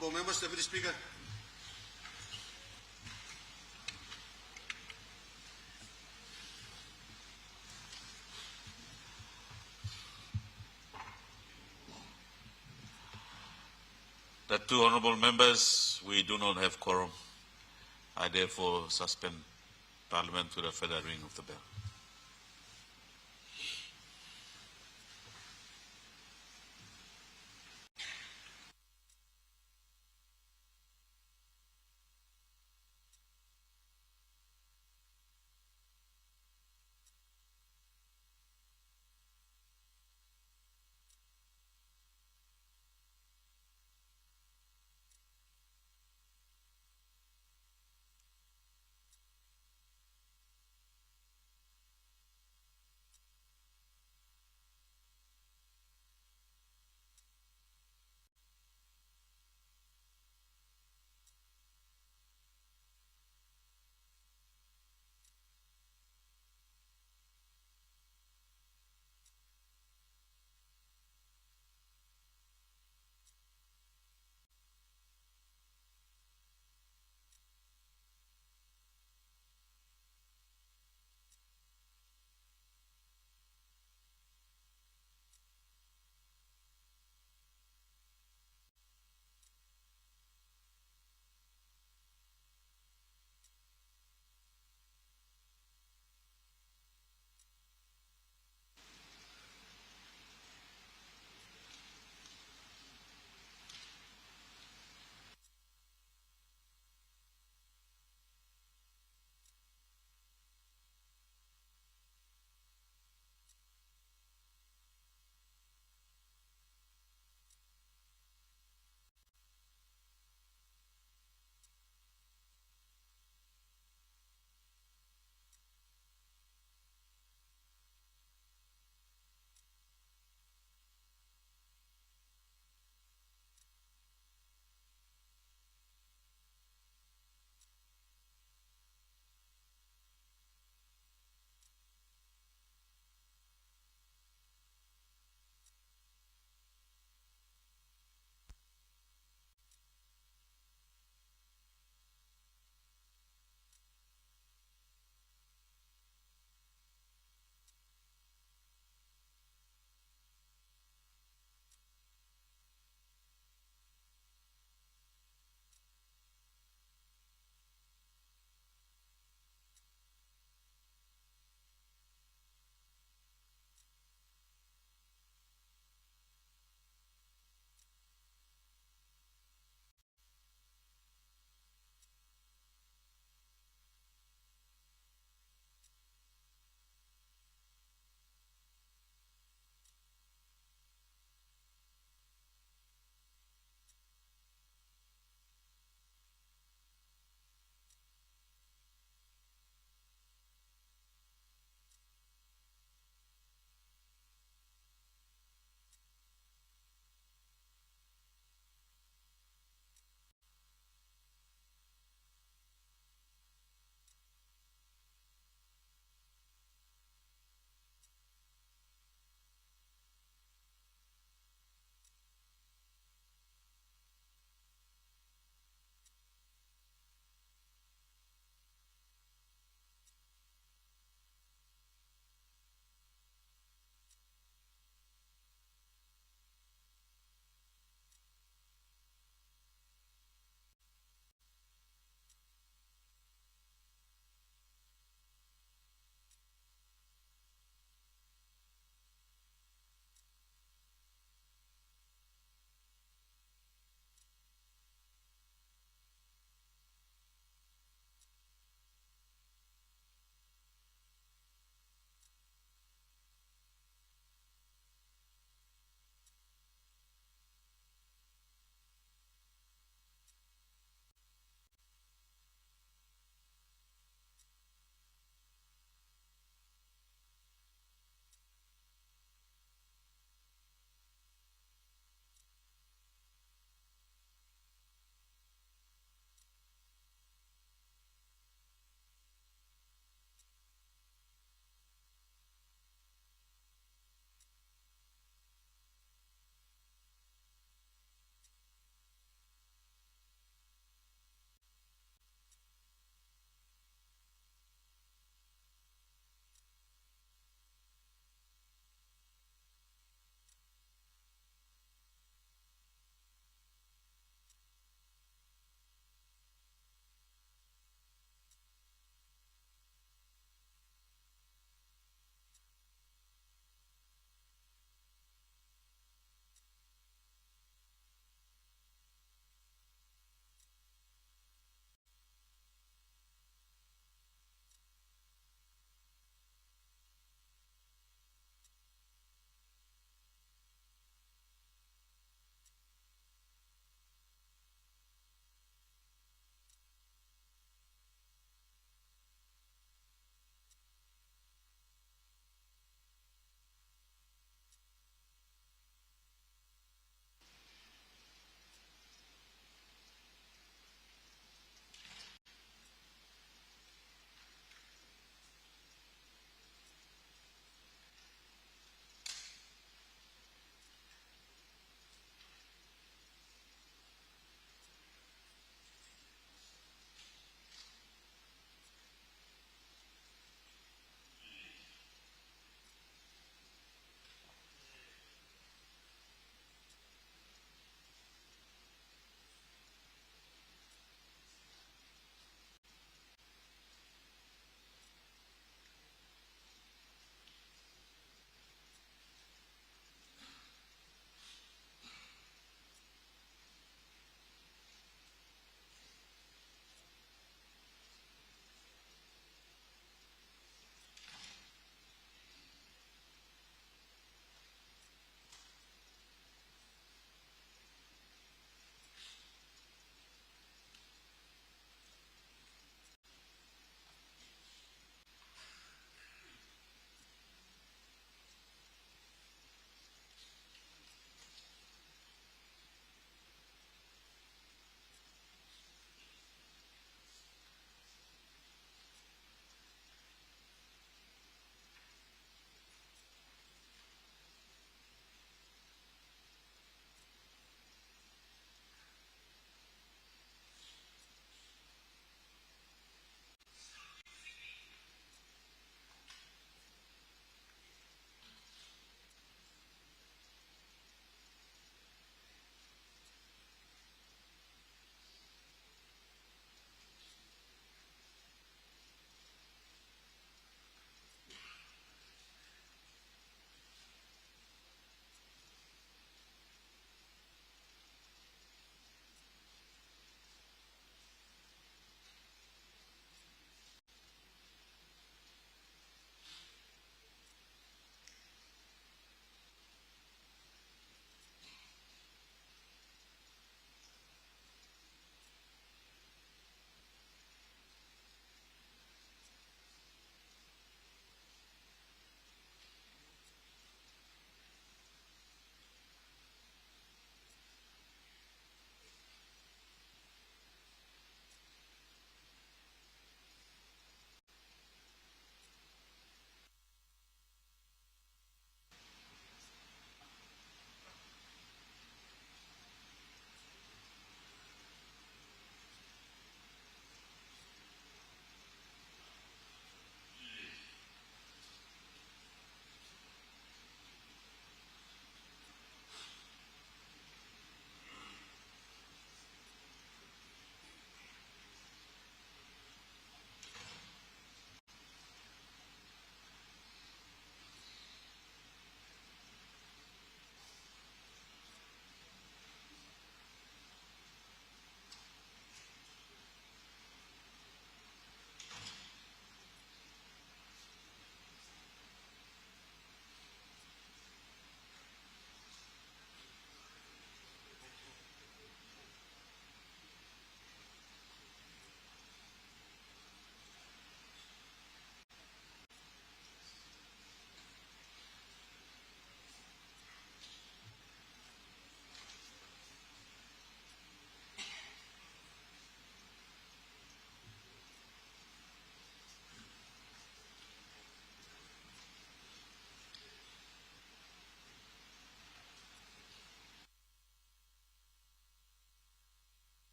Honourable members, Deputy Speaker. The two honourable members, we do not have quorum. I therefore suspend Parliament to the further reading of the bill.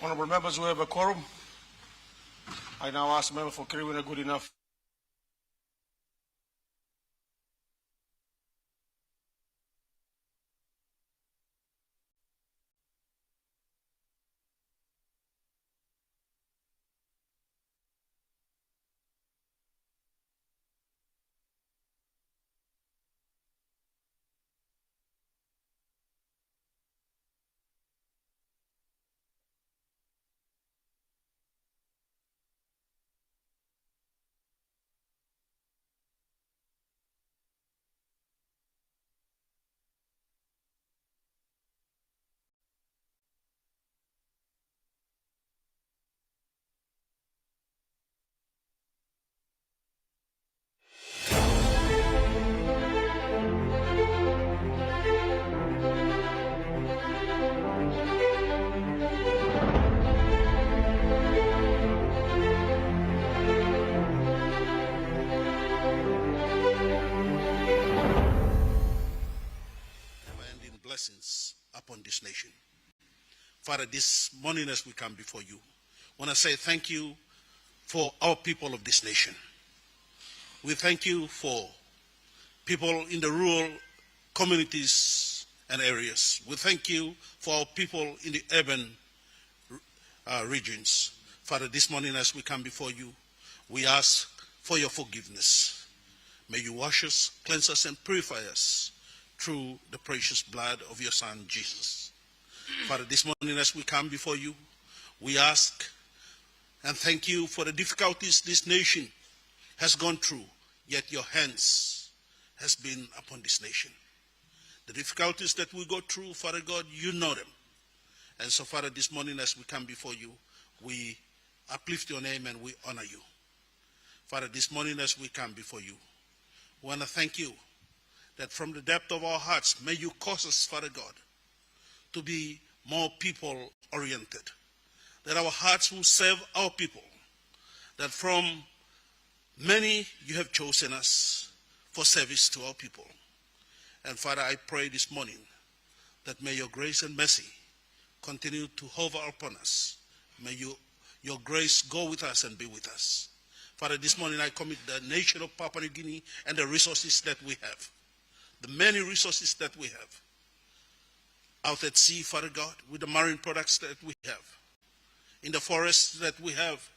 Honourable members, we have a quorum. I now ask the member for Kirriwinner Goodenough. Blessings upon this nation. Father, this morning as we come before you, I want to say thank you for our people of this nation. We thank you for people in the rural communities and areas. We thank you for our people in the urban regions. Father, this morning as we come before you, we ask for your forgiveness. May you wash us, cleanse us, and purify us through the precious blood of your Son, Jesus. Father, this morning as we come before you, we ask and thank you for the difficulties this nation has gone through, yet your hands has been upon this nation. The difficulties that we go through, Father God, you know them. And so, Father, this morning as we come before you, we uplift your name and we honor you. Father, this morning as we come before you, we want to thank you that from the depth of our hearts, may you cause us, Father God, to be more people-oriented, that our hearts will serve our people, that from many you have chosen us for service to our people. And Father, I pray this morning that may your grace and mercy continue to hover upon us. May your grace go with us and be with us. Father, this morning I commit the nation of Papua New Guinea and the resources that we have, the many resources that we have out at sea, Father God, with the marine products that we have, in the forests that we have,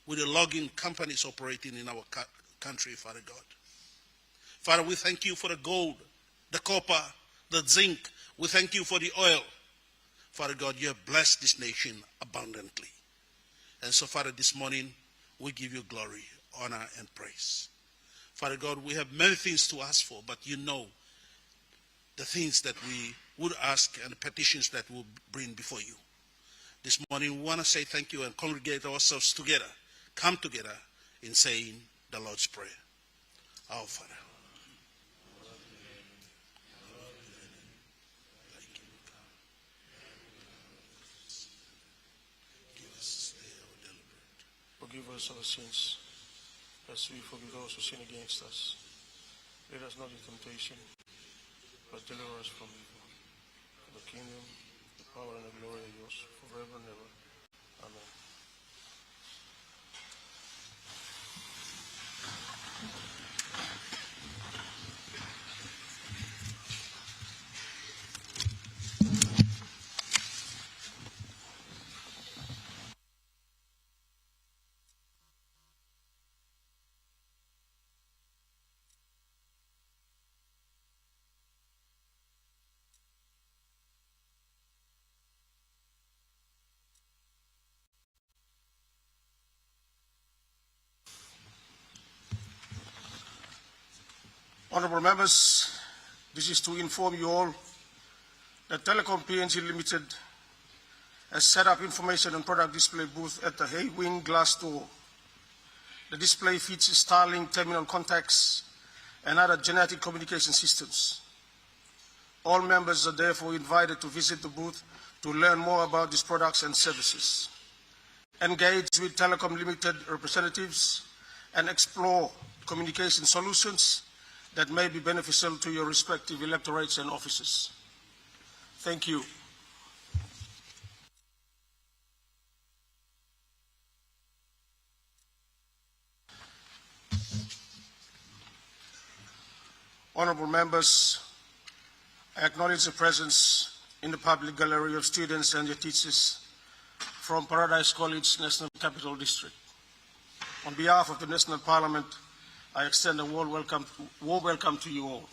with the logging companies operating in our country, Father God. Father, we thank you for the gold, the copper, the zinc. We thank you for the oil. Father God, you have blessed this nation abundantly. And so, Father, this morning, we give you glory, honor, and praise. Father God, we have many things to ask for, but you know the things that we would ask and the petitions that we'll bring before you. This morning, we want to say thank you and congregate ourselves together, come together in saying the Lord's Prayer. Our Father. Forgive us our sins, as we forgive those who sin against us. Lead us not into temptation, but deliver us from evil. For the kingdom, the power, and the glory are yours, forever and ever. Amen. Honourable members, this is to inform you all that Telecom PNG Limited has set up information and product display booth at the Haywing Glass Door. The display features Starlink terminal contacts and other genetic communication systems. All members are therefore invited to visit the booth to learn more about these products and services, engage with Telecom Limited representatives, and explore communication solutions that may be beneficial to your respective electorates and offices. Thank you. Honourable members, I acknowledge the presence in the public gallery of students and their teachers from Paradise College, National Capital District. On behalf of the National Parliament, I extend a warm welcome to you all.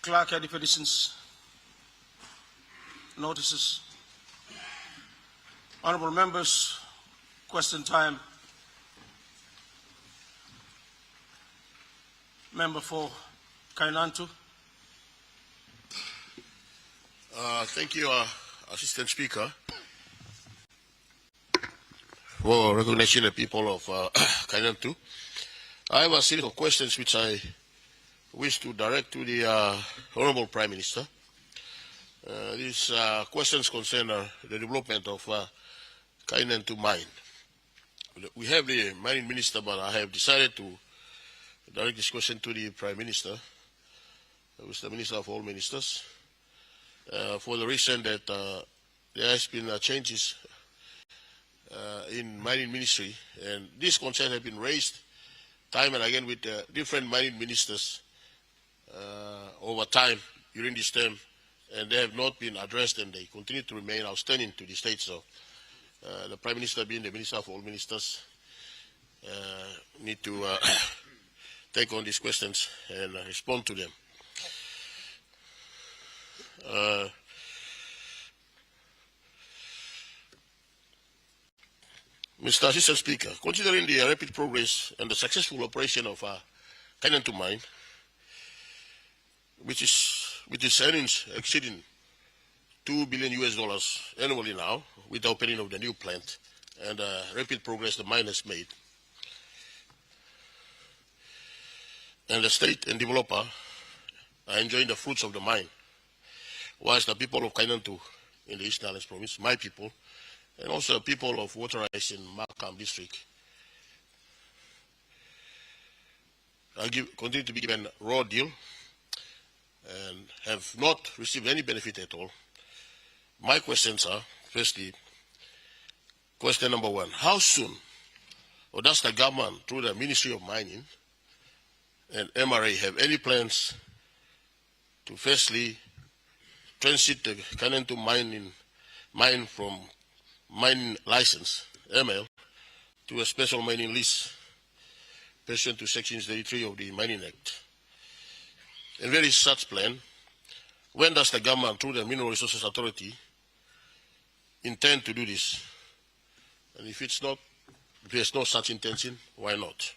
Clerk, any petitions, notices? Honourable members, question time. Member for Kainantu. Thank you, Assistant Speaker, for recognition of the people of Kainantu. I have a series of questions which I wish to direct to the Honourable Prime Minister. These questions concern the development of Kainantu mine. We have the mining minister, but I have decided to direct this question to the Prime Minister, who is the Minister of all Ministers, for the reason that there has been changes in mining ministry, and these concerns have been raised time and again with different mining ministers over time during this term, and they have not been addressed, and they continue to remain outstanding to the state. So the Prime Minister, being the Minister of all Ministers, need to take on these questions and respond to them. Mr. Assistant Speaker, considering the rapid progress and the successful operation of Kainantu mine, with its earnings exceeding $2 billion annually now, with the opening of the new plant and rapid progress the mine has made, and the state and developer are enjoying the fruits of the mine, whilst the people of Kainantu in the Eastern Highlands Province, my people, and also the people of Waterise in Markham District, continue to be given a raw deal and have not received any benefit at all. My questions are, firstly, question number one, how soon, or does the government, through the Ministry of Mining and MRA, have any plans to firstly transit the Kainantu mine from mining license, ML, to a special mining lease, pursuant to Section 33 of the Mining Act? And where is such plan? When does the government, through the Mineral Resources Authority, intend to do this? And if there's no such intention, why not?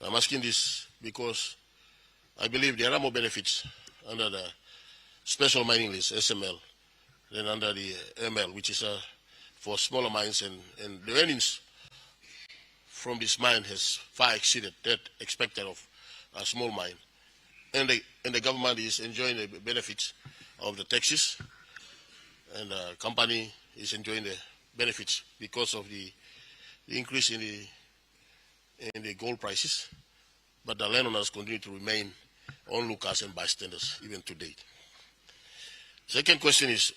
I'm asking this because I believe there are more benefits under the special mining lease, SML, than under the ML, which is for smaller mines, and the earnings from this mine has far exceeded that expected of a small mine. And the government is enjoying the benefits of the taxes, and the company is enjoying the benefits because of the increase in the gold prices, but the landowners continue to remain onlookers and bystanders even to date. Second question is,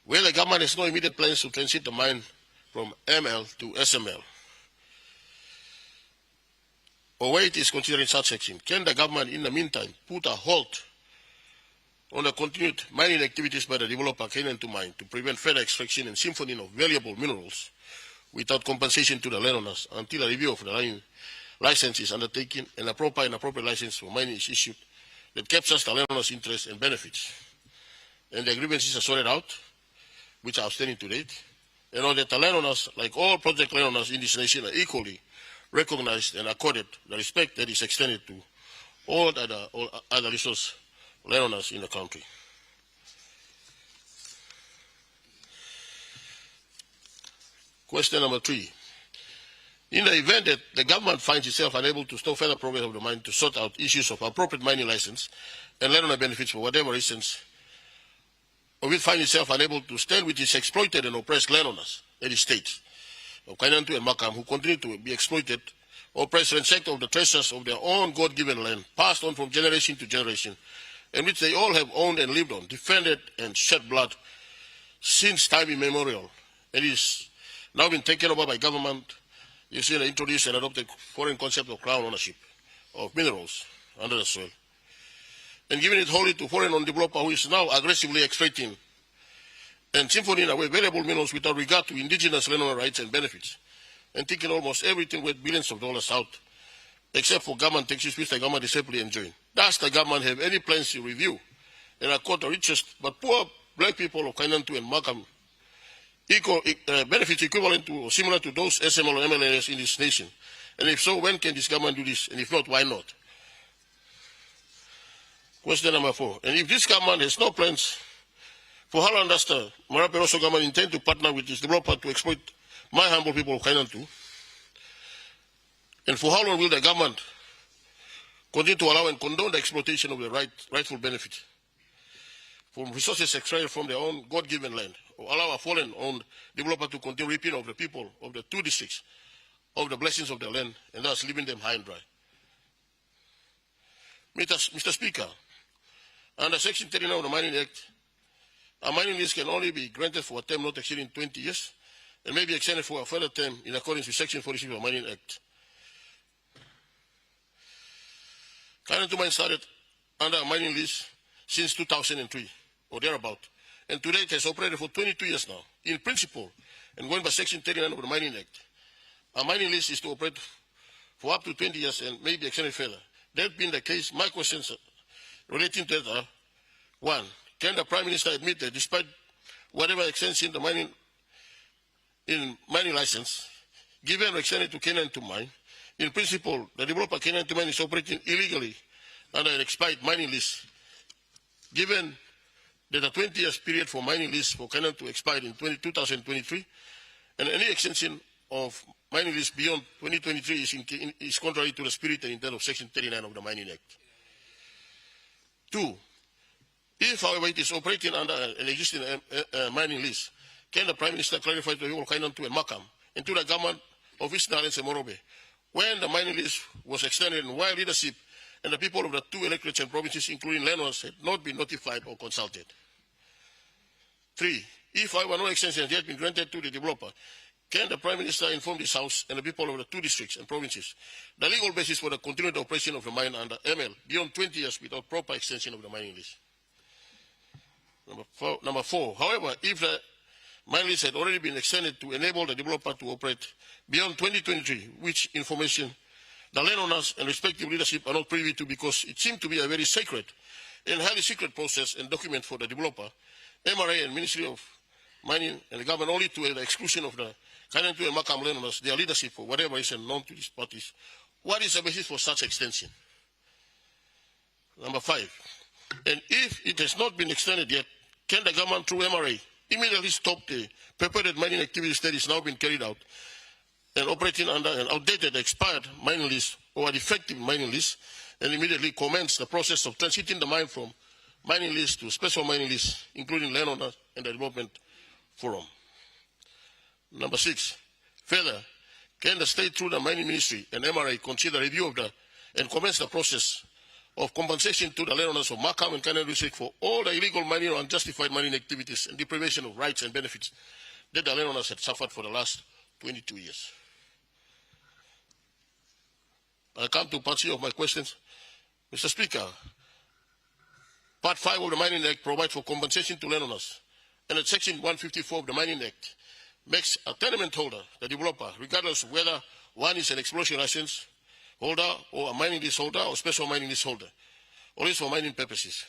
where the government has no immediate plans to transit the mine from ML to SML, or where it is considering such action, can the government in the meantime put a halt on the continued mining activities by the developer Kainantu mine to prevent further extraction and siphoning of valuable minerals without compensation to the landowners until a review of the mining license is undertaken and a proper and appropriate license for mining is issued that captures the landowners' interests and benefits, and the grievances are sorted out, which are outstanding to date, and all that the landowners, like all project landowners in this nation, are equally recognized and accorded the respect that is extended to all other resource landowners in the country. Question number 3. In the event that the government finds itself unable to stop further progress of the mine to sort out issues of appropriate mining license and landowner benefits for whatever reasons, or will find itself unable to stand with its exploited and oppressed landowners, that is states of Kainantu and Markham, who continue to be exploited, oppressed, and sacked of the treasures of their own God-given land, passed on from generation to generation, and which they all have owned and lived on, defended and shed blood since time immemorial. It is now been taken over by government. You see, they introduced and adopted foreign concept of crown ownership, of minerals under the soil, and giving it wholly to foreign developer who is now aggressively exploiting and siphoning away valuable minerals without regard to indigenous landowner rights and benefits, and taking almost everything worth billions of dollars out, except for government taxes, which the government is happily enjoying. Does the government have any plans to review and accord the richest but poor black people of Kainantu and Makam benefits equivalent to or similar to those SML or MLAs in this nation? And if so, when can this government do this? And if not, why not? Question number 4. And if this government has no plans, for how long does the Marape Rosso government intend to partner with this developer to exploit my humble people of Kainantu? And for how long will the government continue to allow and condone the exploitation of the rightful benefit from resources extracted from their own God-given land, or allow a foreign-owned developer to continue reaping of the people of the 2 districts of the blessings of the land, and thus leaving them high and dry? Mr. Speaker, under Section 39 of the Mining Act, a mining lease can only be granted for a term not exceeding 20 years, and may be extended for a further term in accordance with Section 46 of the Mining Act. Kainantu Mine started under a mining lease since 2003, or thereabout, and today it has operated for 22 years now. In principle, and going by Section 39 of the Mining Act, a mining lease is to operate for up to 20 years and may be extended further. That being the case, my questions relating to that are: 1, can the Prime Minister admit that despite whatever extension the mining license given or extended to Kainantu Mine, in principle, the developer Kainantu Mine is operating illegally under an expired mining lease, given that the 20 years period for mining lease for Kainantu expired in 2023, and any extension of mining lease beyond 2023 is contrary to the spirit and intent of Section 39 of the Mining Act. 2, if, however, it is operating under an existing mining lease, can the Prime Minister clarify to the people of Kainantu and Makam and to the government of Eastern Highlands and Morobe when the mining lease was extended and why leadership and the people of the 2 electorates and provinces, including landowners, had not been notified or consulted? 3, if, however, no extension has yet been granted to the developer, can the Prime Minister inform this House and the people of the 2 districts and provinces the legal basis for the continued operation of the mine under ML beyond 20 years without proper extension of the mining lease? Number 4, however, if the mining lease had already been extended to enable the developer to operate beyond 2023, which information the landowners and respective leadership are not privy to because it seemed to be a very sacred and highly secret process and document for the developer, MRA and Ministry of Mining and the government, only to the exclusion of the Kainantu and Makam landowners, their leadership for whatever reason known to these parties. What is the basis for such extension? Number 5, and if it has not been extended yet, can the government through MRA immediately stop the purported mining activities that is now being carried out and operating under an outdated, expired mining lease or a defective mining lease, and immediately commence the process of transiting the mine from mining lease to special mining lease, including landowners and the development forum? Number 6, further, can the state through the mining ministry and MRA consider review of and commence the process of compensation to the landowners of Makam and Kainantu district for all the illegal mining or unjustified mining activities and deprivation of rights and benefits that the landowners had suffered for the last 22 years? I come to part C of my questions. Mr. Speaker, Part 5 of the Mining Act provides for compensation to landowners, and at Section 154 of the Mining Act makes a tenement holder, the developer, regardless of whether one is an exploration license holder or a mining lease holder or special mining lease holder, or lease for mining purposes,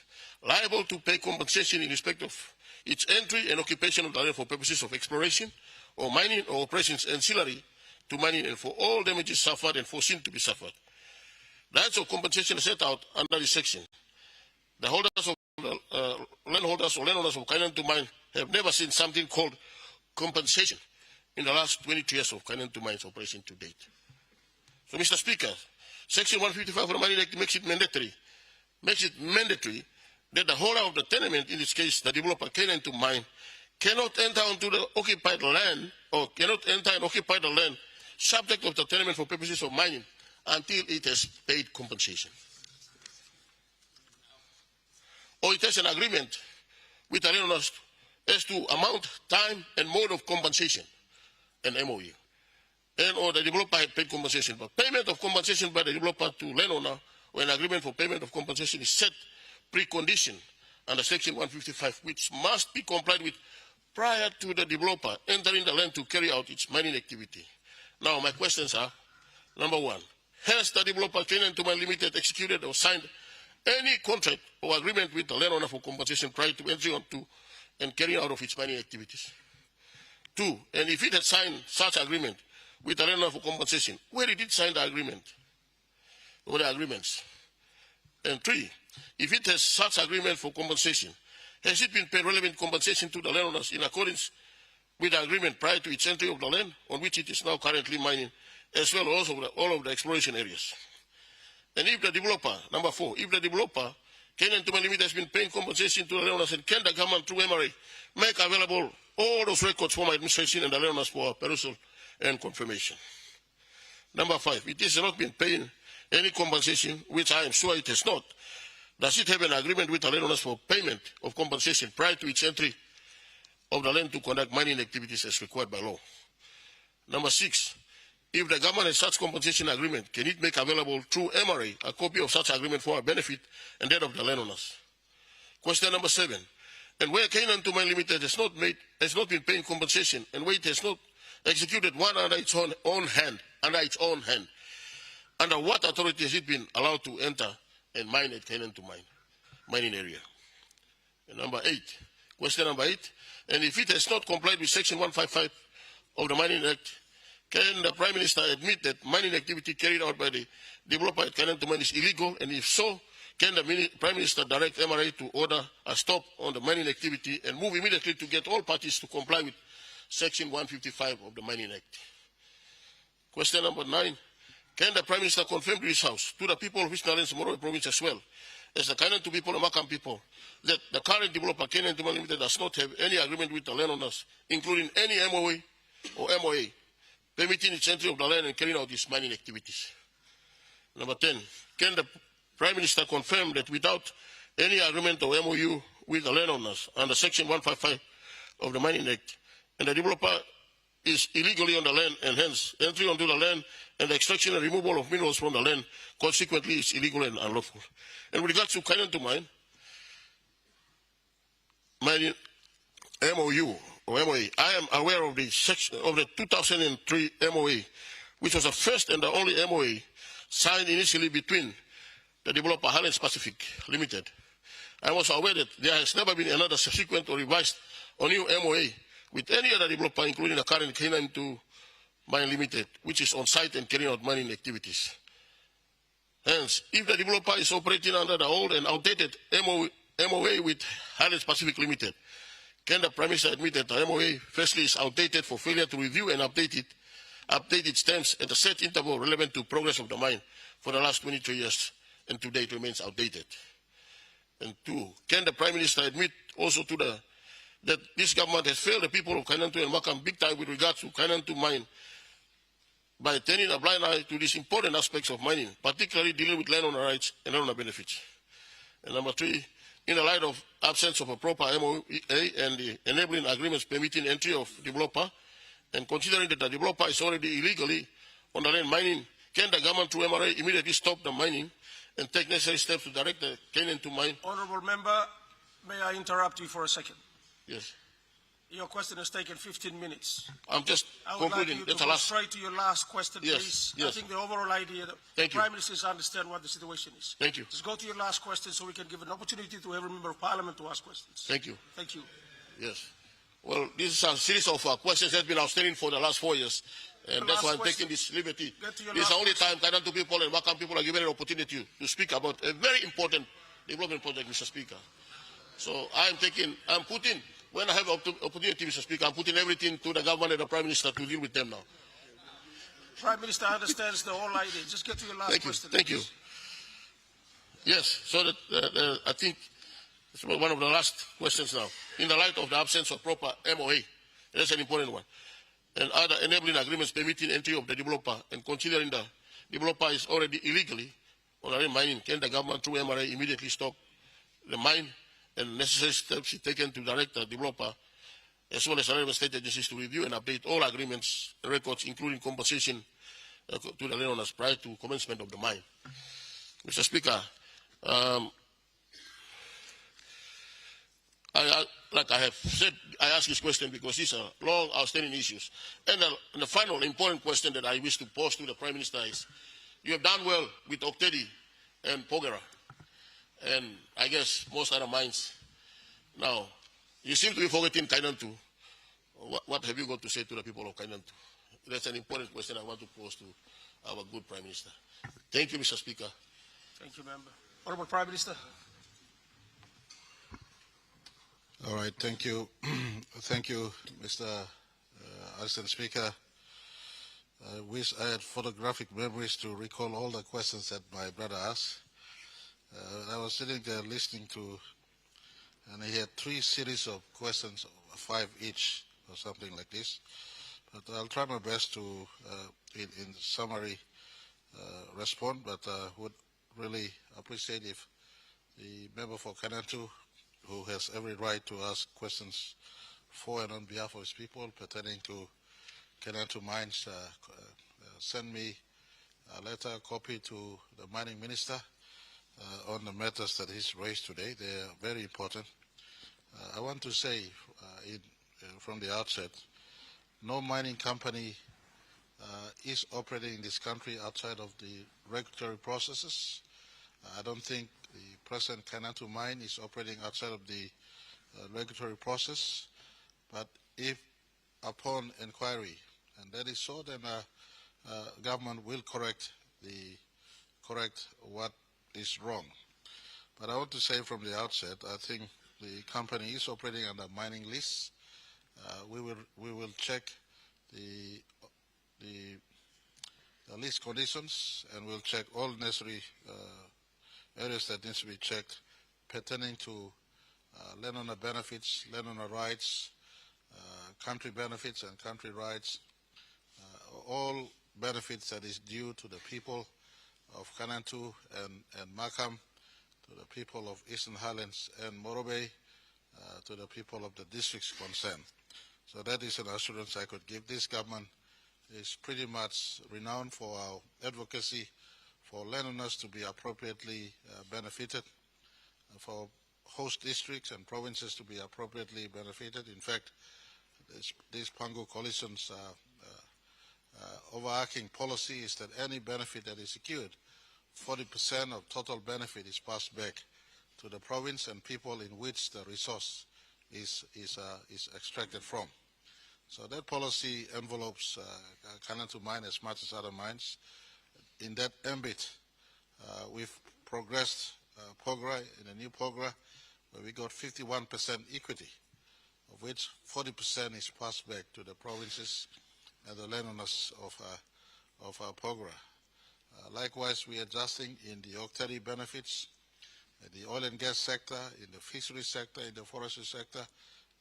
liable to pay compensation in respect of its entry and occupation of the land for purposes of exploration or mining or operations ancillary to mining, and for all damages suffered and foreseen to be suffered. The rights of compensation are set out under this section. The holders of landholders or landowners of Kainantu Mine have never seen something called compensation in the last 22 years of Kainantu Mine's operation to date. So, Mr. Speaker, Section 155 of the Mining Act makes it mandatory that the holder of the tenement, in this case the developer Kainantu Mine, cannot enter onto the occupied land or cannot enter and occupy the land subject of the tenement for purposes of mining until it has paid compensation, or it has an agreement with the landowners as to amount, time, and mode of compensation, an MOU. and or the developer had paid compensation. But payment of compensation by the developer to landowner or an agreement for payment of compensation is set precondition under Section 155, which must be complied with prior to the developer entering the land to carry out its mining activity. Now, my questions are, number one, has the developer Canaan to Mine Limited executed or signed any contract or agreement with the landowner for compensation prior to entry onto and carrying out of its mining activities? Two, and if it had signed such agreement with the landowner for compensation, where did it sign the agreement or the agreements? And three, if it has such agreement for compensation, has it been paid relevant compensation to the landowners in accordance with the agreement prior to its entry of the land on which it is now currently mining, as well as all of the exploration areas? And if the developer, number four, if the developer, Canaan to Mine Limited, has been paying compensation to the landowners, and can the government through MRA make available all those records for my administration and the landowners for perusal and confirmation? Number five, it has not been paying any compensation, which I am sure it has not. Does it have an agreement with the landowners for payment of compensation prior to its entry of the land to conduct mining activities as required by law? Number six, if the government has such compensation agreement, can it make available through MRA a copy of such agreement for our benefit and that of the landowners? Question number seven, and where Canaan to Mine Limited has not been paying compensation, and where it has not executed one under its own hand, under what authority has it been allowed to enter and mine at Canaan to Mine mining area? And number eight, question number eight, and if it has not complied with Section 155 of the Mining Act, can the Prime Minister admit that mining activity carried out by the developer at Canaan to Mine is illegal? And if so, can the Prime Minister direct MRA to order a stop on the mining activity and move immediately to get all parties to comply with Section 155 of the Mining Act? Question number nine, can the Prime Minister confirm to this House, to the people of Eastern Highlands and Morobe Province as well as the Canaan to people and Makam people, that the current developer, Canaan to Mine Limited, does not have any agreement with the landowners, including any MOA or MOA, permitting its entry of the land and carrying out its mining activities? Number 10, can the Prime Minister confirm that without any agreement or MOU with the landowners under Section 155 of the Mining Act, and the developer is illegally on the land, and hence entry onto the land and the extraction and removal of minerals from the land consequently is illegal and unlawful? And with regards to Canaan to Mine mining MOU or MOA, I am aware of the 2003 MOA, which was the first and the only MOA signed initially between the developer Highlands Pacific Limited. I was aware that there has never been another subsequent or revised or new MOA with any other developer, including the current Canaan to Mine Limited, which is on site and carrying out mining activities. Hence, if the developer is operating under the old and outdated MOA with Highlands Pacific Limited, can the Prime Minister admit that the MOA firstly is outdated for failure to review and update its terms at a set interval relevant to progress of the mine for the last 23 years and to date remains outdated? And two, can the Prime Minister admit also that this government has failed the people of Canaan and Makam big time with regards to Canaan to Mine by turning a blind eye to these important aspects of mining, particularly dealing with landowner rights and landowner benefits? And number three, in the light of absence of a proper MOA and the enabling agreements permitting entry of developer, and considering that the developer is already illegally on the land mining, can the government through MRA immediately stop the mining and take necessary steps to direct the Canaan to Mine? Honourable Member, may I interrupt you for a second? Yes. Your question has taken 15 minutes. I'm just I would concluding. like you That's to the go last. straight to your last question, Yes, please. yes. I think the overall idea that Thank the you. Prime Minister understand what the situation is. Thank you. Just go to your last question so we can give an opportunity to every member of Parliament to ask questions. Thank you. Thank you. Yes. Well, this is a series of questions that has been outstanding for the last 4 years. And that's why I'm taking this liberty. Get to your This is the last only time Canaan to people and Makam people are given an opportunity to speak about a very important development project, Mr. Speaker. So when I have opportunity, Mr. Speaker, I'm putting everything to the government and the Prime Minister to deal with them now. Prime Minister understands the whole idea. Just get to your last question. Thank you. please. Yes, so that I think it's one of the last questions now. In the light of the absence of proper MOA, that's an important one, and other enabling agreements permitting entry of the developer, and considering the developer is already illegally on the mining, can the government through MRA immediately stop the mine and necessary steps taken to direct the developer as well as relevant state agencies to review and update all agreements and records, including compensation to the landowners prior to commencement of the mine. Mr. Speaker, like I have said, I ask this question because these are long, outstanding issues. And the final important question that I wish to pose to the Prime Minister is, you have done well with Oktedi and Pogera, and I guess most other mines. Now, you seem to be forgetting Kainantu. What have you got to say to the people of Kainantu? That's an important question I want to pose to our good Prime Minister. Thank you, Mr. Speaker. Thank you, Member. Honourable Prime Minister. All right, thank you. Thank you, Mr. Assistant Speaker. I wish I had photographic memories to recall all the questions that my brother asked. I was sitting there listening to, and he had 3 series of questions, 5 each, or something like this. But I'll try my best to, in summary, respond, but would really appreciate if the member for Kainantu, who has every right to ask questions for and on behalf of his people pertaining to Kainantu mines, send me a letter, copy to the mining minister on the matters that he's raised today. They are very important. I want to say from the outset, no mining company is operating in this country outside of the regulatory processes. I don't think the present Kainantu mine is operating outside of the regulatory process, but if upon inquiry, and that is so, then government will correct what is wrong. But I want to say from the outset, I think the company is operating under mining lease. We will check the lease conditions, and we'll check all necessary areas that needs to be checked pertaining to landowner benefits, landowner rights, country benefits and country rights, all benefits that is due to the people of Kainantu and Makam, to the people of Eastern Highlands and Morobe, to the people of the districts concerned. So that is an assurance I could give. This government is pretty much renowned for our advocacy for landowners to be appropriately benefited, for host districts and provinces to be appropriately benefited. In fact, this Pangu Coalition's overarching policy is that any benefit that is secured, 40% of total benefit is passed back to the province and people in which the resource is extracted from. So that policy envelopes Kainantu mine as much as other mines. In that ambit, we've progressed POGRA in a new POGRA where we got 51% equity, of which 40% is passed back to the provinces and the landowners of our POGRA. Likewise, we are adjusting in the Oktedi benefits, in the oil and gas sector, in the fishery sector, in the forestry sector.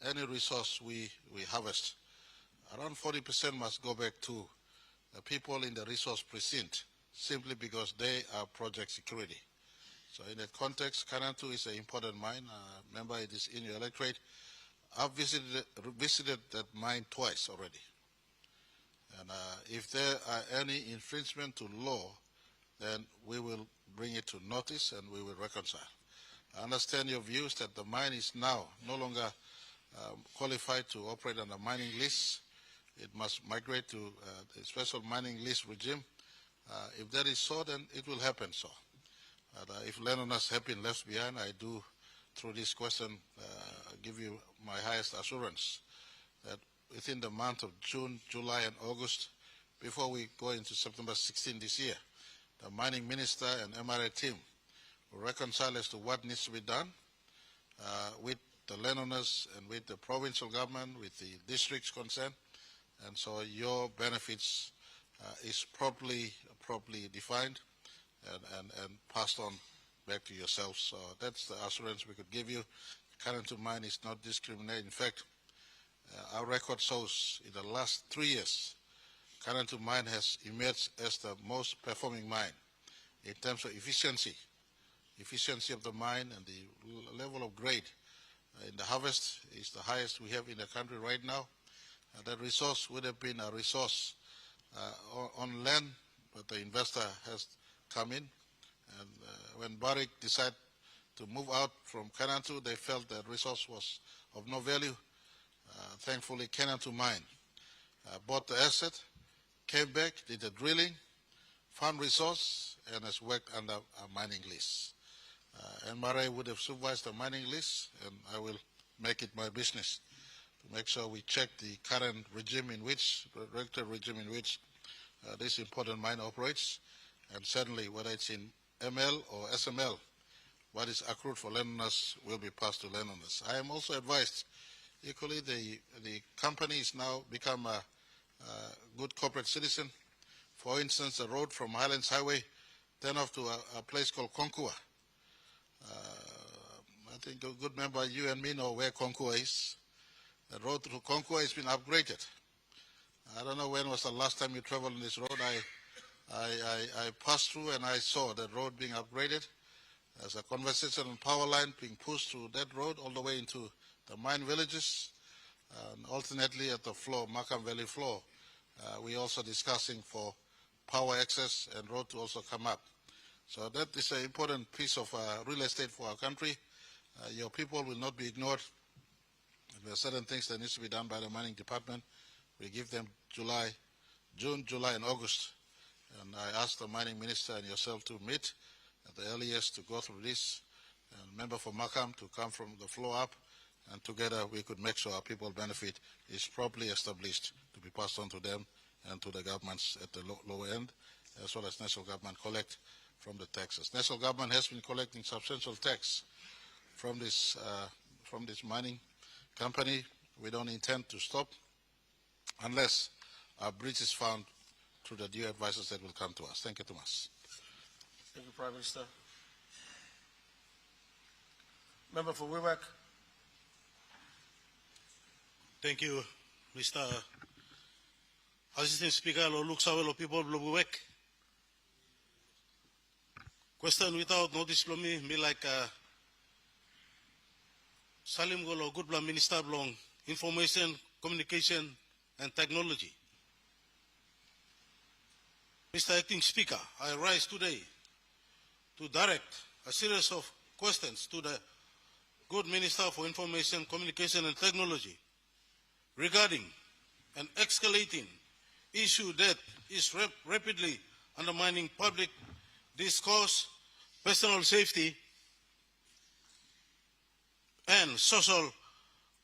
Any resource we harvest, around 40% must go back to the people in the resource precinct, simply because they are project security. So in that context, Kainantu is an important mine. Remember, it is in your electorate. I've visited that mine twice already. And if there are any infringement to law, then we will bring it to notice and we will reconcile. I understand your views that the mine is now no longer qualified to operate under mining lease. It must migrate to a special mining lease regime. If that is so, then it will happen so. If landowners have been left behind, I do, through this question, give you my highest assurance that within the month of June, July, and August, before we go into September 16 this year, the mining minister and MRA team will reconcile as to what needs to be done with the landowners and with the provincial government, with the districts concerned, and so your benefits is properly defined and passed on back to yourselves. So that's the assurance we could give you. Kainantu mine is not discriminated. In fact, our record shows in the last 3 years, Kainantu mine has emerged as the most performing mine in terms of efficiency of the mine and the level of grade in the harvest is the highest we have in the country right now. That resource would have been a resource on land, but the investor has come in. And when Barrick decided to move out from Kainantu, they felt that resource was of no value. Thankfully, Kainantu Mine bought the asset, came back, did the drilling, found resource, and has worked under a mining lease. MRA would have supervised the mining lease, and I will make it my business to make sure we check the current regime in which, regulatory regime in which this important mine operates, and certainly whether it's in ML or SML, what is accrued for landowners will be passed to landowners. I am also advised, equally, the company is now become a good corporate citizen. For instance, the road from Highlands Highway turn off to a place called Konkua. I think a good member, you and me know where Konkua is. The road to Konkua has been upgraded. I don't know when was the last time you traveled on this road. I passed through and I saw the road being upgraded. There's a conversation on power line being pushed through that road all the way into the mine villages. And alternately at the floor, Markham Valley floor, we're also discussing for power access and road to also come up. So that is an important piece of real estate for our country. Your people will not be ignored. There are certain things that need to be done by the mining department. We give them June, July, and August. And I ask the mining minister and yourself to meet at the earliest to go through this. And member for Markham to come from the floor up, and together we could make sure our people benefit is properly established to be passed on to them and to the governments at the lower end, as well as national government collect from the taxes. National government has been collecting substantial tax from this mining company. We don't intend to stop unless a breach is found through the due advices that will come to us. Thank you, Thomas. Thank you, Prime Minister. Member for Wewak. Thank you, Mr. Assistant Speaker, lo Luksawelo people of Wewak. Question without notice from me like Salim Golo, good Minister of Information, Communication and Technology. Mr. Acting Speaker, I rise today to direct a series of questions to the good Minister for Information, Communication and Technology regarding an escalating issue that is rapidly undermining public discourse, personal safety, and social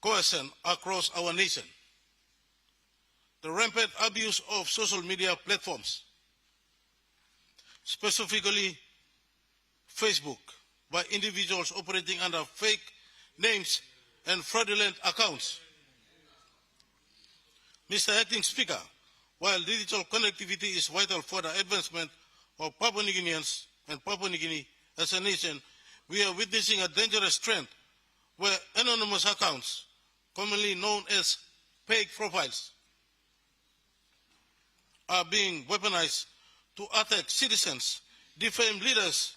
cohesion across our nation. The rampant abuse of social media platforms, specifically Facebook, by individuals operating under fake names and fraudulent accounts. Mr. Acting Speaker, while digital connectivity is vital for the advancement of Papua New Guineans and Papua New Guinea as a nation, we are witnessing a dangerous trend where anonymous accounts, commonly known as fake profiles, are being weaponized to attack citizens, defame leaders,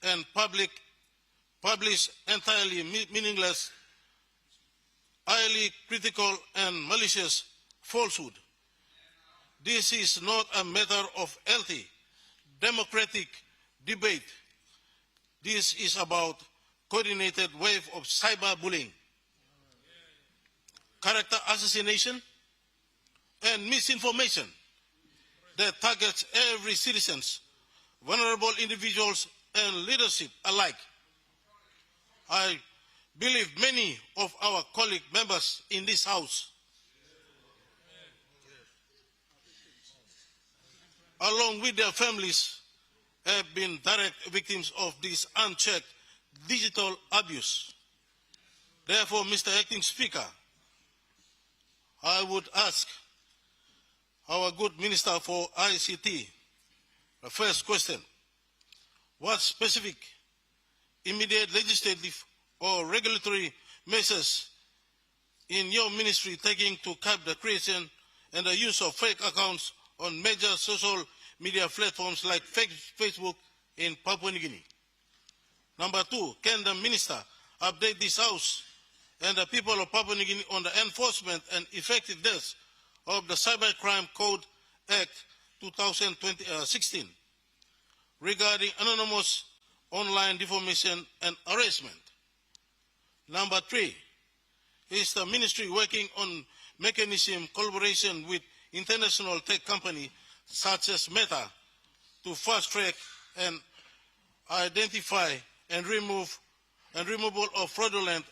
and publish entirely meaningless, highly critical and malicious falsehood. This is not a matter of healthy, democratic debate. This is about coordinated wave of cyberbullying, character assassination, and misinformation that targets every citizen, vulnerable individuals, and leadership alike. I believe many of our colleague members in this House, along with their families, have been direct victims of this unchecked digital abuse. Therefore, Mr. Acting Speaker, I would ask our good Minister for ICT, the first question: what specific immediate legislative or regulatory measures in your ministry taking to curb the creation and the use of fake accounts on major social media platforms like Facebook in Papua New Guinea? Number two, can the Minister update this House and the people of Papua New Guinea on the enforcement and effectiveness of the Cybercrime Code Act 2016 regarding anonymous online defamation and harassment. Number 3 is the ministry working on mechanism collaboration with international tech companies such as Meta to fast track and identify and removal of fraudulent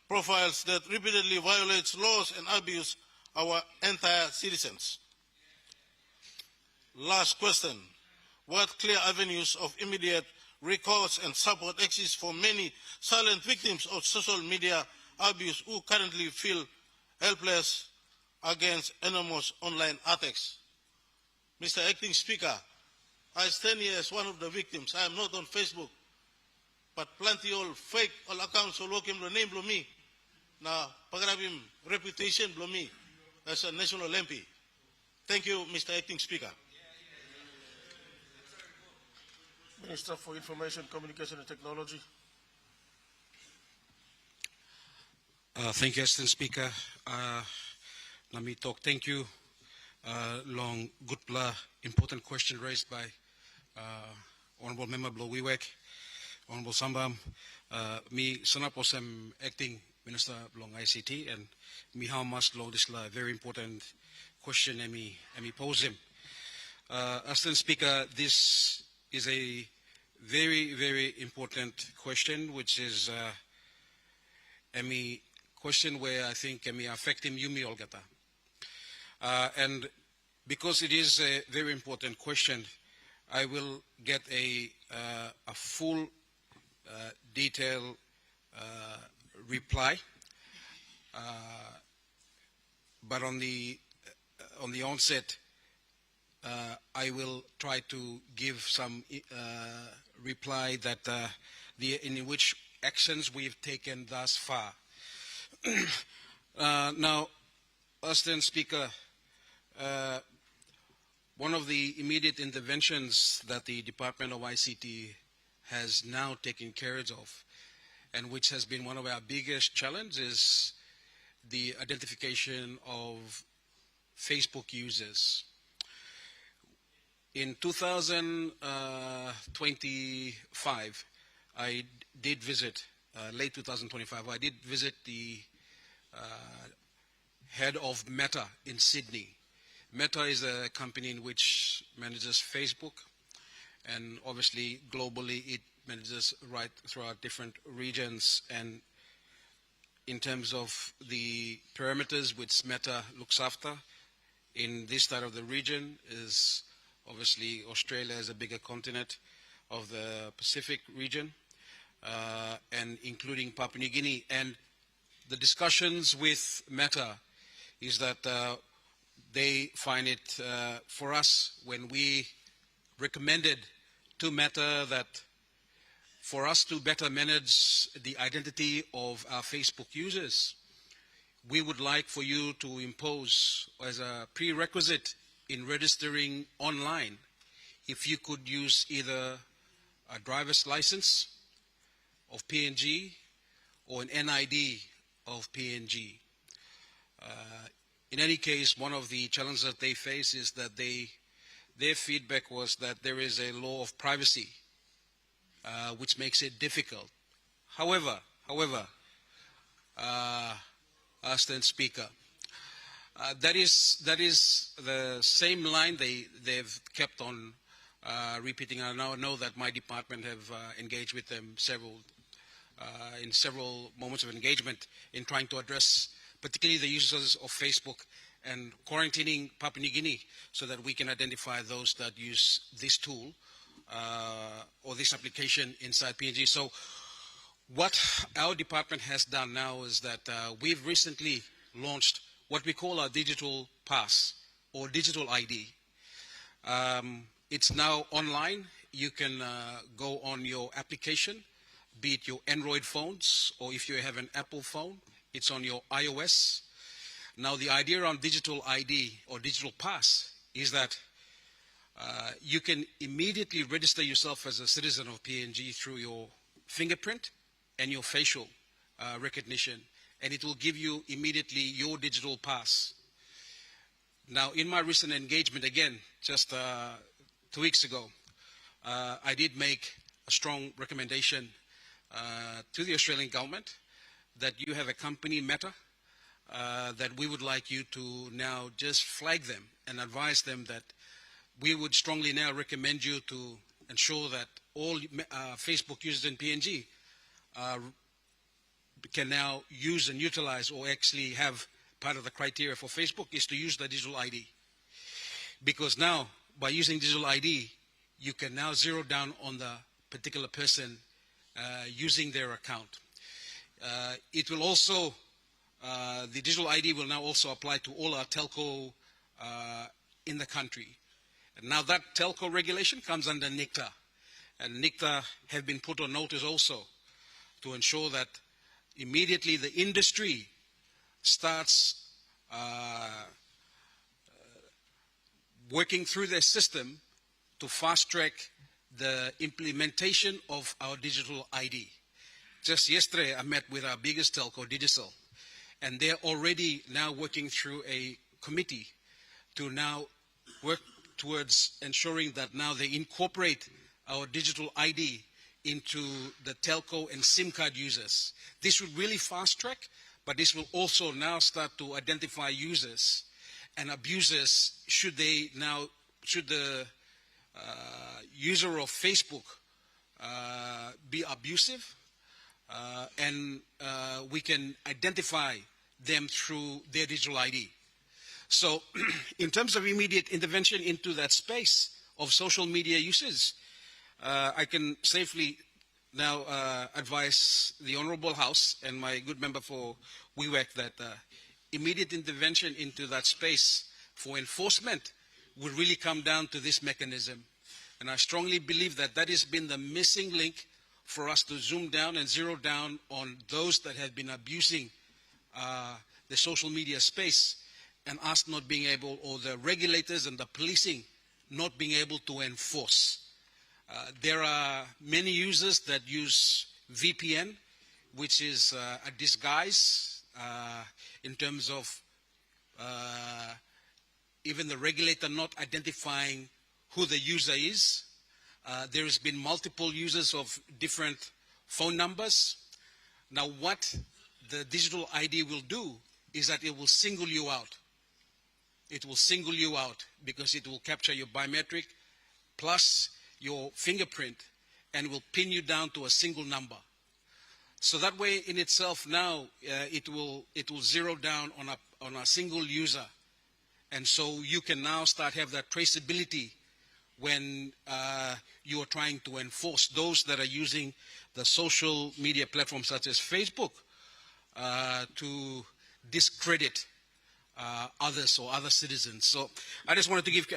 profiles that repeatedly violates laws and abuse our entire citizens. Last question. What clear avenues of immediate recourse and support exist for many silent victims of social media abuse who currently feel helpless against anonymous online attacks? Mr. Acting Speaker, I stand here as one of the victims. I am not on Facebook, but plenty of fake all accounts all working the name below me. Now, pagrabim reputation below me as a national MP. Thank you, Mr. Acting Speaker. Minister for Information, Communication and Technology. Thank you, Assistant Speaker. Let me talk. Thank you. Long Gutla, important question raised by Honorable Member Blowiwek, Honorable Sambam. Me Sanaposem Acting Minister Blong ICT and me how much law this la very important question and me pose him. Assistant Speaker, this is a very, very important question, which is a question where I think affect him Yumi Olgata. And because it is a very important question, I will get a full, detailed reply. But on the onset, I will try to give some reply that in which actions we've taken thus far. Now, Assistant Speaker, one of the immediate interventions that the Department of ICT has now taken care of, and which has been one of our biggest challenges, is the identification of Facebook users. In 2025, I did visit, late 2025, I did visit the head of Meta in Sydney. Meta is a company in which manages Facebook, and obviously globally it manages right throughout different regions. And in terms of the parameters which Meta looks after in this side of the region is obviously Australia is a bigger continent of the Pacific region, and including Papua New Guinea. And the discussions with Meta is that they find it for us, when we recommended to Meta that for us to better manage the identity of our Facebook users, we would like for you to impose as a prerequisite in registering online, if you could use either a driver's license of PNG or an NID of PNG. In any case, one of the challenges that they face is that their feedback was that there is a law of privacy, which makes it difficult. However, Assistant Speaker, that is the same line they've kept on repeating. I now know that my department have engaged with them in several moments of engagement in trying to address particularly the users of Facebook and quarantining Papua New Guinea so that we can identify those that use this tool or this application inside PNG. So what our department has done now is that we've recently launched what we call our digital pass or digital ID. It's now online. You can go on your application, be it your Android phones, or if you have an Apple phone, it's on your iOS. Now the idea on digital ID or digital pass is that you can immediately register yourself as a citizen of PNG through your fingerprint and your facial recognition. and it will give you immediately your digital pass. Now, in my recent engagement, again, just 2 weeks ago, I did make a strong recommendation to the Australian government that you have a company, Meta, that we would like you to now just flag them and advise them that we would strongly now recommend you to ensure that all Facebook users in PNG can now use and utilize, or actually have part of the criteria for Facebook is to use the digital ID. Because now, by using digital ID, you can now zero down on the particular person using their account. It will also, the digital ID will now also apply to all our telco in the country. And now that telco regulation comes under NICTA. And NICTA have been put on notice also to ensure that immediately the industry starts working through their system to fast track the implementation of our digital ID. Just yesterday, I met with our biggest telco, Digicel, and they're already now working through a committee to now work towards ensuring that now they incorporate our digital ID into the telco and SIM card users. This would really fast track, but this will also now start to identify users and abusers should the user of Facebook be abusive, and we can identify them through their digital ID. So in terms of immediate intervention into that space of social media usage, I can safely now advise the Honourable House and my good member for WEWAC that immediate intervention into that space for enforcement will really come down to this mechanism. And I strongly believe that that has been the missing link for us to zoom down and zero down on those that have been abusing the social media space, and us not being able, or the regulators and the policing not being able to enforce. There are many users that use VPN, which is a disguise in terms of even the regulator not identifying who the user is. There has been multiple users of different phone numbers. Now what the digital ID will do is that it will single you out. It will single you out because it will capture your biometric plus your fingerprint and will pin you down to a single number. So that way in itself now it will zero down on a single user, and so you can now start have that traceability when you are trying to enforce those that are using the social media platforms such as Facebook to discredit others or other citizens. So I just wanted to give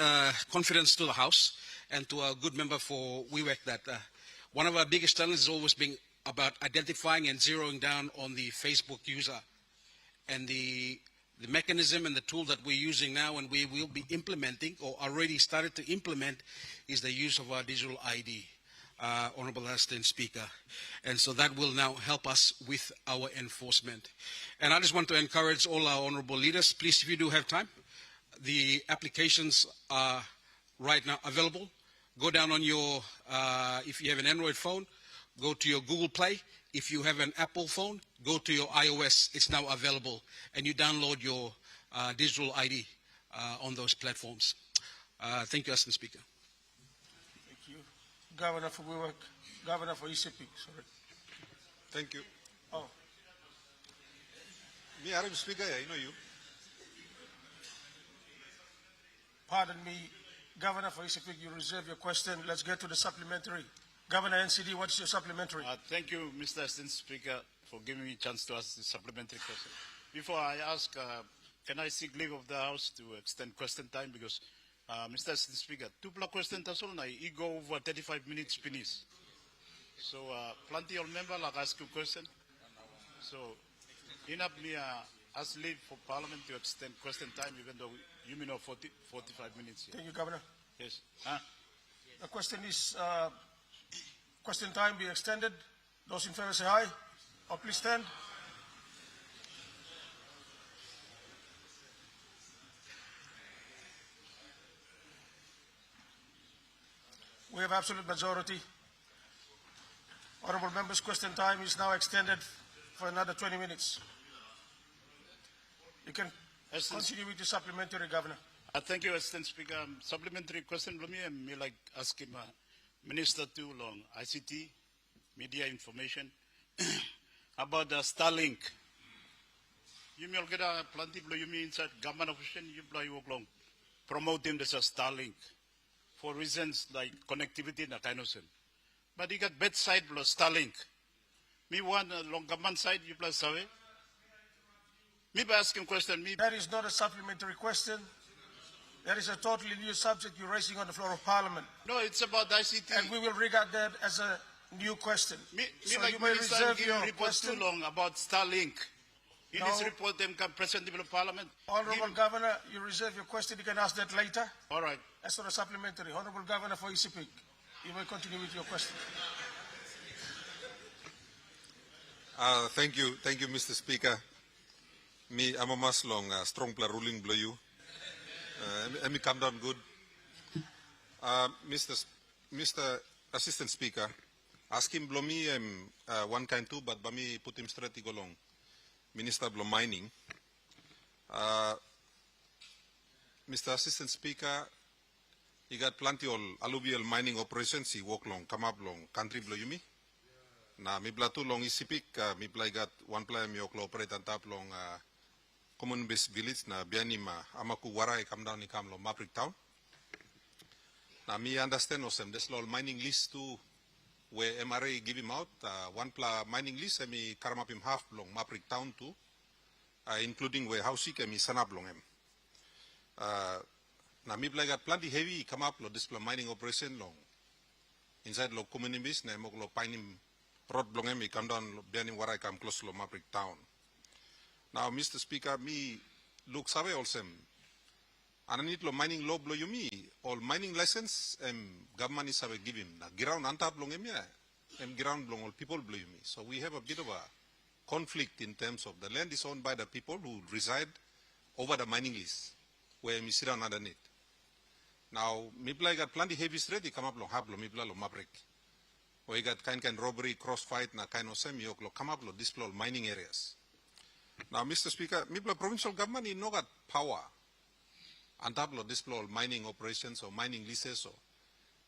confidence to the House and to our good member for WEWAC that one of our biggest challenges has always been about identifying and zeroing down on the Facebook user. And the mechanism and the tool that we're using now and we will be implementing or already started to implement is the use of our digital ID, Honourable Assistant Speaker. And so that will now help us with our enforcement. And I just want to encourage all our honourable leaders, please, if you do have time, the applications are right now available. Go down on your, if you have an Android phone, go to your Google Play. If you have an Apple phone, go to your iOS. It's now available. And you download your digital ID on those platforms. Thank you, Assistant Speaker. Thank you. Governor for WEWAC, Governor for ECP, sorry. Thank you. Oh, Me, Arab Speaker, I know you. pardon me, Governor for ECP, you reserve your question. Let's get to the supplementary. Governor NCD, what's your supplementary? Thank you, Mr. Assistant Speaker, for giving me a chance to ask the supplementary question. Before I ask, can I seek leave of the House to extend question time? Because, Mr. Assistant Speaker, two question tas all na I go over 35 minutes finish. So, plenty of member like ask you question. So, enough me ask leave for Parliament to extend question time, even though you may know 45 minutes. Here. Thank you, Governor. Yes. The question is, question time be extended. Those in favor say aye. Or please stand. We have absolute majority. Honourable members, question time is now extended for another 20 minutes. You can continue with the supplementary, Governor. Thank you, Assistant Speaker. Supplementary question, let me like ask him, Minister too long, ICT, media information, about the Starlink. You may get a plenty of you mean inside government official, you play work long, promote him as a Starlink for reasons like connectivity and that kind of thing. But you got bedside plus Starlink. Me one long government side, you plus survey. Me by asking question, me. That is not a supplementary question. That is a totally new subject you're raising on the floor of Parliament. No, it's about ICT. And we will regard that as a new question. Me So like you may Minister reserve give your report question. too long about Starlink. In No. this report, them can present in the Parliament. Honourable Give- Governor, you reserve your question. You can ask that later. All right. As for the supplementary, Honourable Governor for Isipik, you may continue with your question. Thank you, Mr. Speaker. Me, I'm a mas long, strong pla ruling blow you. Let me come down good. Mr. Assistant Speaker, ask him blow me one kind too, but me put him straight to go long. Minister blow mining. Mr. Assistant Speaker, he got plenty of alluvial mining operations. He walk long, come up long, country blow you me. Na mi bla tu long isipik, mi bla got one play mi oklo operate on top long common base village na biani ma amaku warai come down ni kam lo Maprik town. Na mi understand osem this law mining list too where MRA give him out one pla mining list mi karam up him half long Maprik town too, including where house he mi sanap long him. Na mi bla got plenty heavy come up lo this pla mining operation long inside lo communities na mo lo pining road blong me come down biani warai come close to Maprik town. Now, Mr. Speaker, me look sabe also. Ananit lo mining law blow you me all mining license government is have give him na ground antap blong ya ground blong all people blow you me. So we have a bit of a conflict in terms of the land is owned by the people who reside over the mining list where me sit down underneath. Now, me play got plenty heavy ready come up long hablo me lo Maprik. We got kind robbery, crossfight, na kind of semi lo come up lo display mining areas. Now, Mr. Speaker, Mibla provincial government is no got power on top of display mining operations or mining leases or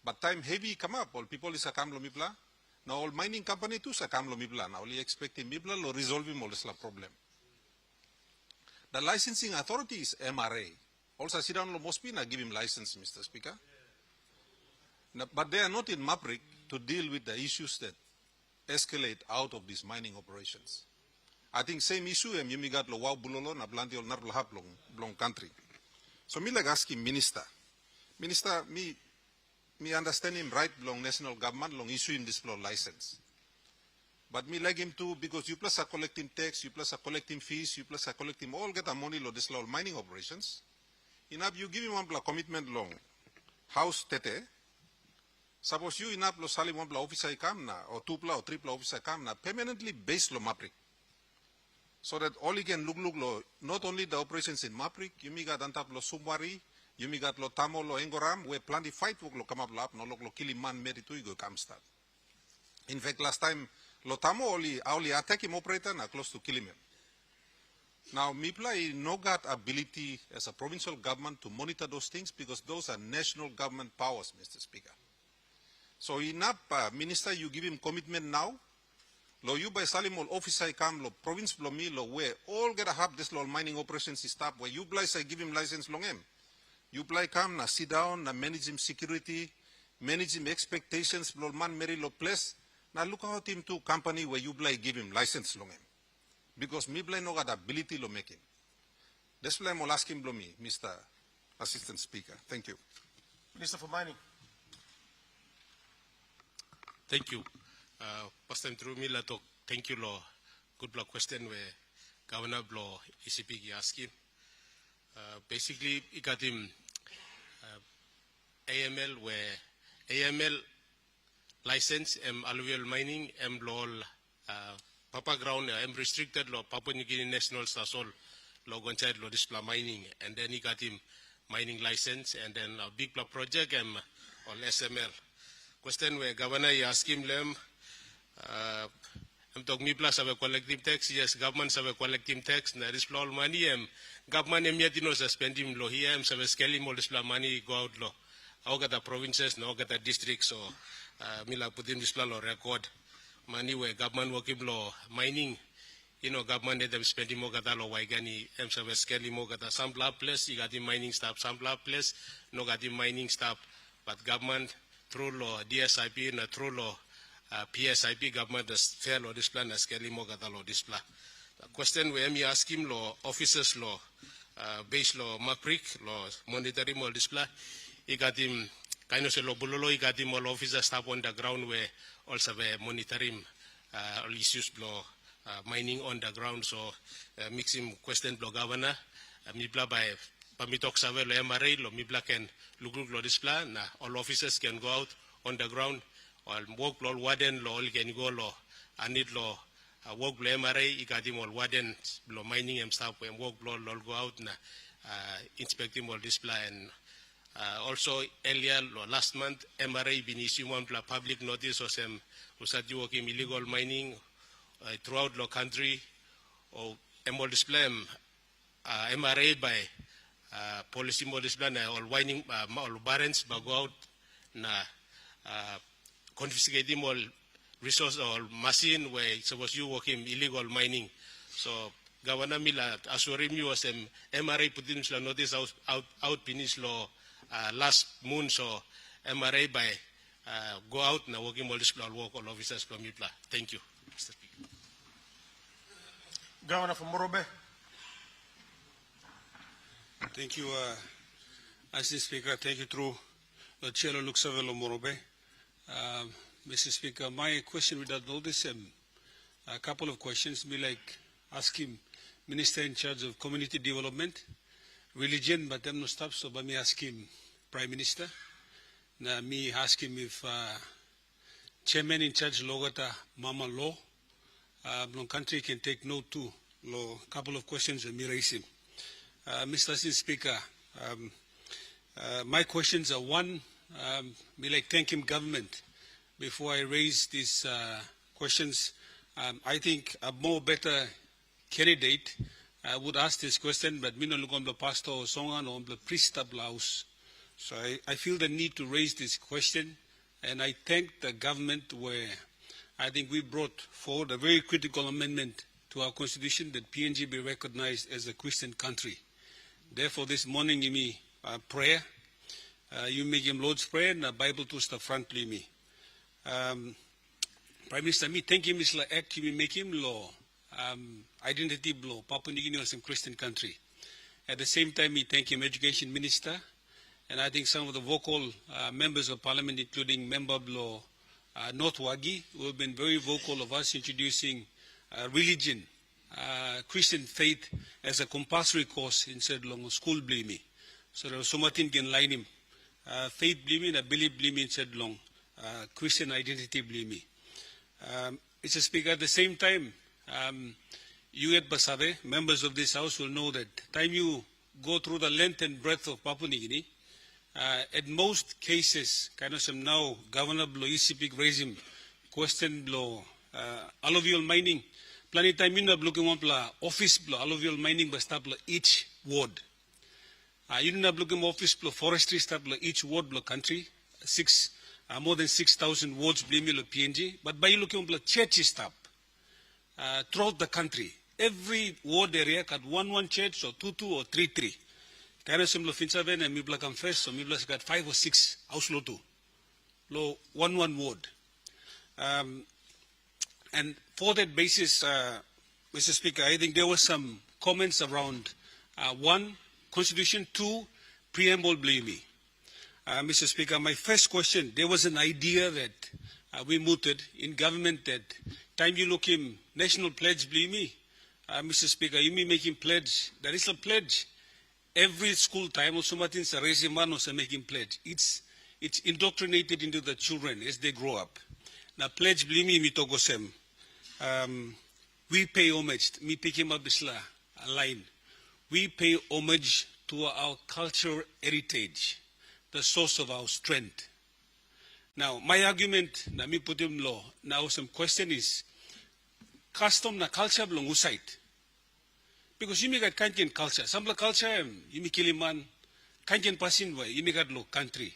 but time heavy come up, all people is a come lo Mibla. Now all mining company too sa come lo Mibla. Now only expecting Mibla lo resolving all this problem. The licensing authority is MRA. Also sit down lo Mospi na give him license, Mr. Speaker. Now, but they are not in Maprik to deal with the issues that escalate out of these mining operations. I think same issue yumi got lo wow bulolo na blanti ol narlo hap long country. So me like asking Minister, me understand him right long national government long issue him this law license. But me like him too because you plus are collecting tax, you plus are collecting fees, you plus are collecting all get a money lo this law mining operations. Enough you give him one commitment long house tete. Suppose you enough lo sali one officer come na or two or three officer come na permanently based lo Maprik. So that all you can look lo, not only the operations in Maprik, you may got antap lo Sumwari, you may got lo Tamo lo Engoram, where plenty fight work lo come up lap, no lo Kiliman Meritu go come start. In fact, last time lo Tamo only attack him operator na close to kill him. Now, Mipla no got ability as a provincial government to monitor those things because those are national government powers, Mr. Speaker. So enough, Minister, you give him commitment now. Lo you by Salimol officer come lo province lo me lo where all get a have this lo mining operations stop where you play say give him license long him. You play come na sit down na manage him security, manage him expectations lo man meri lo place. Na look out him to company where you play give him license long him. Because me play no got ability lo make him. That's why I'm asking lo me, Mr. Assistant Speaker. Thank you. Minister for Mining. Thank you. First time through me lato thank you lo good block question where Governor Blo ECP asking. Basically he got him AML where AML license alluvial mining law Papa ground restricted law Papua New Guinea National Sasol law gonchad law display mining and then he got him mining license and then a big block project on SML. question where governor asked him them, talk me plus have a collective tax, yes, governments have a collective tax, na this all money, government yet no suspend him law, here, have a scaling all this money go out law. How get the provinces, no get the districts, or Mila put in this law record money where government working law, mining, government that them spending more gata law, Waigani, have a scaling more gata, some blood place, you got the mining stuff, some blood place, no got the mining stuff, but government through law, DSIP, and through law, PSIP government has fair law this plan, as Kelly more gata law this plan. The question where me ask him law, officers law, base law, MAPRIC law, monetary law this plan. He got him kind of say bulolo. He got him all officers staff on the ground where also we monitoring all issues law mining on the ground. So mix him question law governor. Mibla by pamitok save lo MRA lo mibla can look law this plan. All officers can go out on the ground. Or work law warden law can go law. I need law work law MRA. He got him all warden law mining and stuff. When work law go out na inspecting all this plan. Also, earlier last month, MRA been issuing one public notice of some who started working illegal mining throughout the country. Or MRA display MRA by policy display all mining all barons but go out na confiscating all resource or machine where it's supposed to working illegal mining. So Governor Mila assuring you was MRA put in notice out finish law. Last moon, so MRA by go out and working multiple work all officers from MIPLA. Thank you, Mr. Speaker. Governor from Morobe. Thank you, Mr. Speaker. Thank you through the Chair of Luxavelo Morobe. Mr. Speaker, my question without notice, a couple of questions, me like asking Minister in charge of Community Development, Religion, but them no stop, so by me ask him Prime Minister. Na me ask him if Chairman in charge Logata Mama Law, no country can take note to law. Couple of questions and me raise him. Mr. Speaker, my questions are one, me like thank him government before I raise these questions. I think a more better candidate I would ask this question, but me no look on the pastor or songan or the priest of Laos. So I feel the need to raise this question, and I thank the government where I think we brought forward a very critical amendment to our constitution that PNG be recognized as a Christian country. Therefore, this morning, you me prayer, you make him Lord's Prayer, and the Bible to the front, me. Prime Minister, me thank him is like act, you make him law. Identity law, Papua New Guinea was a Christian country. At the same time, we thank him, Education Minister, and I think some of the vocal members of Parliament, including Member of Law North Wagi, who have been very vocal of us introducing religion, Christian faith as a compulsory course instead of school blaming. So there was so much in line him. Faith blaming, and belief blaming instead long, Christian identity blaming. It's a speaker at the same time. You at Basave, members of this House will know that time you go through the length and breadth of Papua New Guinea, at most cases, kind of some now Governor Blow, ECP regime, question blow, alluvial mining, planet time you know looking one office blow, alluvial mining but stop each ward. You know looking office blow, forestry stop each ward blow country, more than 6,000 wards blame PNG, but by looking blow churches stop. Throughout the country, every ward area got one church or two or three. Kaya sumlo finsaben and mibla come first, so mibla got 5 or 6 house lo too. Lo one ward. And for that basis, Mr. Speaker, I think there were some comments around 1, Constitution, 2, preamble blaming. Mr. Speaker, my first question, there was an idea that we mooted in government that time you look him national pledge blaming, Mr. Speaker, you may making pledge. There is a pledge. Every school time also Martin's raising man was making pledge. It's indoctrinated into the children as they grow up. Now pledge blaming me togosem. We pay homage. Me pick him up this line. We pay homage to our cultural heritage, the source of our strength. Now, my argument, na mi putim law, now some question is, custom na culture belong usait. Because you got kankin culture. Some culture, you kiliman, kankin pasin way, you got lo country.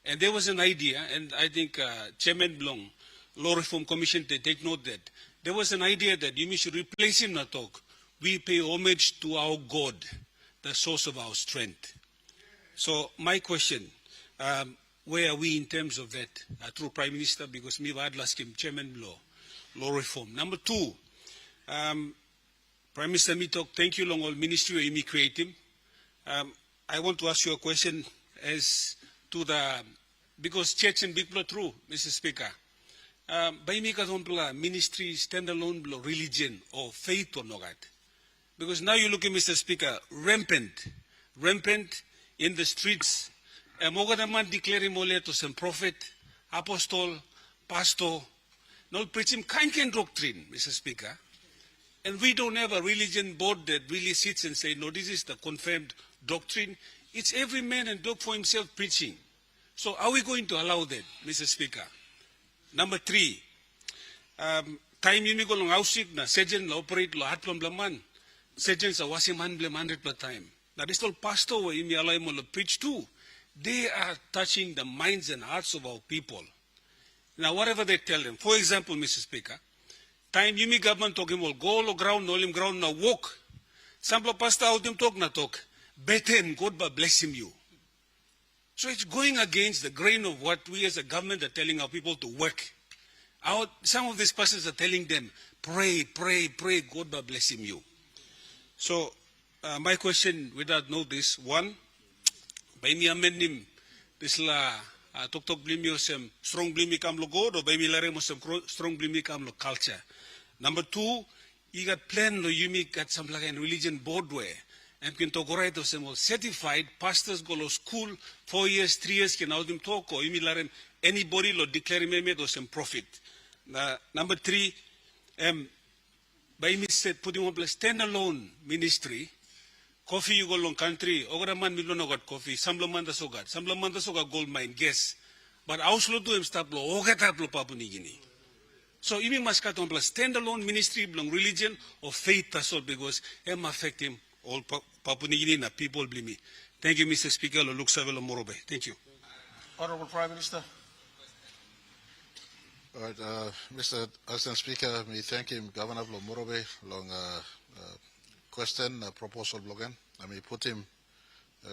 And there was an idea, and I think Chairman Blong, Law Reform Commission, they take note that there was an idea that you should replace him na talk. We pay homage to our God, the source of our strength. So my question, where are we in terms of that through Prime Minister? Because me would ask him, Chairman Law Reform. Number two, Prime Minister me talk, thank you long all ministry where you create him. I want to ask you a question as to the, because church and big blood true, Mr. Speaker. By me ministry standalone religion or faith or not. Because now you look at Mr. Speaker, rampant in the streets. Mogadaman declaring mole to some prophet, apostle, pastor, not preaching kind doctrine, Mr. Speaker. And we don't have a religion board that really sits and say, no, this is the confirmed doctrine. It's every man and dog for himself preaching. So are we going to allow that, Mr. Speaker? Number three, time you go long ausik na sejen la operate lo hatlam blaman, sejen sa wasiman blam 100 time. Now this all pastor where you allow him to preach too. They are touching the minds and hearts of our people. Now whatever they tell them, for example, Mr. Speaker, time you government talking about go lo ground, no lim ground na walk. Sample pastor out them talk na talk. Beten, God bless him you. So it's going against the grain of what we as a government are telling our people to work. Some of these pastors are telling them, pray, pray, pray, God bless him you. So my question, without notice, one, by me amenim, this la tok blimi sem strong blimi kam lo God, or by me lare mo sem strong blimi kam lo culture. Number two, you got plan lo you got some like a religion board where. And can talk right of some certified pastors go to school 4 years, 3 years can out them talk or anybody lo declare me or some profit. Number three, by me said putting on place standalone ministry, coffee you go long country, ogara man millo no got coffee, some man so got gold mine, guess. But auslo to him stop lo ogata lo Papua New Guinea. So you must cut on place standalone ministry belong religion or faith that's all because it affect him. All Papua New Guinea people blame me. Thank you, Mr. Speaker. Luksavelo Morobe. Thank you. Honorable Prime Minister. All right, Mr. Assistant Speaker, me thank him, Governor Morobe, long question proposal blogan. I may put him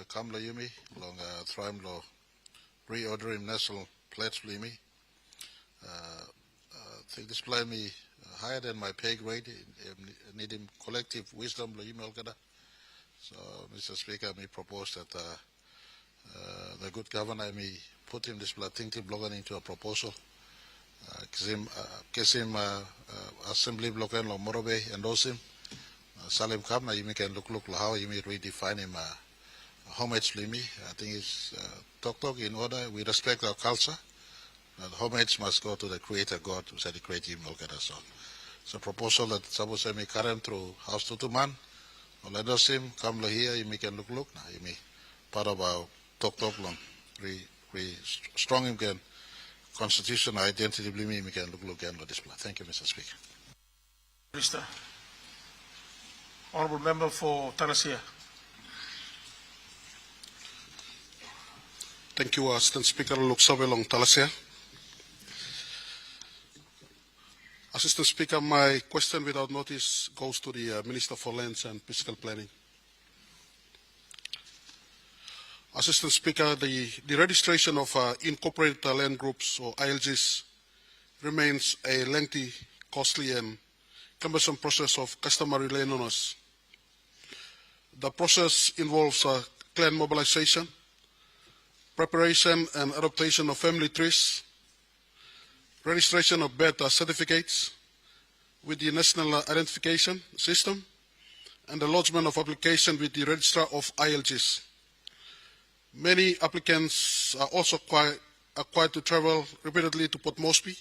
Kamla Yumi, long Thrim Law, reorder him national pledge blame. Think this plan me higher than my pay grade. Need him collective wisdom lo email kada. So, Mr. Speaker, I propose that the good governor may put him this thinking blogan into a proposal. Kesim assembly blogan lo Morobe endorse him. Salim Kamna, you can look how you may redefine him homage limi. I think it's talk in order. We respect our culture. Homage must go to the Creator God who said the creative look at us all. It's a proposal that Sabuse may carry through House Tutuman. Or let us him come here, you may can look now. You may part of our talk long. Strong him can constitutional identity blame we can look and display. Thank you, Mr. Speaker. Minister. Honorable Member for Tarasia. Thank you, Assistant Speaker Luksavelo Talasia. Assistant Speaker, my question without notice goes to the Minister for Lands and Fiscal Planning. Assistant Speaker, the registration of incorporated land groups or ILGs remains a lengthy, costly and cumbersome process of customary land owners. The process involves clan mobilization, preparation and adaptation of family trees, registration of birth certificates with the National Identification System, and the lodgement of application with the Registrar of ILGs. Many applicants are also required to travel repeatedly to Port Moresby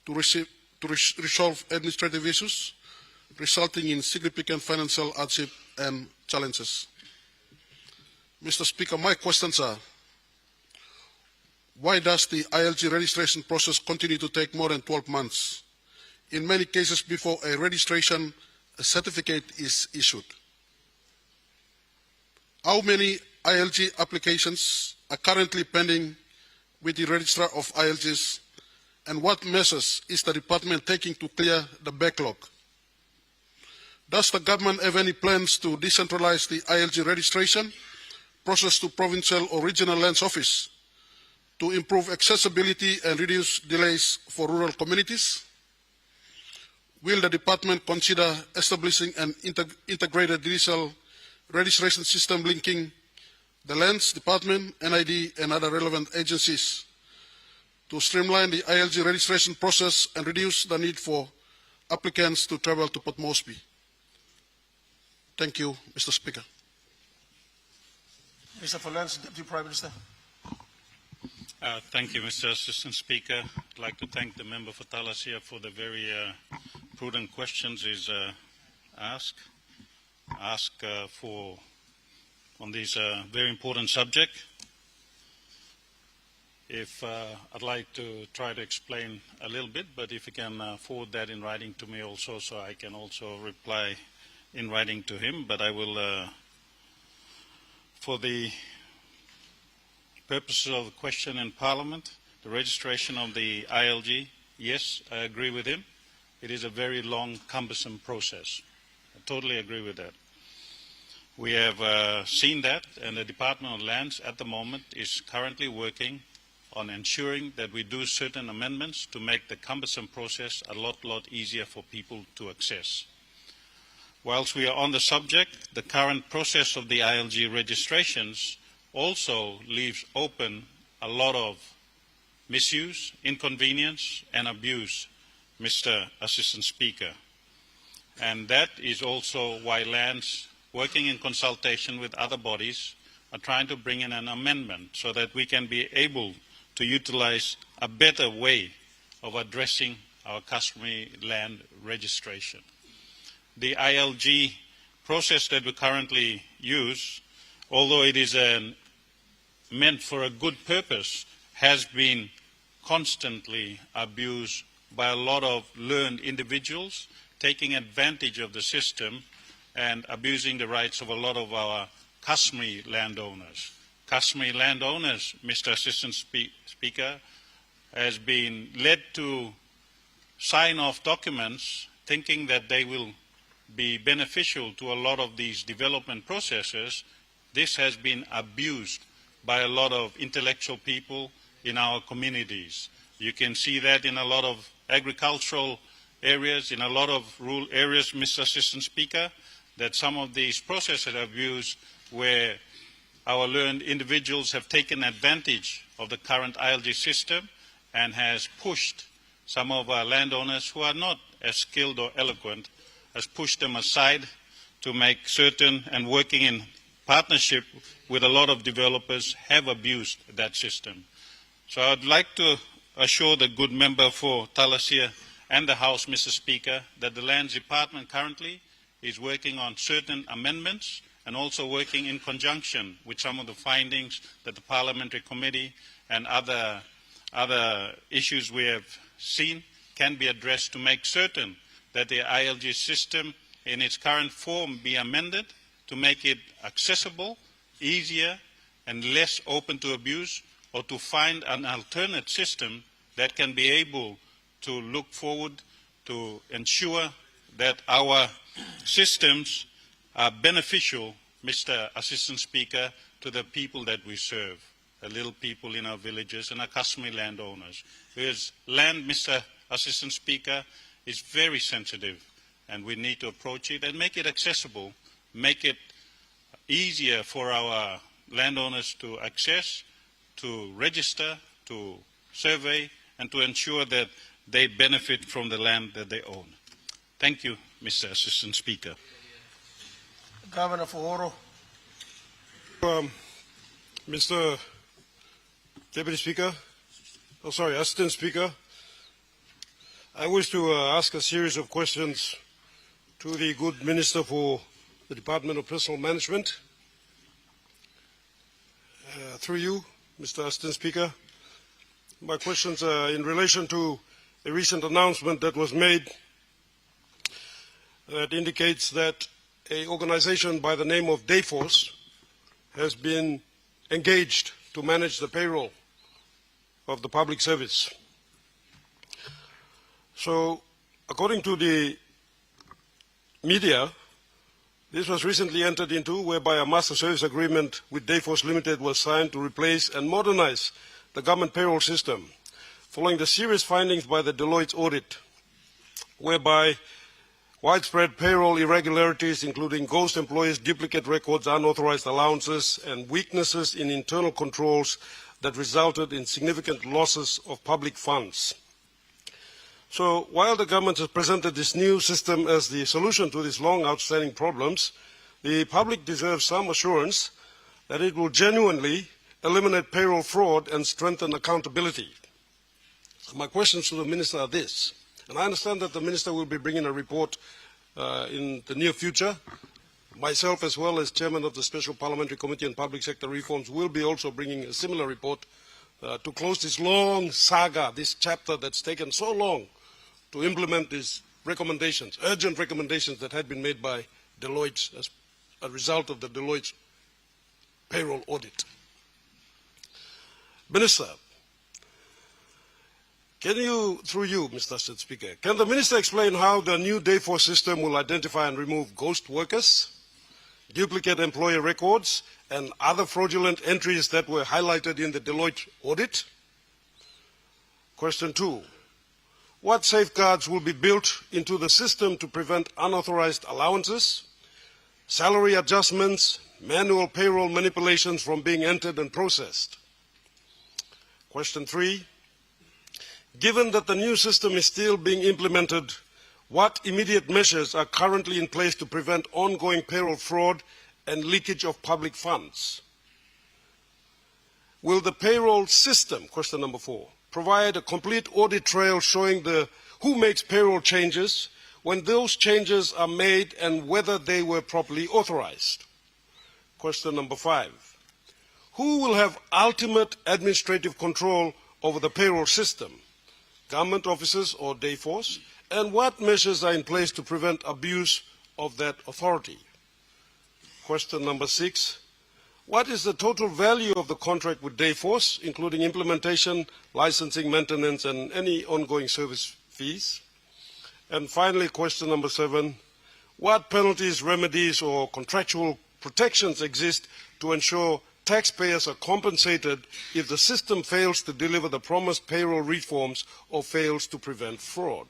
to resolve administrative issues, resulting in significant financial hardship and challenges. Mr. Speaker, my questions are, Why does the ILG registration process continue to take more than 12 months? In many cases, before a registration, a certificate is issued. How many ILG applications are currently pending with the Registrar of ILGs, and what measures is the department taking to clear the backlog? Does the government have any plans to decentralize the ILG registration process to provincial or regional lands office to improve accessibility and reduce delays for rural communities? Will the department consider establishing an integrated digital registration system linking the Lands Department, NID, and other relevant agencies to streamline the ILG registration process and reduce the need for applicants to travel to Port Moresby? Thank you, Mr. Speaker. Minister for Lands, Deputy Prime Minister. Thank you, Mr. Assistant Speaker. I'd like to thank the member for Talasia for the very prudent questions he's asked on this very important subject. I'd like to try to explain a little bit, but if you can forward that in writing to me also, so I can also reply in writing to him. But I will, for the purposes of the question in Parliament, the registration of the ILG, yes, I agree with him. It is a very long, cumbersome process. I totally agree with that. We have seen that, and the Department of Lands at the moment is currently working on ensuring that we do certain amendments to make the cumbersome process a lot easier for people to access. Whilst we are on the subject, the current process of the ILG registrations also leaves open a lot of misuse, inconvenience, and abuse, Mr. Assistant Speaker. And that is also why Lands, working in consultation with other bodies, are trying to bring in an amendment so that we can be able to utilize a better way of addressing our customary land registration. The ILG process that we currently use, although it is meant for a good purpose, has been constantly abused by a lot of learned individuals taking advantage of the system and abusing the rights of a lot of our customary landowners. Customary landowners, Mr. Assistant Speaker, has been led to sign off documents thinking that they will be beneficial to a lot of these development processes. This has been abused by a lot of intellectual people in our communities. You can see that in a lot of agricultural areas, in a lot of rural areas, Mr. Assistant Speaker, that some of these processes are abused where our learned individuals have taken advantage of the current ILG system and has pushed some of our landowners who are not as skilled or eloquent, has pushed them aside to make certain, and working in partnership with a lot of developers, have abused that system. So I'd like to assure the good member for Talasia and the House, Mr. Speaker, that the Lands Department currently is working on certain amendments and also working in conjunction with some of the findings that the Parliamentary Committee and other issues we have seen can be addressed to make certain that the ILG system in its current form be amended to make it accessible, easier, and less open to abuse, or to find an alternate system that can be able to look forward to ensure that our systems are beneficial, Mr. Assistant Speaker, to the people that we serve, the little people in our villages and our customary landowners. Because land, Mr. Assistant Speaker, is very sensitive, and we need to approach it and make it accessible, make it easier for our landowners to access, to register, to survey, and to ensure that they benefit from the land that they own. Thank you, Mr. Assistant Speaker. Governor for Oro. Mr. Deputy Speaker, Assistant Speaker, I wish to ask a series of questions to the good Minister for the Department of Personal Management. Through you, Mr. Assistant Speaker, My questions are in relation to a recent announcement that was made that indicates that an organization by the name of Dayforce has been engaged to manage the payroll of the public service. So, according to the media, this was recently entered into, whereby a master service agreement with Dayforce Limited was signed to replace and modernize the government payroll system, following the serious findings by the Deloitte audit, whereby widespread payroll irregularities, including ghost employees, duplicate records, unauthorized allowances, and weaknesses in internal controls that resulted in significant losses of public funds. So while the government has presented this new system as the solution to these long outstanding problems, the public deserves some assurance that it will genuinely eliminate payroll fraud and strengthen accountability. So my questions to the Minister are this, and I understand that the Minister will be bringing a report in the near future. Myself, as well as Chairman of the Special Parliamentary Committee on Public Sector Reforms, will be also bringing a similar report to close this long saga, this chapter that's taken so long to implement these recommendations, urgent recommendations that had been made by Deloitte as a result of the Deloitte payroll audit. Minister, can you, through you, Mr. State Speaker, can the Minister explain how the new Dayforce system will identify and remove ghost workers, duplicate employer records, and other fraudulent entries that were highlighted in the Deloitte audit? Question 2. What safeguards will be built into the system to prevent unauthorized allowances, salary adjustments, manual payroll manipulations from being entered and processed? Question 3. Given that the new system is still being implemented, what immediate measures are currently in place to prevent ongoing payroll fraud and leakage of public funds? Will the payroll system, question number 4, provide a complete audit trail showing who makes payroll changes, when those changes are made, and whether they were properly authorized? Question number 5. Who will have ultimate administrative control over the payroll system, government officers or Dayforce, and what measures are in place to prevent abuse of that authority? Question number 6. What is the total value of the contract with Dayforce, including implementation, licensing, maintenance, and any ongoing service fees? And finally, question number 7. What penalties, remedies, or contractual protections exist to ensure taxpayers are compensated if the system fails to deliver the promised payroll reforms or fails to prevent fraud?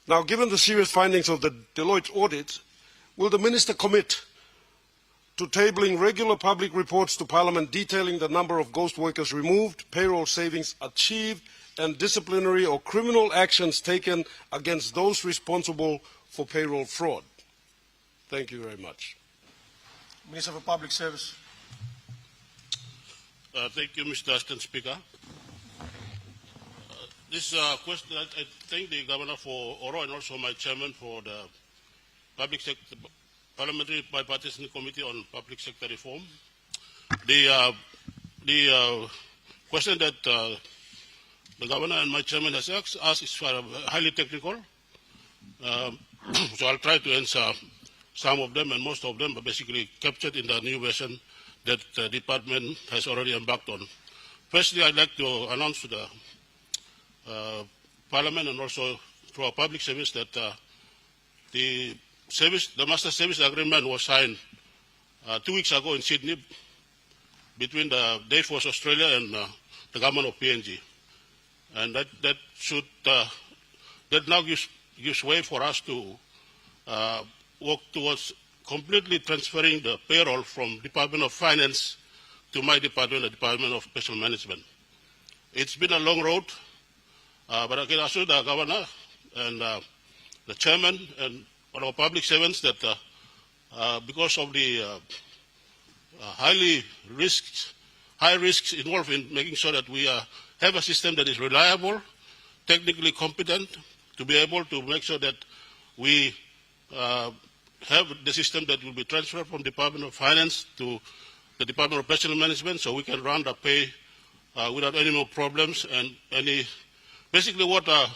Now, given the serious findings of the Deloitte audit, will the Minister commit to tabling regular public reports to Parliament detailing the number of ghost workers removed, payroll savings achieved, and disciplinary or criminal actions taken against those responsible for payroll fraud? Thank you very much. Minister for Public Service. Thank you, Mr. Assistant Speaker. This question, I thank the Governor for Oro and also my Chairman for the Public Sector Parliamentary Bipartisan Committee on Public Sector Reform. The question that the Governor and my Chairman has asked is highly technical. So I'll try to answer some of them, and most of them are basically captured in the new version that the Department has already embarked on. Firstly, I'd like to announce to the Parliament and also to our public service that the Master Service Agreement was signed 2 weeks ago in Sydney between the Dayforce Australia and the government of PNG. And that now gives way for us to work towards completely transferring the payroll from Department of Finance to my department, the Department of Special Management. It's been a long road, but I can assure the Governor and the Chairman and all our public servants that because of the high risks involved in making sure that we have a system that is reliable, technically competent, to be able to make sure that we have the system that will be transferred from Department of Finance to the Department of Personal Management, so we can run the without any more problems and any. Basically, what the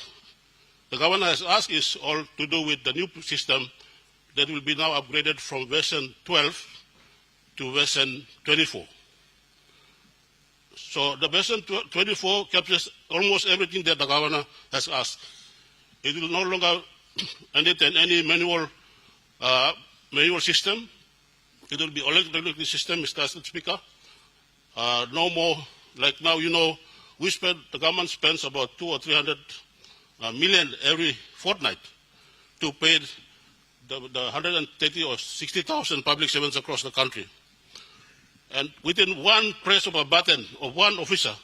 governor has asked is all to do with the new system that will be now upgraded from version 12 to version 24. So the version 24 captures almost everything that the governor has asked. It will no longer entertain any manual system. It will be electronic system, Mr. Assistant Speaker. No more, like now, the government spends about 200 or 300 million every fortnight to pay the 130 or 60,000 public servants across the country. And within one press of a button of one officer,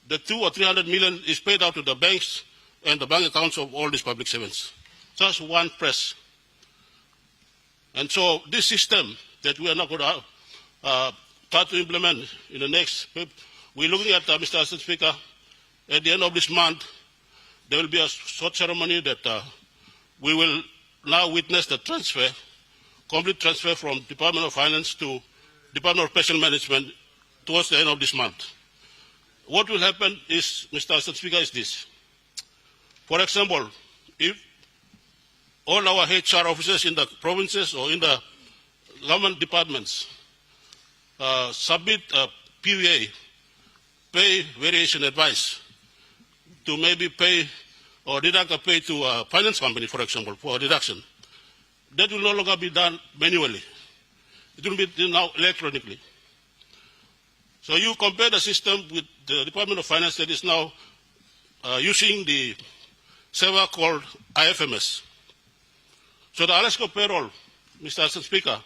the 200 or 300 million is paid out to the banks and the bank accounts of all these public servants. Just one press. And so this system that we are not going to start to implement in the next, we're looking at, Mr. Assistant Speaker, at the end of this month, there will be a short ceremony that we will now witness the transfer, complete transfer from Department of Finance to Department of Pension Management towards the end of this month. What will happen is, Mr. Assistant Speaker, is this. For example, if all our HR officers in the provinces or in the government departments submit a PVA, pay variation advice, to maybe pay or deduct a pay to a finance company, for example, for a deduction, that will no longer be done manually. It will be done now electronically. So you compare the system with the Department of Finance that is now using the server called IFMS. So the Alaska payroll, Mr. Assistant Speaker,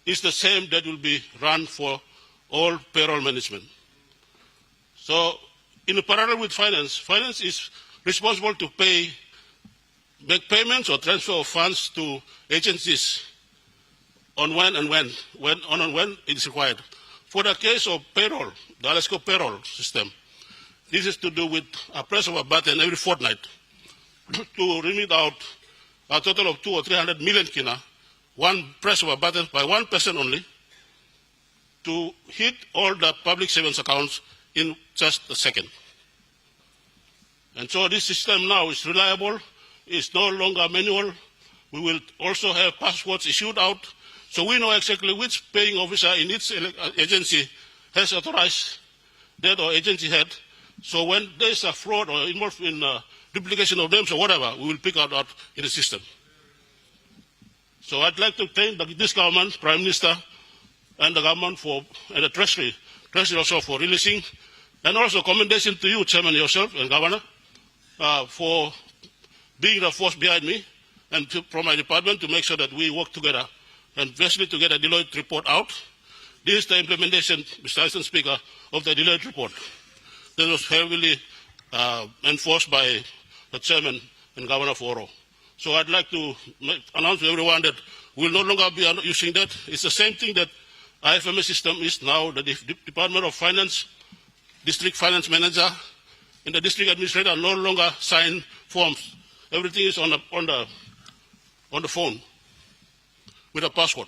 is the same that will be run for all payroll management. So in parallel with finance, finance is responsible to make payments or transfer of funds to agencies on when it is required. For the case of payroll, the Alaska payroll system, this is to do with a press of a button every fortnight to remit out a total of 200 or 300 million kina, one press of a button by one person only, to hit all the public servants' accounts in just a second. And so this system now is reliable, it's no longer manual. We will also have passwords issued out, so we know exactly which paying officer in each agency has authorized that or agency head. So when there is a fraud or involved in duplication of names or whatever, we will pick out in the system. So I'd like to thank this government, Prime Minister, and the government and the Treasury also for releasing, and also commendation to you, Chairman, yourself, and Governor, for being the force behind me and from my department to make sure that we work together and especially to get a Deloitte report out. This is the implementation, Mr. Assistant Speaker, of the Deloitte report that was heavily enforced by the Chairman and Governor Foro. So I'd like to announce to everyone that we will no longer be using that. It's the same thing that IFMS system is now. The Department of Finance, District Finance Manager, and the District Administrator no longer sign forms. Everything is on the phone with a password.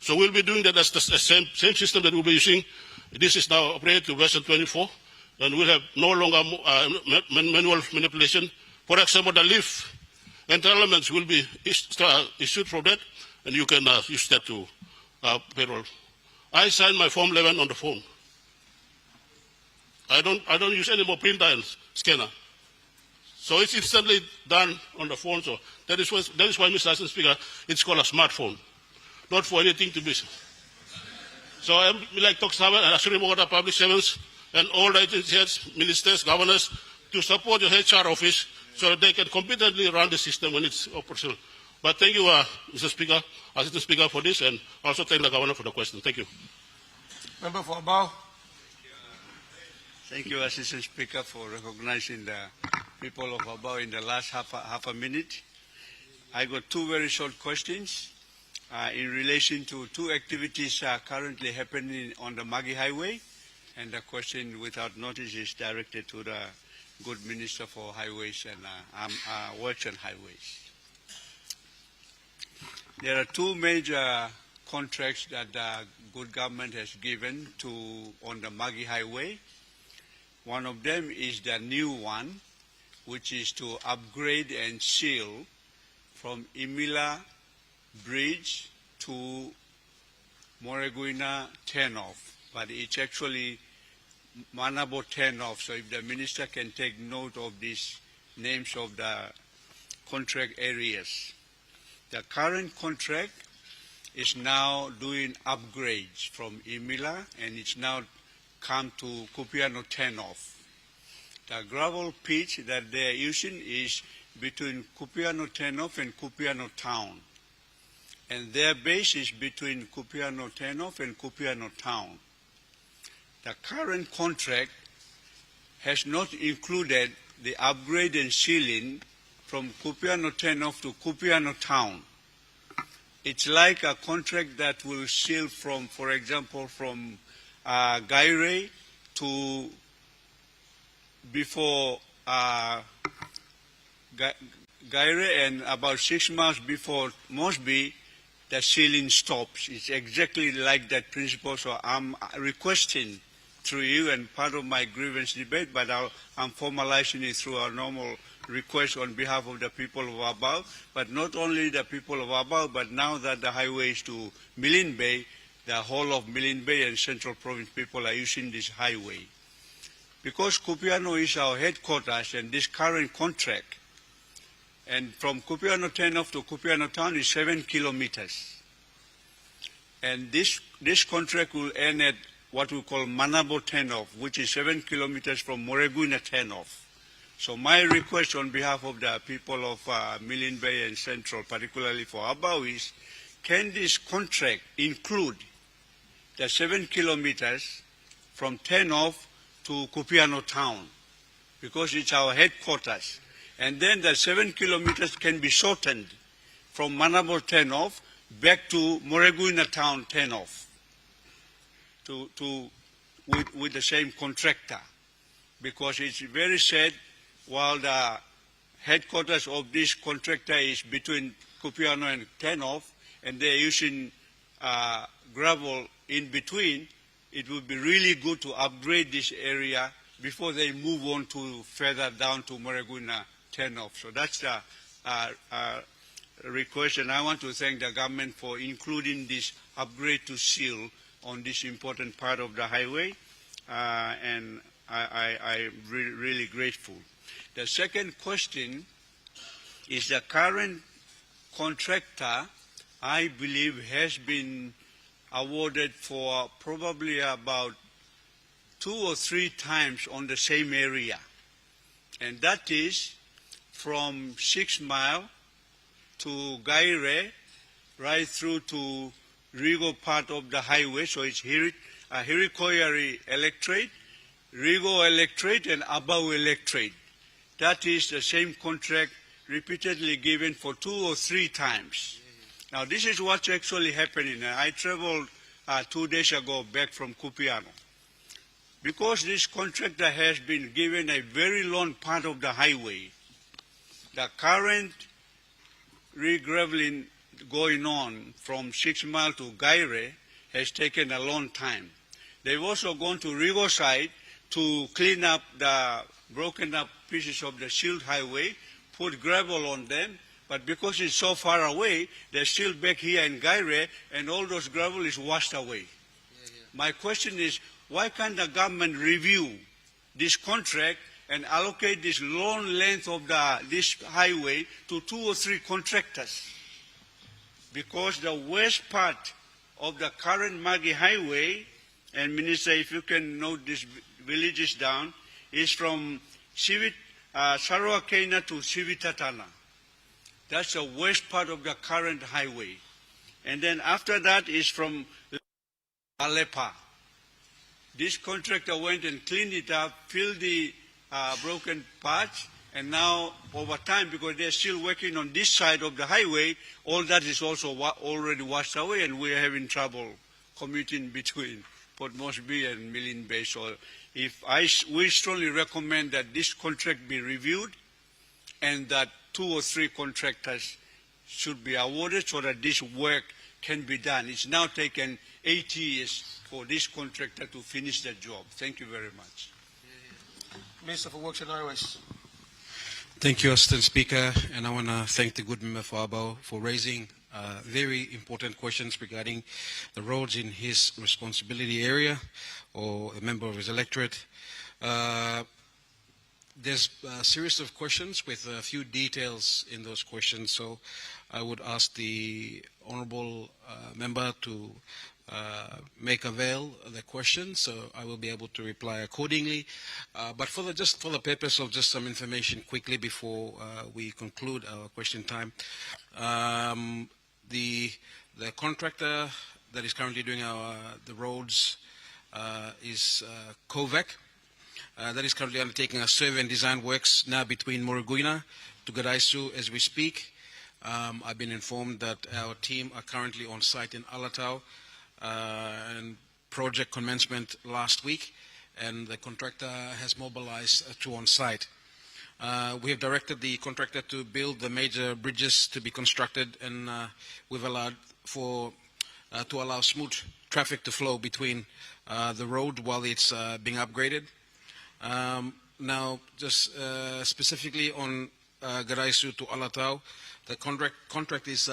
So we'll be doing that as the same system that we'll be using. This is now upgraded to version 24, and we'll have no longer manual manipulation. For example, the leave entitlements will be issued from that, and you can use that to payroll. I sign my Form 11 on the phone. I don't use any more printer and scanner. So it's instantly done on the phone. So that is why, Mr. Assistant Speaker, it's called a smartphone, not for anything to be. So I would like to talk and assure more public servants and all agency heads, ministers, governors, to support your HR office so that they can competently run the system when it's operational. But thank you, Mr. Speaker, Assistant Speaker, for this, and also thank the Governor for the question. Thank you. Member for Abao. Thank you, Assistant Speaker, for recognizing the people of Abao in the last half a minute. I got two very short questions in relation to two activities currently happening on the Magi Highway, and the question without notice is directed to the good Minister for Highways and Works and Highways. There are two major contracts that the good government has given on the Magi Highway. One of them is the new one, which is to upgrade and seal from Imila Bridge to Moreguina turnoff, but it's actually Manabo turnoff. So if the minister can take note of these names of the contract areas. The current contract is now doing upgrades from Imila, and it's now come to Kupiano turnoff. The gravel pitch that they are using is between Kupiano turnoff and Kupiano town. And their base is between Kupiano turnoff and Kupiano town. The current contract has not included the upgrade and sealing from Kupiano turnoff to Kupiano town. It's like a contract that will seal from, for example, from Gaire to before Gaire, and about 6 miles before Mosby, the sealing stops. It's exactly like that principle. So I'm requesting through you, and part of my grievance debate, but I'm formalizing it through our normal request on behalf of the people of Abao, but not only the people of Abao, but now that the highway is to Milne Bay, the whole of Milne Bay and Central Province people are using this highway. Because Kupiano is our headquarters, and this current contract, and from Kupiano turnoff to Kupiano town is 7 kilometers. And this contract will end at what we call Manabo turnoff, which is 7 kilometers from Moreguina turnoff. So my request on behalf of the people of Milne Bay and Central, particularly for Abao, is can this contract include the 7 kilometers from turnoff to Kupiano town? Because it's our headquarters. And then the 7 kilometers can be shortened from Manabo turnoff back to Moreguina town turnoff with the same contractor. Because it's very sad, while the headquarters of this contractor is between Kupiano and turnoff, and they're using gravel in between, it would be really good to upgrade this area before they move on to further down to Moreguina turnoff. So that's the request, and I want to thank the government for including this upgrade to seal on this important part of the highway, and I'm really grateful. The second question is the current contractor, I believe, has been awarded for probably about 2 or 3 times on the same area. And that is from 6 Mile to Gaire, right through to Rigo part of the highway. So it's Hirikoyari Electrate, Rigo Electrate, and Abao Electrate. That is the same contract repeatedly given for 2 or 3 times. Now this is what's actually happening. I traveled 2 days ago back from Kupiano. Because this contractor has been given a very long part of the highway, the current re-graveling going on from 6 Mile to Gaire has taken a long time. They've also gone to Rigo side to clean up the broken up pieces of the sealed highway, put gravel on them, but because it's so far away, they're still back here in Gaire, and all those gravel is washed away. My question is, why can't the government review this contract and allocate this long length of this highway to 2 or 3 contractors? Because the west part of the current Magi Highway, and Minister, if you can note these villages down, is from Sarawakena to Sivitatana. That's the west part of the current highway. And then after that is from Alepa. This contractor went and cleaned it up, filled the broken parts, and now over time, because they're still working on this side of the highway, all that is also already washed away, and we're having trouble commuting between Port Moresby and Milne Bay. So we strongly recommend that this contract be reviewed and that 2 or 3 contractors should be awarded so that this work can be done. It's now taken 8 years for this contractor to finish the job. Thank you very much. Minister for Works and Highways. Thank you, Assistant Speaker, and I want to thank the good member for Abao for raising very important questions regarding the roads in his responsibility area or a member of his electorate. There's a series of questions with a few details in those questions, so I would ask the honourable member to make avail of the question, so I will be able to reply accordingly. But just for the purpose of just some information quickly before we conclude our question time, the contractor that is currently doing the roads is Kovac. That is currently undertaking a survey and design works now between Muruguina to Gadaisu as we speak. I've been informed that our team are currently on site in Alatau, and project commencement last week, and the contractor has mobilized to on site. We have directed the contractor to build the major bridges to be constructed, and we've allowed to allow smooth traffic to flow between the road while it's being upgraded. Now, just specifically on Gadaisu to Alatau, the contract is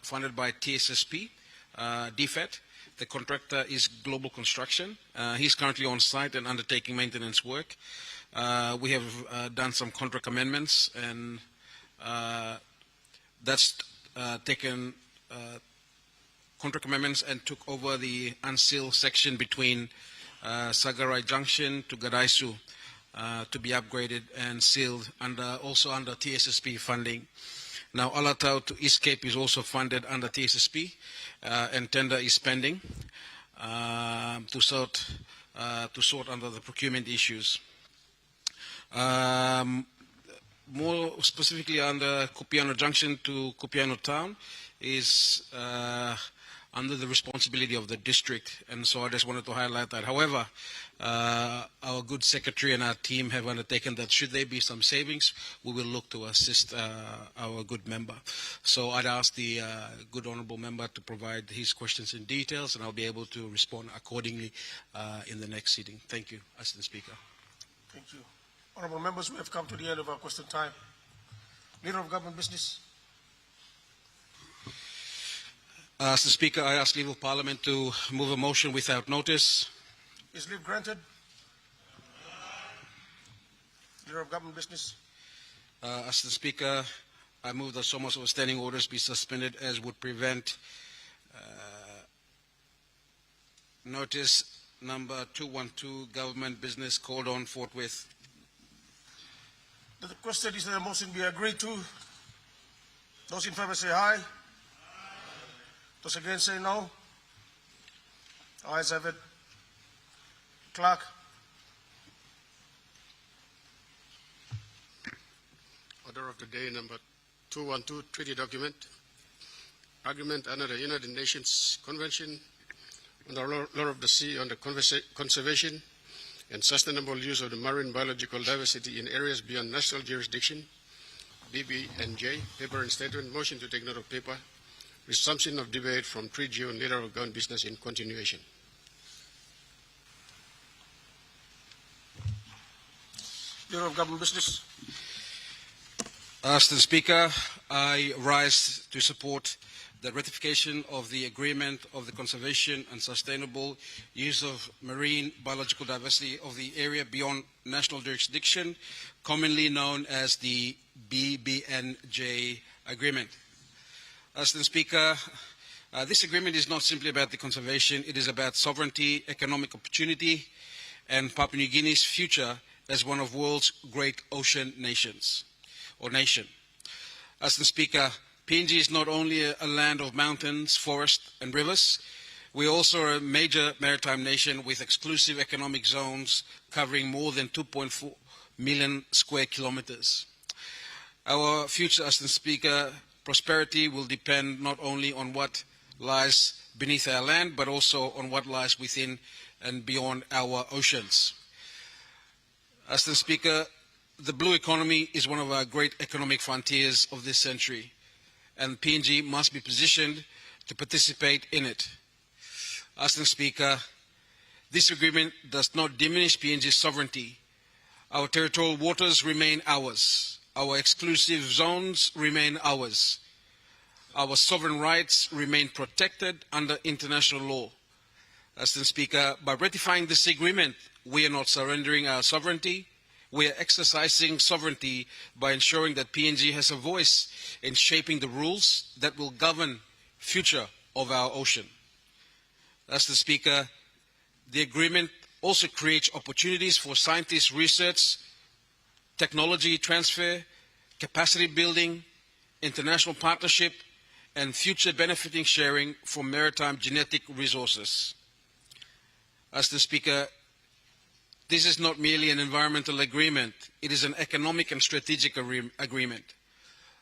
funded by TSSP, DFET. The contractor is Global Construction. He's currently on site and undertaking maintenance work. We have done some contract amendments, and that's taken contract amendments and took over the unsealed section between Sagarai Junction to Gadaisu to be upgraded and sealed also under TSSP funding. Now, Alatau to East Cape is also funded under TSSP, and tender is pending to sort under the procurement issues. More specifically, under Kupiano Junction to Kupiano Town is under the responsibility of the district, and so I just wanted to highlight that. However, our good secretary and our team have undertaken that should there be some savings, we will look to assist our good member. So I'd ask the good honourable member to provide his questions in details, and I'll be able to respond accordingly in the next sitting. Thank you, Assistant Speaker. Thank you. Honourable members, we have come to the end of our question time. Leader of Government Business. Mr. Speaker, I ask leave of Parliament to move a motion without notice. Is leave granted? Leader of Government Business. Mr. Speaker, I move that some of the standing orders be suspended as would prevent notice number 212, government business called on forthwith. The question is that the motion be agreed to. Those in favor say aye. Those against say no. Ayes have it. Clerk. Order of the day number 212, treaty document. Agreement under the United Nations Convention on the Law of the Sea on the conservation and sustainable use of the marine biological diversity in areas beyond national jurisdiction, BB&J, paper and statement, motion to take note of paper, resumption of debate from 3 June, Leader of Government Business in continuation. Leader of Government Business. Mr. Speaker, I rise to support the ratification of the agreement of the conservation and sustainable use of marine biological diversity of the area beyond national jurisdiction, commonly known as the BB&J agreement. Mr. Speaker, this agreement is not simply about the conservation, it is about sovereignty, economic opportunity, and Papua New Guinea's future as one of the world's great ocean nations, or nation. Mr. Speaker, PNG is not only a land of mountains, forests, and rivers, we are also a major maritime nation with exclusive economic zones covering more than 2.4 million square kilometers. Our future, Mr. Speaker, prosperity will depend not only on what lies beneath our land, but also on what lies within and beyond our oceans. Mr. Speaker, the blue economy is one of our great economic frontiers of this century, and PNG must be positioned to participate in it. Mr. Speaker, this agreement does not diminish PNG's sovereignty. Our territorial waters remain ours. Our exclusive zones remain ours. Our sovereign rights remain protected under international law. Mr. Speaker, by ratifying this agreement, we are not surrendering our sovereignty. We are exercising sovereignty by ensuring that PNG has a voice in shaping the rules that will govern the future of our ocean. Mr. Speaker, the agreement also creates opportunities for scientists' research, technology transfer, capacity building, international partnership, and future benefiting sharing from maritime genetic resources. Mr. Speaker, this is not merely an environmental agreement, it is an economic and strategic agreement.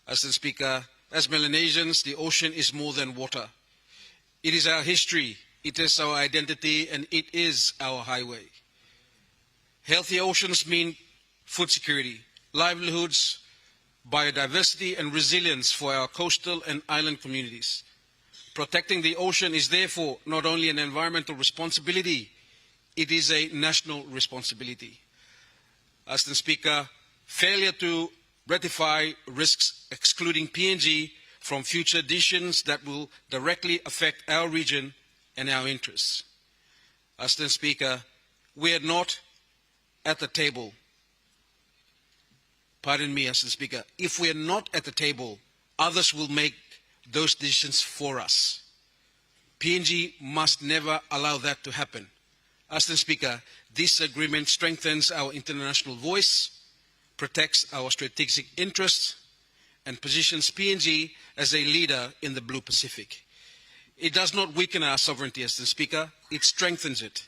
Mr. Speaker, as Melanesians, the ocean is more than water. It is our history, it is our identity, and it is our highway. Healthy oceans mean food security, livelihoods, biodiversity, and resilience for our coastal and island communities. Protecting the ocean is therefore not only an environmental responsibility, it is a national responsibility. Mr. Speaker, failure to ratify risks excluding PNG from future decisions that will directly affect our region and our interests. Mr. Speaker, we are not at the table. Pardon me, Mr. Speaker. If we are not at the table, others will make those decisions for us. PNG must never allow that to happen. Mr. Speaker, this agreement strengthens our international voice, protects our strategic interests, and positions PNG as a leader in the Blue Pacific. It does not weaken our sovereignty, Mr. Speaker, it strengthens it.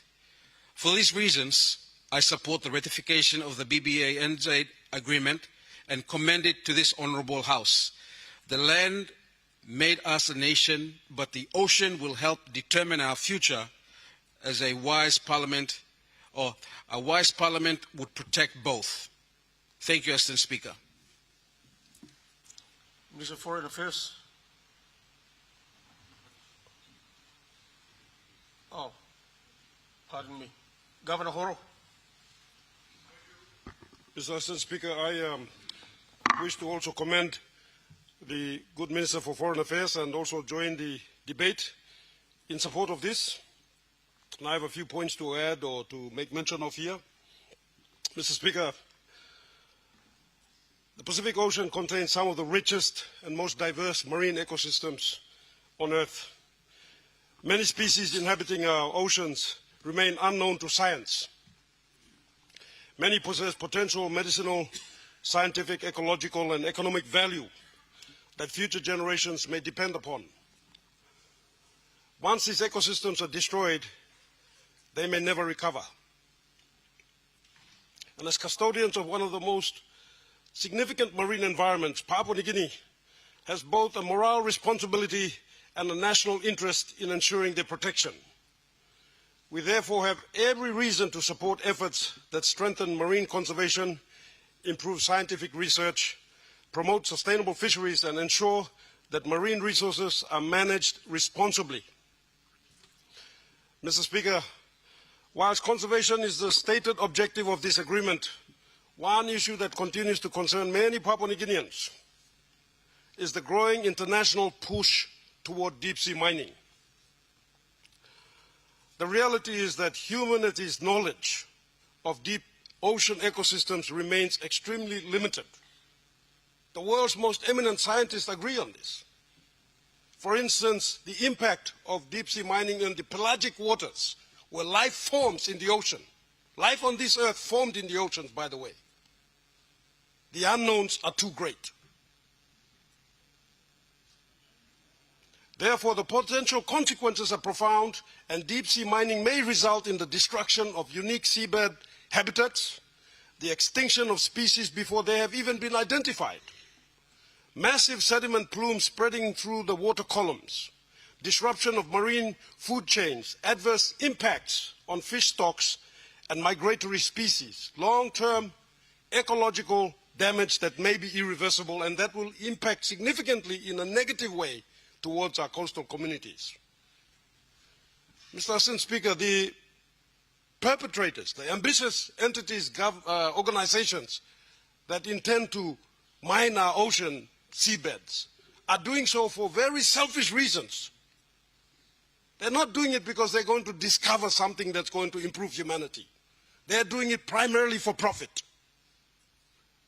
For these reasons, I support the ratification of the BBA-NZ agreement and commend it to this honourable House. The land made us a nation, but the ocean will help determine our future as a wise parliament would protect both. Thank you, Mr. Speaker. Minister of Foreign Affairs. Oh, pardon me. Governor Horo. Mr. Assistant Speaker, I wish to also commend the good Minister for Foreign Affairs and also join the debate in support of this. And I have a few points to add or to make mention of here. Mr. Speaker, the Pacific Ocean contains some of the richest and most diverse marine ecosystems on Earth. Many species inhabiting our oceans remain unknown to science. Many possess potential medicinal, scientific, ecological, and economic value that future generations may depend upon. Once these ecosystems are destroyed, they may never recover. And as custodians of one of the most significant marine environments, Papua New Guinea has both a moral responsibility and a national interest in ensuring their protection. We therefore have every reason to support efforts that strengthen marine conservation, improve scientific research, promote sustainable fisheries, and ensure that marine resources are managed responsibly. Mr. Speaker, whilst conservation is the stated objective of this agreement, one issue that continues to concern many Papua New Guineans is the growing international push toward deep-sea mining. The reality is that humanity's knowledge of deep ocean ecosystems remains extremely limited. The world's most eminent scientists agree on this. For instance, the impact of deep-sea mining on the pelagic waters, where life forms in the ocean. Life on this earth formed in the oceans, by the way. The unknowns are too great. Therefore, the potential consequences are profound, and deep-sea mining may result in the destruction of unique seabed habitats, the extinction of species before they have even been identified, massive sediment plumes spreading through the water columns, disruption of marine food chains, adverse impacts on fish stocks and migratory species, long-term ecological damage that may be irreversible and that will impact significantly in a negative way towards our coastal communities. Mr. Assistant Speaker, the perpetrators, the ambitious entities, organizations that intend to mine our ocean seabeds are doing so for very selfish reasons. They're not doing it because they're going to discover something that's going to improve humanity. They're doing it primarily for profit.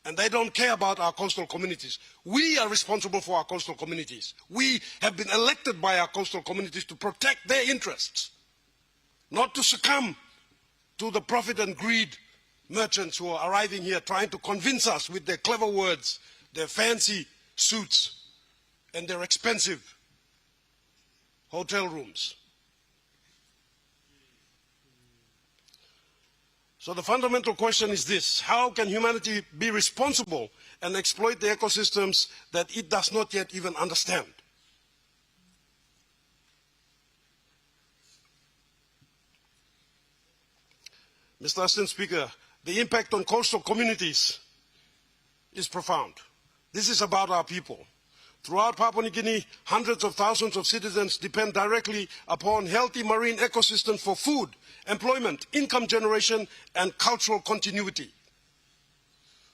And they don't care about our coastal communities. We are responsible for our coastal communities. We have been elected by our coastal communities to protect their interests, not to succumb to the profit and greed merchants who are arriving here trying to convince us with their clever words, their fancy suits, and their expensive hotel rooms. So the fundamental question is this: how can humanity be responsible and exploit the ecosystems that it does not yet even understand? Mr. Assistant Speaker, the impact on coastal communities is profound. This is about our people. Throughout Papua New Guinea, hundreds of thousands of citizens depend directly upon healthy marine ecosystems for food, employment, income generation, and cultural continuity.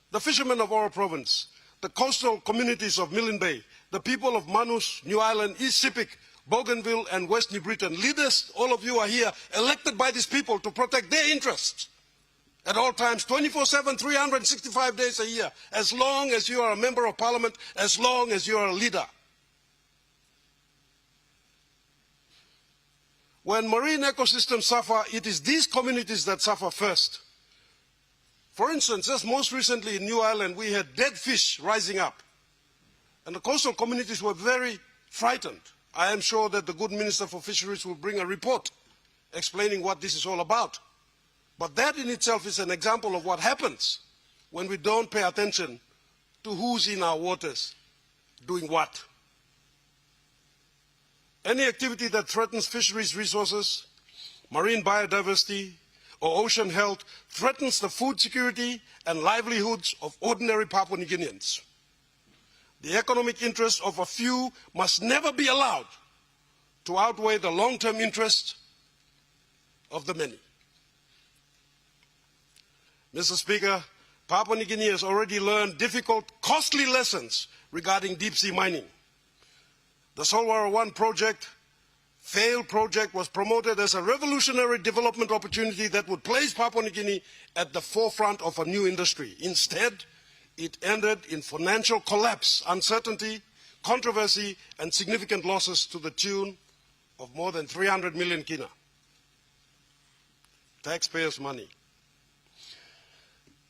The fishermen of Oro Province, the coastal communities of Milne Bay, the people of Manus, New Island, East Sepik, Bougainville, and West New Britain, leaders, all of you are here, elected by these people to protect their interests at all times, 24/7, 365 days a year, as long as you are a member of parliament, as long as you are a leader. When marine ecosystems suffer, it is these communities that suffer first. For instance, just most recently in New Ireland, we had dead fish rising up. And the coastal communities were very frightened. I am sure that the good Minister for Fisheries will bring a report explaining what this is all about. But that in itself is an example of what happens when we don't pay attention to who's in our waters doing what. Any activity that threatens fisheries resources, marine biodiversity, or ocean health threatens the food security and livelihoods of ordinary Papua New Guineans. The economic interests of a few must never be allowed to outweigh the long-term interests of the many. Mr. Speaker, Papua New Guinea has already learned difficult, costly lessons regarding deep-sea mining. The Solwara 1 project, failed project, was promoted as a revolutionary development opportunity that would place Papua New Guinea at the forefront of a new industry. Instead, it ended in financial collapse, uncertainty, controversy, and significant losses to the tune of more than 300 million kina. Taxpayers' money.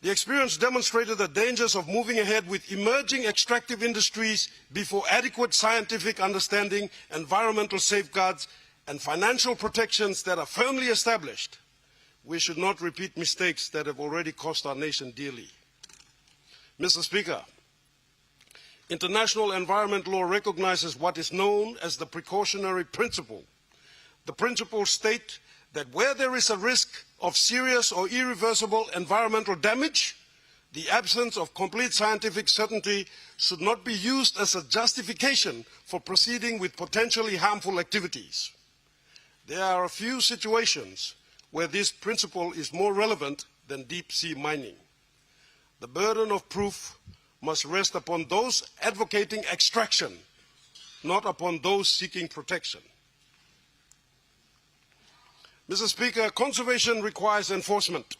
The experience demonstrated the dangers of moving ahead with emerging extractive industries before adequate scientific understanding, environmental safeguards, and financial protections that are firmly established. We should not repeat mistakes that have already cost our nation dearly. Mr. Speaker, international environment law recognizes what is known as the precautionary principle. The principles state that where there is a risk of serious or irreversible environmental damage, the absence of complete scientific certainty should not be used as a justification for proceeding with potentially harmful activities. There are a few situations where this principle is more relevant than deep-sea mining. The burden of proof must rest upon those advocating extraction, not upon those seeking protection. Mr. Speaker, conservation requires enforcement.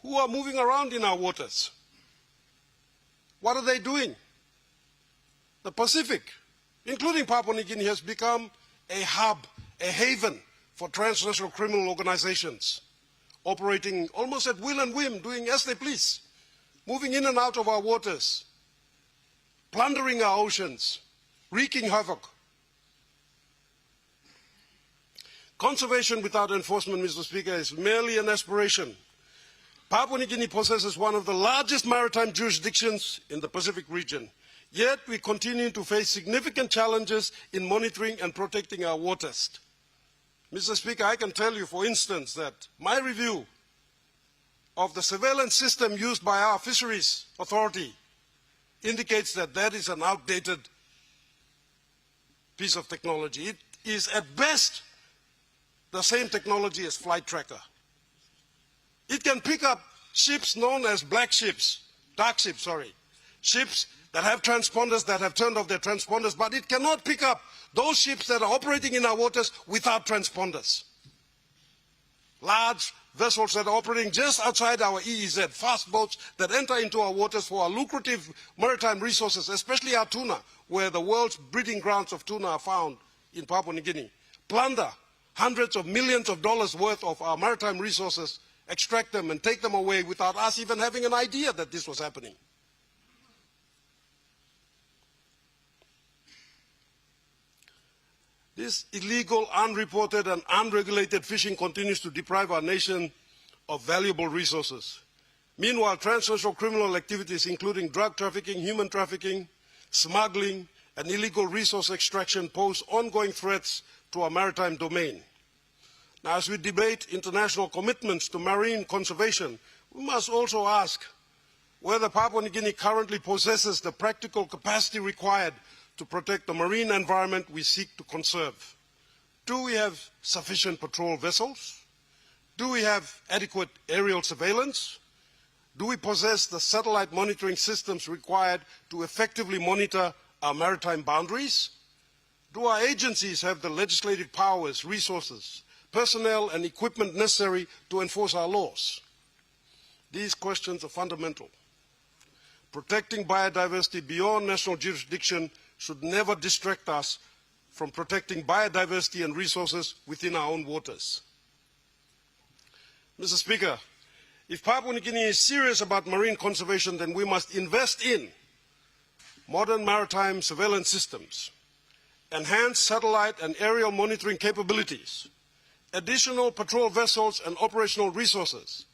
Who are moving around in our waters? What are they doing? The Pacific, including Papua New Guinea, has become a hub, a haven for transnational criminal organizations, operating almost at will and whim, doing as they please, moving in and out of our waters, plundering our oceans, wreaking havoc. Conservation without enforcement, Mr. Speaker, is merely an aspiration. Papua New Guinea possesses one of the largest maritime jurisdictions in the Pacific region. Yet we continue to face significant challenges in monitoring and protecting our waters. Mr. Speaker, I can tell you, for instance, that my review of the surveillance system used by our fisheries authority indicates that that is an outdated piece of technology. It is at best the same technology as flight tracker. It can pick up ships known as black ships, dark ships, sorry, ships that have transponders that have turned off their transponders, but it cannot pick up those ships that are operating in our waters without transponders. Large vessels that are operating just outside our EEZ, fast boats that enter into our waters for our lucrative maritime resources, especially our tuna, where the world's breeding grounds of tuna are found in Papua New Guinea, plunder hundreds of millions of dollars worth of our maritime resources, extract them and take them away without us even having an idea that this was happening. This illegal, unreported, and unregulated fishing continues to deprive our nation of valuable resources. Meanwhile, transnational criminal activities, including drug trafficking, human trafficking, smuggling, and illegal resource extraction, pose ongoing threats to our maritime domain. Now, as we debate international commitments to marine conservation, we must also ask whether Papua New Guinea currently possesses the practical capacity required to protect the marine environment we seek to conserve. Do we have sufficient patrol vessels? Do we have adequate aerial surveillance? Do we possess the satellite monitoring systems required to effectively monitor our maritime boundaries? Do our agencies have the legislative powers, resources, personnel, and equipment necessary to enforce our laws? These questions are fundamental. Protecting biodiversity beyond national jurisdiction should never distract us from protecting biodiversity and resources within our own waters. Mr. Speaker, if Papua New Guinea is serious about marine conservation, then we must invest in modern maritime surveillance systems, enhanced satellite and aerial monitoring capabilities, additional patrol vessels and operational resources,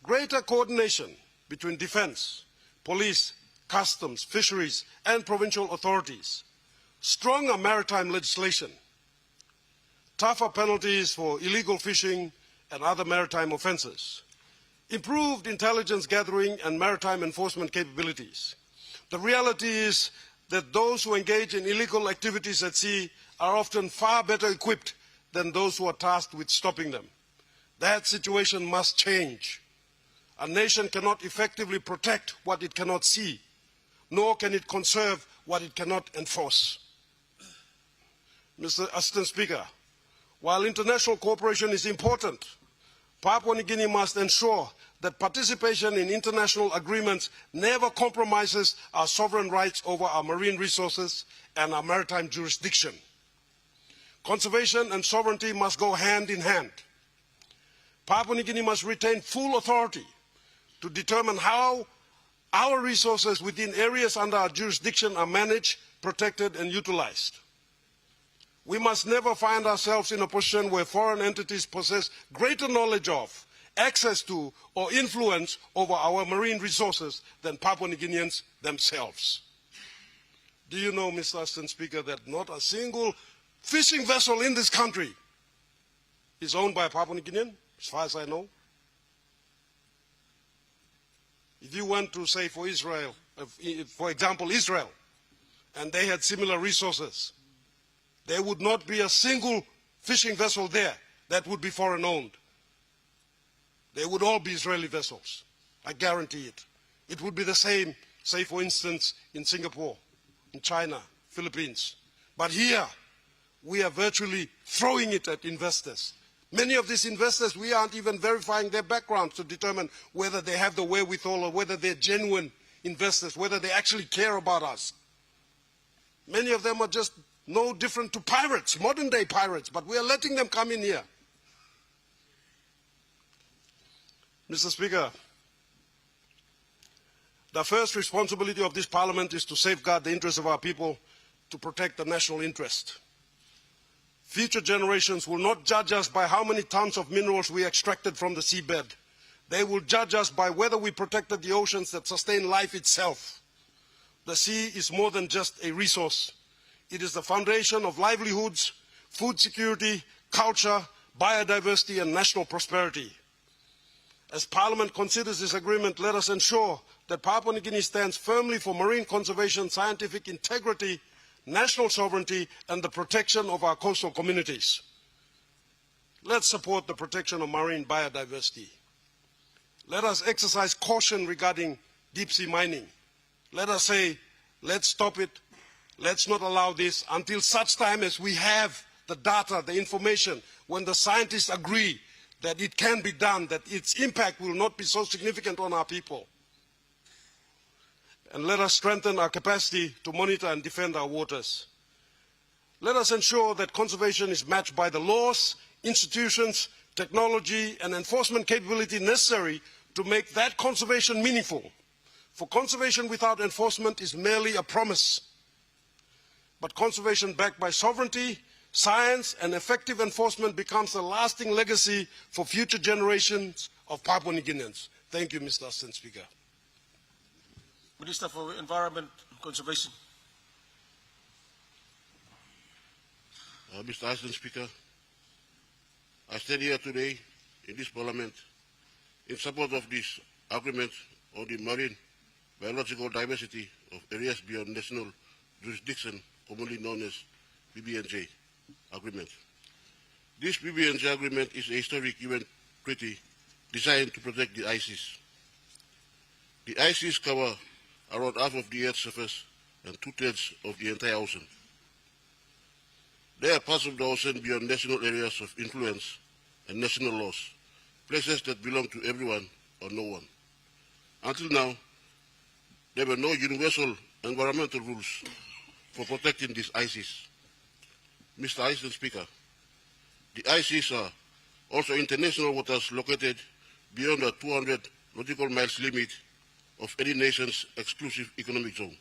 greater coordination between defense, police, customs, fisheries, and provincial authorities, stronger maritime legislation, tougher penalties for illegal fishing and other maritime offenses, improved intelligence gathering and maritime enforcement capabilities. The reality is that those who engage in illegal activities at sea are often far better equipped than those who are tasked with stopping them. That situation must change. A nation cannot effectively protect what it cannot see, nor can it conserve what it cannot enforce. Mr. Assistant Speaker, while international cooperation is important, Papua New Guinea must ensure that participation in international agreements never compromises our sovereign rights over our marine resources and our maritime jurisdiction. Conservation and sovereignty must go hand in hand. Papua New Guinea must retain full authority to determine how our resources within areas under our jurisdiction are managed, protected, and utilized. We must never find ourselves in a position where foreign entities possess greater knowledge of, access to, or influence over our marine resources than Papua New Guineans themselves. Do you know, Mr. Assistant Speaker, that not a single fishing vessel in this country is owned by a Papua New Guinean, as far as I know? If you went to, say, for Israel, for example, Israel, and they had similar resources, there would not be a single fishing vessel there that would be foreign-owned. They would all be Israeli vessels. I guarantee it. It would be the same, say, for instance, in Singapore, in China, Philippines. But here, we are virtually throwing it at investors. Many of these investors, we aren't even verifying their backgrounds to determine whether they have the wherewithal or whether they're genuine investors, whether they actually care about us. Many of them are just no different to pirates, modern-day pirates, but we are letting them come in here. Mr. Speaker, the first responsibility of this Parliament is to safeguard the interests of our people, to protect the national interest. Future generations will not judge us by how many tons of minerals we extracted from the seabed. They will judge us by whether we protected the oceans that sustain life itself. The sea is more than just a resource. It is the foundation of livelihoods, food security, culture, biodiversity, and national prosperity. As Parliament considers this agreement, let us ensure that Papua New Guinea stands firmly for marine conservation, scientific integrity, national sovereignty, and the protection of our coastal communities. Let's support the protection of marine biodiversity. Let us exercise caution regarding deep-sea mining. Let us say, let's stop it. Let's not allow this until such time as we have the data, the information, when the scientists agree that it can be done, that its impact will not be so significant on our people. And let us strengthen our capacity to monitor and defend our waters. Let us ensure that conservation is matched by the laws, institutions, technology, and enforcement capability necessary to make that conservation meaningful. For conservation without enforcement is merely a promise. But conservation backed by sovereignty, science, and effective enforcement becomes a lasting legacy for future generations of Papua New Guineans. Thank you, Mr. Assistant Speaker. Minister for Environment and Conservation. Mr. Assistant Speaker, I stand here today in this Parliament in support of this agreement on the marine biological diversity of areas beyond national jurisdiction, commonly known as BBNJ agreement. This BBNJ agreement is a historic UN treaty designed to protect the ICs. The ICs cover around half of the Earth's surface and 2/3 of the entire ocean. They are parts of the ocean beyond national areas of influence and national laws, places that belong to everyone or no one. Until now, there were no universal environmental rules for protecting these ICs. Mr. Assistant Speaker, the ICs are also international waters located beyond the 200 nautical miles limit of any nation's exclusive economic zone.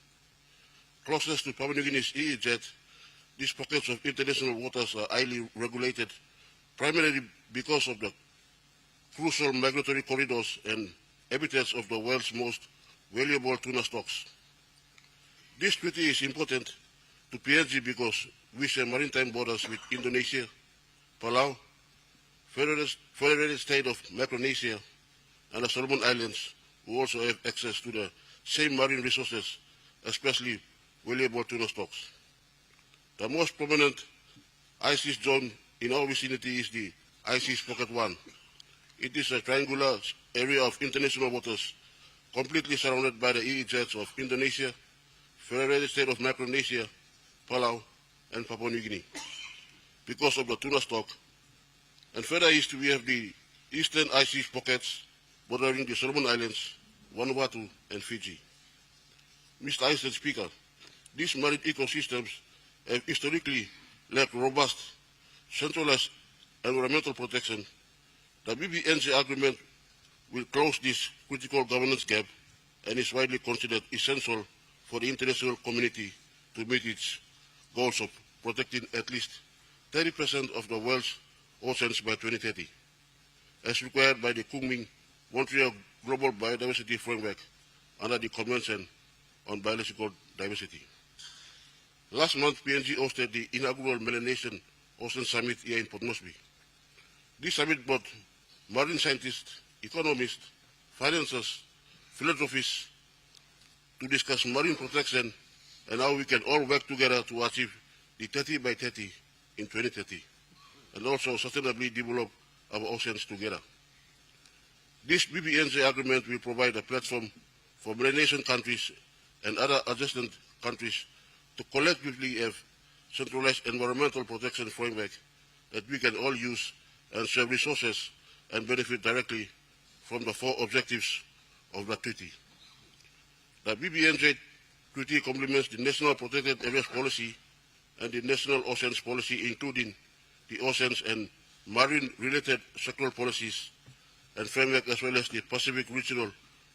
Closest to Papua New Guinea's EEZ, these pockets of international waters are highly regulated, primarily because of the crucial migratory corridors and habitats of the world's most valuable tuna stocks. This treaty is important to PNG because we share maritime borders with Indonesia, Palau, Federated State of Micronesia, and the Solomon Islands, who also have access to the same marine resources, especially valuable tuna stocks. The most prominent ICS zone in our vicinity is the ICS Pocket 1. It is a triangular area of international waters, completely surrounded by the EEZs of Indonesia, Federated State of Micronesia, Palau, and Papua New Guinea, because of the tuna stock. And further east, we have the eastern ICS pockets bordering the Solomon Islands, Vanuatu, and Fiji. Mr. Assistant Speaker, these marine ecosystems have historically lacked robust, centralized environmental protection. The BBNJ agreement will close this critical governance gap and is widely considered essential for the international community to meet its goals of protecting at least 30% of the world's oceans by 2030, as required by the Kunming-Montreal Global Biodiversity Framework under the Convention on Biological Diversity. Last month, PNG hosted the inaugural Melanesian Ocean Summit here in Port Moresby. This summit brought marine scientists, economists, financiers, philanthropists to discuss marine protection and how we can all work together to achieve the 30 by 30 in 2030, and also sustainably develop our oceans together. This BBNJ agreement will provide a platform for Melanesian countries and other adjacent countries to collectively have centralized environmental protection framework that we can all use and share resources and benefit directly from the 4 objectives of the treaty. The BBNJ treaty complements the National Protected Areas Policy and the National Oceans Policy, including the oceans and marine-related sectoral policies and framework, as well as the Pacific Regional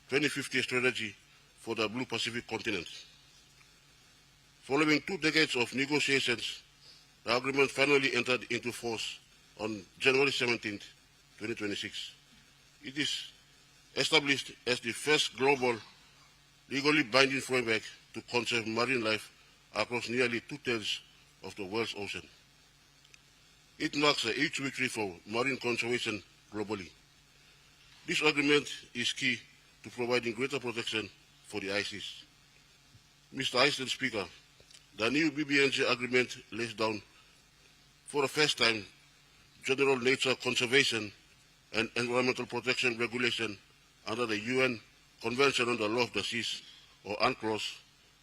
2050 strategy for the Blue Pacific continent. Following 2 decades of negotiations, the agreement finally entered into force on January 17, 2026. It is established as the first global, legally binding framework to conserve marine life across nearly 2/3 of the world's ocean. It marks a huge victory for marine conservation globally. This agreement is key to providing greater protection for the ICs. Mr. Assistant Speaker, The new BBNJ agreement lays down, for the first time, general nature conservation and environmental protection regulation under the UN Convention on the Law of the Seas, or UNCLOS,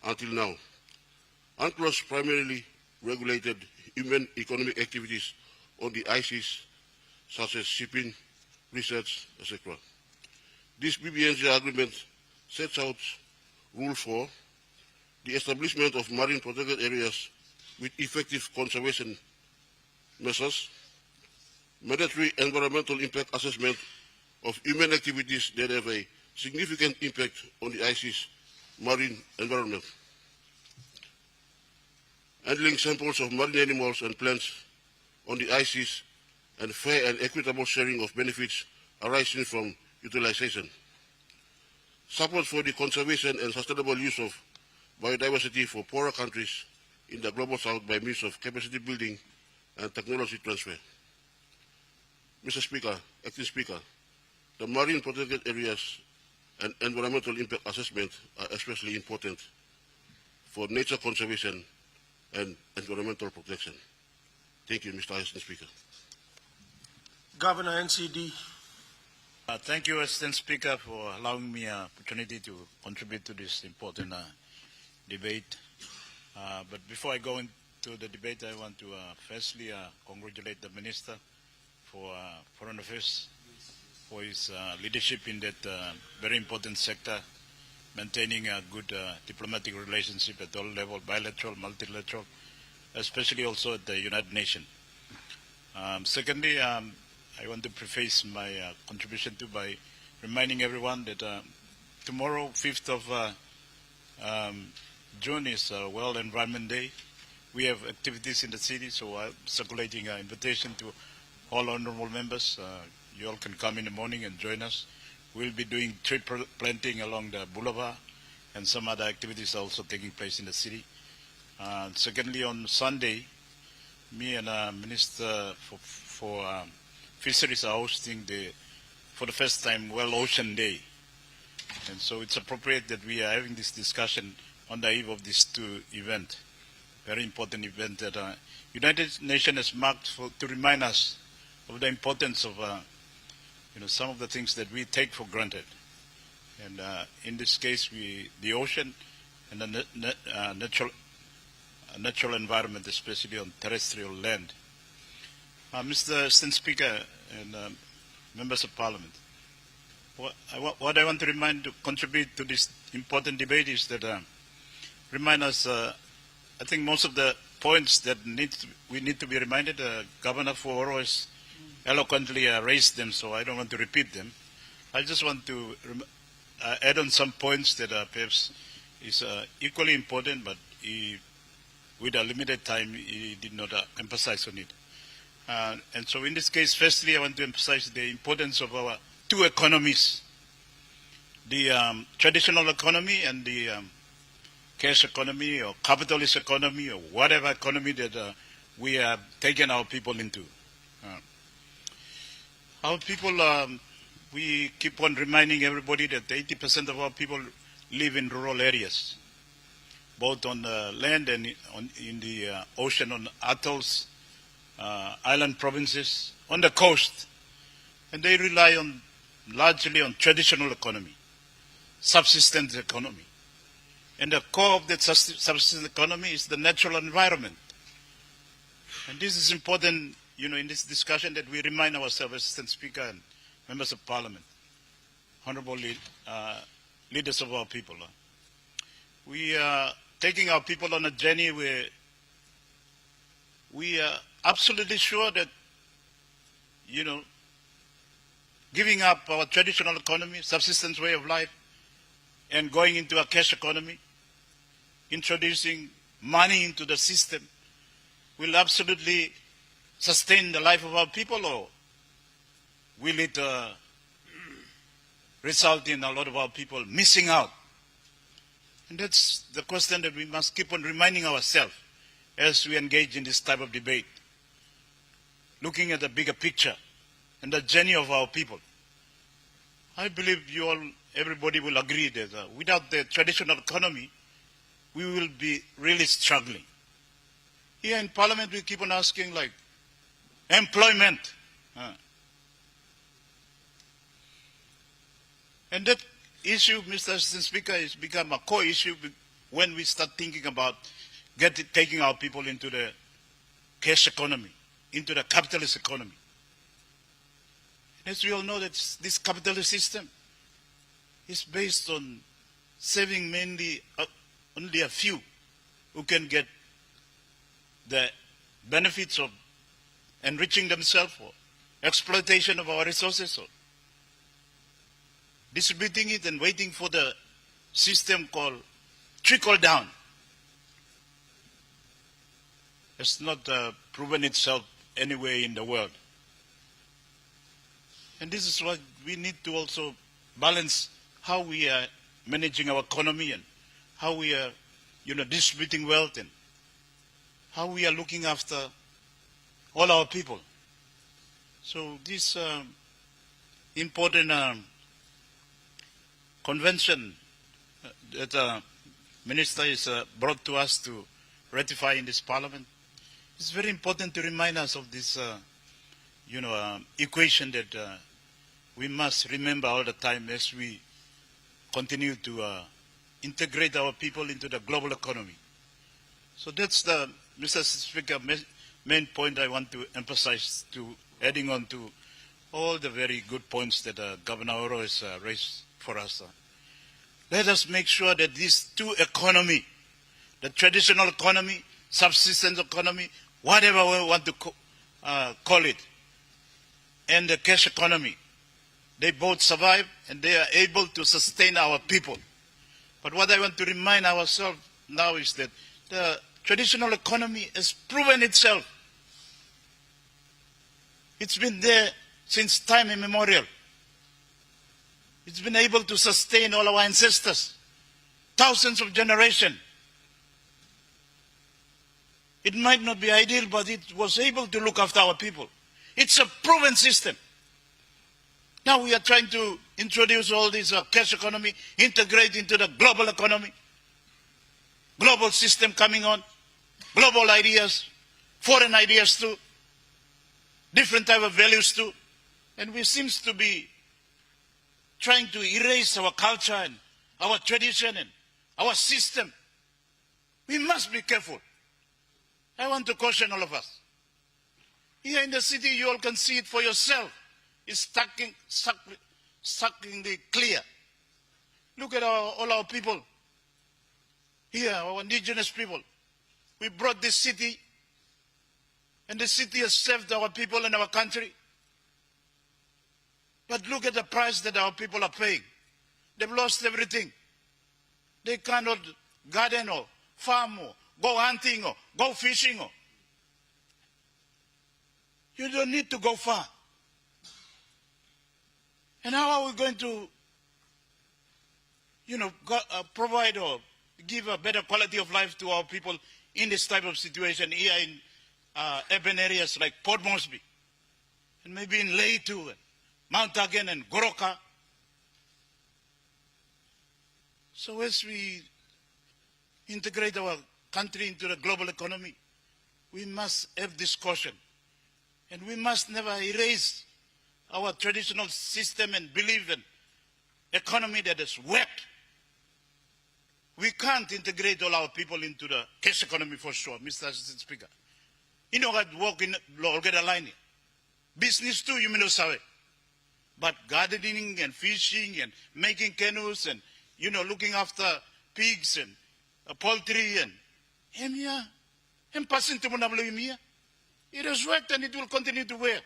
until now. UNCLOS primarily regulated human economic activities on the ICs, such as shipping, research, etc. This BBNJ agreement sets out rules for the establishment of marine protected areas with effective conservation measures, mandatory environmental impact assessment of human activities that have a significant impact on the IC's marine environment, handling samples of marine animals and plants on the ICs, and fair and equitable sharing of benefits arising from utilization. Support for the conservation and sustainable use of biodiversity for poorer countries in the Global South by means of capacity building and technology transfer. Mr. Speaker, Acting Speaker, the marine protected areas and environmental impact assessment are especially important for nature conservation and environmental protection. Thank you, Mr. Assistant Speaker. Governor NCD. Thank you, Assistant Speaker, for allowing me an opportunity to contribute to this important debate. But before I go into the debate, I want to firstly congratulate the Minister for Foreign Affairs for his leadership in that very important sector, maintaining a good diplomatic relationship at all levels, bilateral, multilateral, especially also at the United Nations. Secondly, I want to preface my contribution by reminding everyone that tomorrow, 5th of June, is World Environment Day. We have activities in the city, so I'm circulating an invitation to all honorable members. You all can come in the morning and join us. We'll be doing tree planting along the boulevard, and some other activities are also taking place in the city. Secondly, on Sunday, me and Minister for Fisheries are hosting for the first time, World Ocean Day. And so it's appropriate that we are having this discussion on the eve of these two events. Very important event that United Nations has marked to remind us of the importance of some of the things that we take for granted. And in this case, the ocean and the natural environment, especially on terrestrial land. Mr. Assistant Speaker and members of Parliament, what I want to contribute to this important debate is that remind us, I think most of the points that we need to be reminded, Governor Foro has eloquently raised them, so I don't want to repeat them. I just want to add on some points that perhaps is equally important, but with a limited time, he did not emphasize on it. And so in this case, firstly, I want to emphasize the importance of our two economies, the traditional economy and the cash economy or capitalist economy or whatever economy that we have taken our people into. Our people, we keep on reminding everybody that 80% of our people live in rural areas, both on the land and in the ocean, on atolls, island provinces, on the coast. And they rely largely on traditional economy, subsistence economy. And the core of that subsistence economy is the natural environment. And this is important, in this discussion that we remind ourselves, Assistant Speaker and members of Parliament, honorable leaders of our people. We are taking our people on a journey where we are absolutely sure that, giving up our traditional economy, subsistence way of life, and going into a cash economy, introducing money into the system, will absolutely sustain the life of our people, or will it result in a lot of our people missing out? And that's the question that we must keep on reminding ourselves as we engage in this type of debate, looking at the bigger picture and the journey of our people. I believe everybody will agree that without the traditional economy, we will be really struggling. Here in Parliament, we keep on asking, like, employment. And that issue, Mr. Assistant Speaker, has become a core issue when we start thinking about taking our people into the cash economy, into the capitalist economy. And as we all know, that this capitalist system is based on saving mainly only a few who can get the benefits of enriching themselves or exploitation of our resources, or distributing it and waiting for the system called trickle down. It's not proven itself anywhere in the world. And this is what we need to also balance, how we are managing our economy and how we are, distributing wealth and how we are looking after all our people. So this important convention that the Minister is brought to us to ratify in this Parliament, it's very important to remind us of this, equation that we must remember all the time as we continue to integrate our people into the global economy. So that's the, Mr. Speaker, main point I want to emphasize, to adding on to all the very good points that Governor Oro has raised for us. Let us make sure that these two economy, the traditional economy, subsistence economy, whatever we want to call it, and the cash economy, they both survive and they are able to sustain our people. But what I want to remind ourselves now is that the traditional economy has proven itself. It's been there since time immemorial. It's been able to sustain all our ancestors, thousands of generations. It might not be ideal, but it was able to look after our people. It's a proven system. Now we are trying to introduce all this cash economy, integrate into the global economy, global system coming on, global ideas, foreign ideas too, different type of values too. And we seem to be trying to erase our culture and our tradition and our system. We must be careful. I want to caution all of us. Here in the city, you all can see it for yourself. It's suckingly clear. Look at all our people. Here, our indigenous people. We brought this city, and the city has served our people and our country. But look at the price that our people are paying. They've lost everything. They cannot garden or farm or go hunting or go fishing. You don't need to go far. And how are we going to, provide or give a better quality of life to our people in this type of situation here in urban areas like Port Moresby, and maybe in Lae too, and Mount Hagen and Goroka? So as we integrate our country into the global economy, we must have this caution. And we must never erase our traditional system and belief in economy that is worked. We can't integrate all our people into the cash economy for sure, Mr. Assistant Speaker. You know what work in Lolgeda line. Business too, you may not say. But gardening and fishing and making canoes and, looking after pigs and poultry and passing to it has worked and it will continue to work.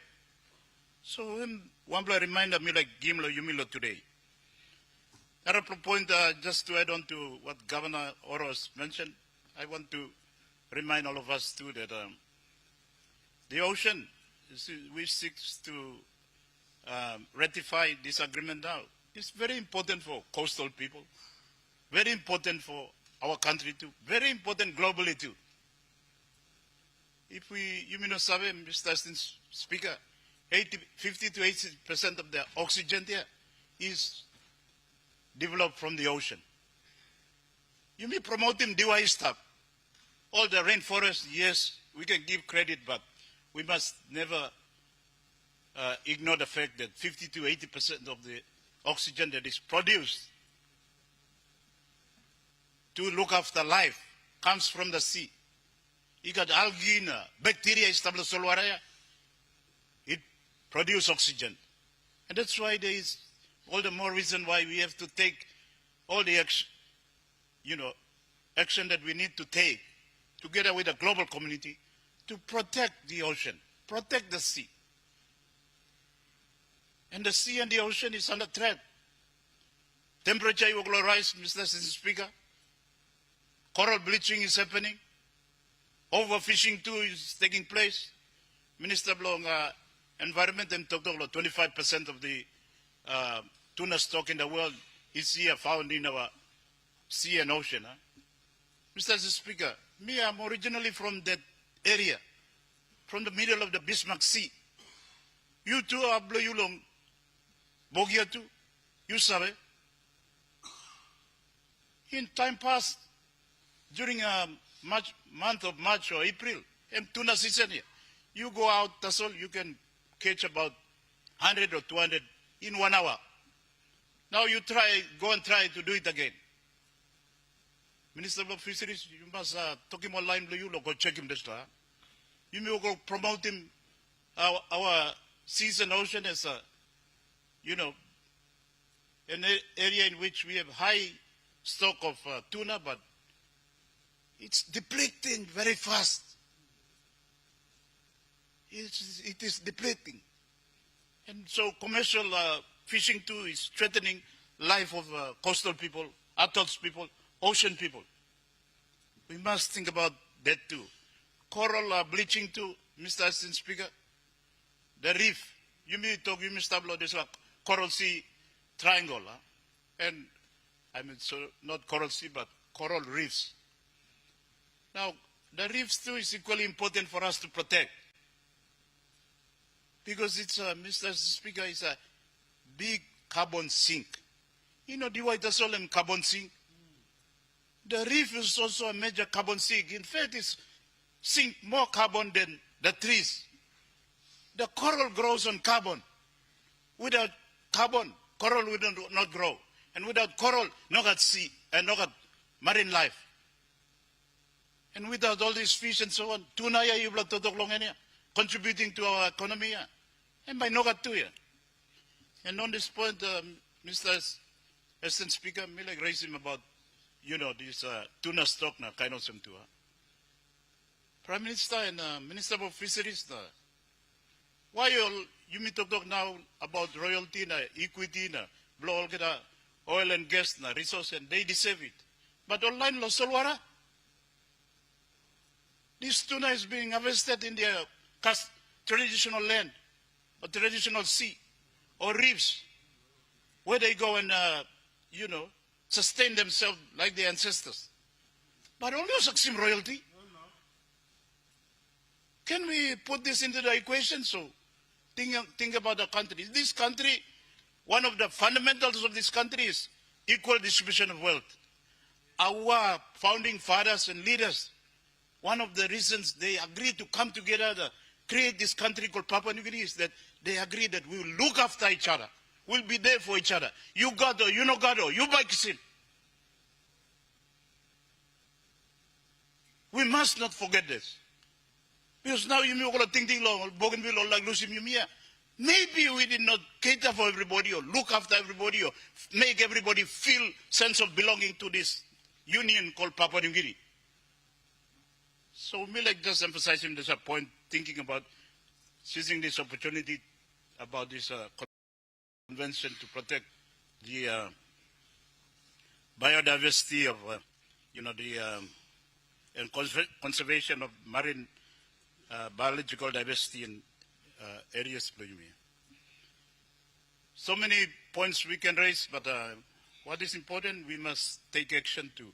So one reminder me like Gimlo Yumilo today. Another point, just to add on to what Governor Oros mentioned, I want to remind all of us too that the ocean, we seek to ratify this agreement now. It's very important for coastal people, very important for our country too, very important globally too. If we, Mr. Assistant Speaker, 50 to 80% of the oxygen there is developed from the ocean. You may promote him DY stuff. All the rainforest, yes, we can give credit, but we must never ignore the fact that 50 to 80% of the oxygen that is produced to look after life comes from the sea. You got algae, bacteria established solwaraya. It produces oxygen. And that's why there is all the more reason why we have to take all the action, action that we need to take together with the global community to protect the ocean, protect the sea. And the sea and the ocean is under threat. Temperature will rise, Mr. Speaker. Coral bleaching is happening. Overfishing too is taking place. Minister Blong, Environment and talked about 25% of the tuna stock in the world is here found in our sea and ocean. Mr. Speaker, me, I'm originally from that area, from the middle of the Bismarck Sea. You too are Blue Yulong, Bogia too, you sabe. In time past, during a month of March or April, tuna season here, you go out, that's all, you can catch about 100 or 200 in 1 hour. Now you go and try to do it again. Minister of Fisheries, you must talk him online, you go check him this time. You may go promote him, our seas and ocean as a, an area in which we have high stock of tuna, but it's depleting very fast. It is depleting. And so commercial fishing too is threatening life of coastal people, atolls people, ocean people. We must think about that too. Coral bleaching too, Mr. Assistant Speaker. The reef, you may establish this coral sea triangle. And I mean, so not coral sea, but coral reefs. Now, the reefs too is equally important for us to protect. Because it's, Mr. Speaker, it's a big carbon sink. You know, the White Solemn carbon sink? The reef is also a major carbon sink. In fact, it's sink more carbon than the trees. The coral grows on carbon. Without carbon, coral would not grow. And without coral, no got sea and no got marine life. And without all these fish and so on, tuna ya yubla totok long enia, contributing to our economy. And by no got too. And on this point, Mr. Assistant Speaker, me like raise him about, this tuna stock na kind of some too. Prime Minister and Minister of Fisheries, why you me talk now about royalty na equity na blow all oil and gas na resource and they deserve it. But online lo solwara. This tuna is being harvested in their traditional land or traditional sea or reefs where they go and sustain themselves like their ancestors. But only Saksim royalty. Can we put this into the equation? So think about the country. This country, one of the fundamentals of this country is equal distribution of wealth. Our founding fathers and leaders, one of the reasons they agreed to come together to create this country called Papua New Guinea is that they agreed that we will look after each other. We'll be there for each other. You gado, you no gado, you buy kisin. We must not forget this. Because now you may think long, Bougainville or like Lucy Mumia. Maybe we did not cater for everybody or look after everybody or make everybody feel sense of belonging to this union called Papua New Guinea. So me like just emphasizing this point, thinking about seizing this opportunity about this convention to protect the biodiversity of, and conservation of marine biological diversity in areas. So many points we can raise, but what is important, we must take action to,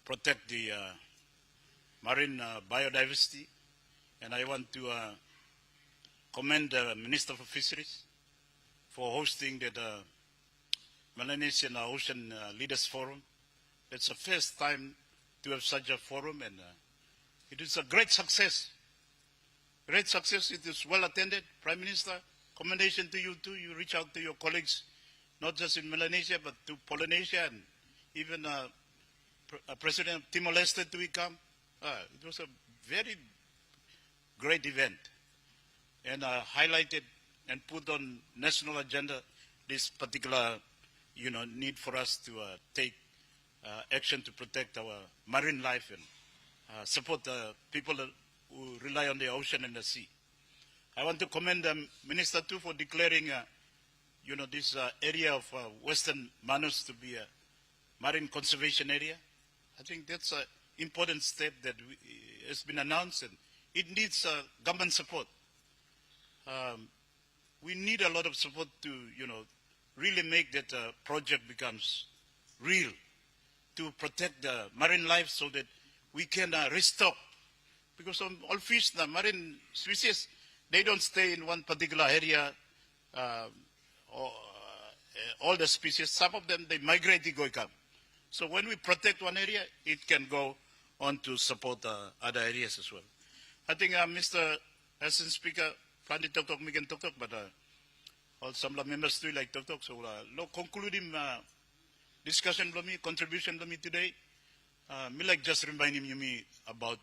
protect the marine biodiversity. And I want to commend the Minister for Fisheries for hosting that Melanesian Ocean Leaders Forum. It's the first time to have such a forum, and it is a great success. Great success. It is well attended. Prime Minister, commendation to you too. You reach out to your colleagues, not just in Melanesia, but to Polynesia, and even President Timor-Leste to come. It was a very great event, and highlighted and put on national agenda this particular, need for us to take action to protect our marine life and support the people who rely on the ocean and the sea. I want to commend the Minister too for declaring, this area of Western Manus to be a marine conservation area. I think that's an important step that has been announced, and it needs government support. We need a lot of support to, really make that project becomes real, to protect the marine life so that we can restock. Because all fish, the marine species, they don't stay in one particular area, all the species. Some of them, they migrate to Goikam. So when we protect one area, it can go on to support other areas as well. I think Mr. Assistant Speaker, Pandi Tok, we can talk, but all some members do like talk. So concluding discussion with me, contribution with me today, me like just reminding me about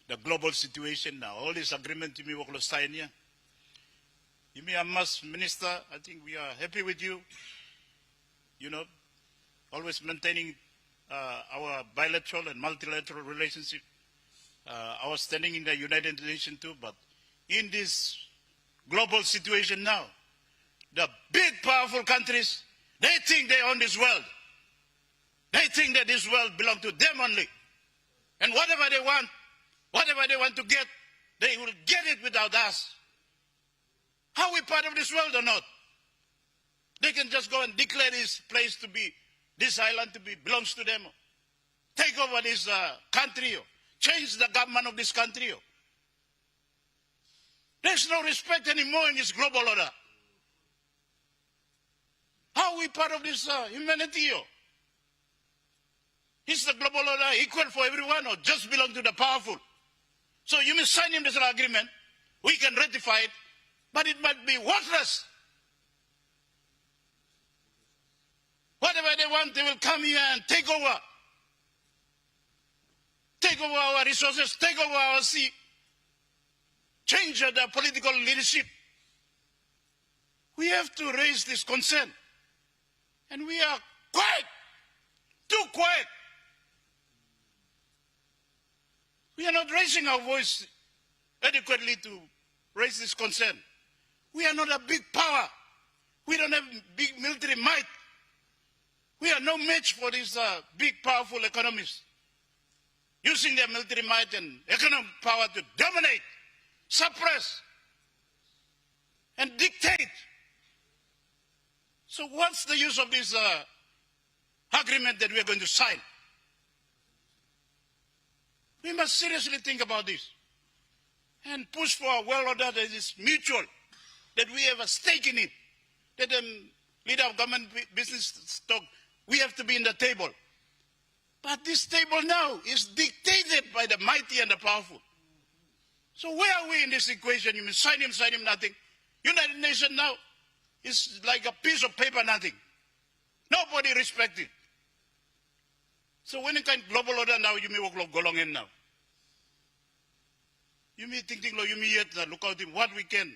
the global situation now. All this agreement you me work sign here. You me Amas Minister, I think we are happy with you. Always maintaining our bilateral and multilateral relationship. Our standing in the United Nations too, but in this global situation now, the big powerful countries, they think they own this world. They think that this world belongs to them only. And whatever they want to get, they will get it without us. Are we part of this world or not? They can just go and declare this place to be, this island to be, belongs to them. Take over this country, change the government of this country. There's no respect anymore in this global order. How are we part of this humanity? Is the global order equal for everyone or just belong to the powerful? So you may sign in this agreement, we can ratify it, but it might be worthless. Whatever they want, they will come here and take over. Take over our resources, take over our sea, change the political leadership. We have to raise this concern. And we are quiet, too quiet. We are not raising our voice adequately to raise this concern. We are not a big power. We don't have big military might. We are no match for these big, powerful economies, using their military might and economic power to dominate, suppress, and dictate. So what's the use of this agreement that we are going to sign? We must seriously think about this and push for a world order that is mutual, that we have a stake in it, that the leader of government business talk, we have to be in the table. But this table now is dictated by the mighty and the powerful. So where are we in this equation? You mean sign him, nothing. United Nations now is like a piece of paper, nothing. Nobody respects it. So when you kind of global order now, you may go along in now. You may thinking, you may yet look out in what we can.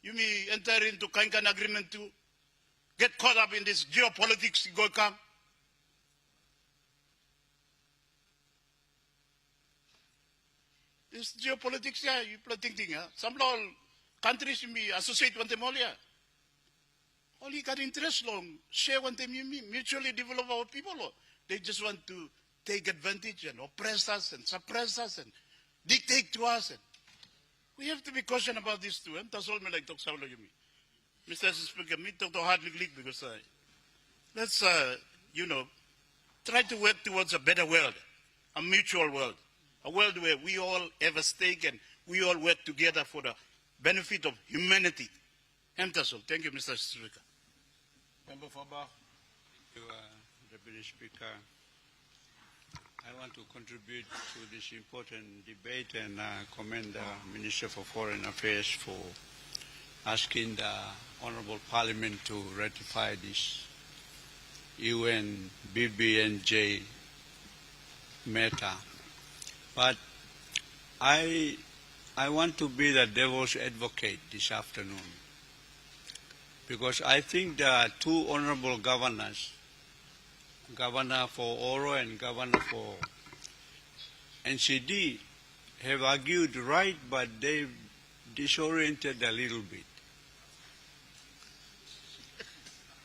You may enter into kind of agreement to get caught up in this geopolitics, go come. This geopolitics, yeah, you thinking, some countries you may associate with them all, yeah. All you got interest long, share with them, you mutually develop our people. Or they just want to take advantage and oppress us and suppress us and dictate to us. And we have to be cautious about this too. That's all me like talk Saulo you me. Mr. Speaker, me talk to hard league because let's try to work towards a better world, a mutual world, a world where we all have a stake and we all work together for the benefit of humanity. Thank you, Mr. Speaker. Member for Ba. Thank you, Deputy Speaker. I want to contribute to this important debate and commend the Minister for Foreign Affairs for asking the Honorable Parliament to ratify this UN BBNJ matter. But I want to be the devil's advocate this afternoon, because I think there are two honorable governors, Governor for Oro and Governor for NCD, have argued right, but they've disoriented a little bit.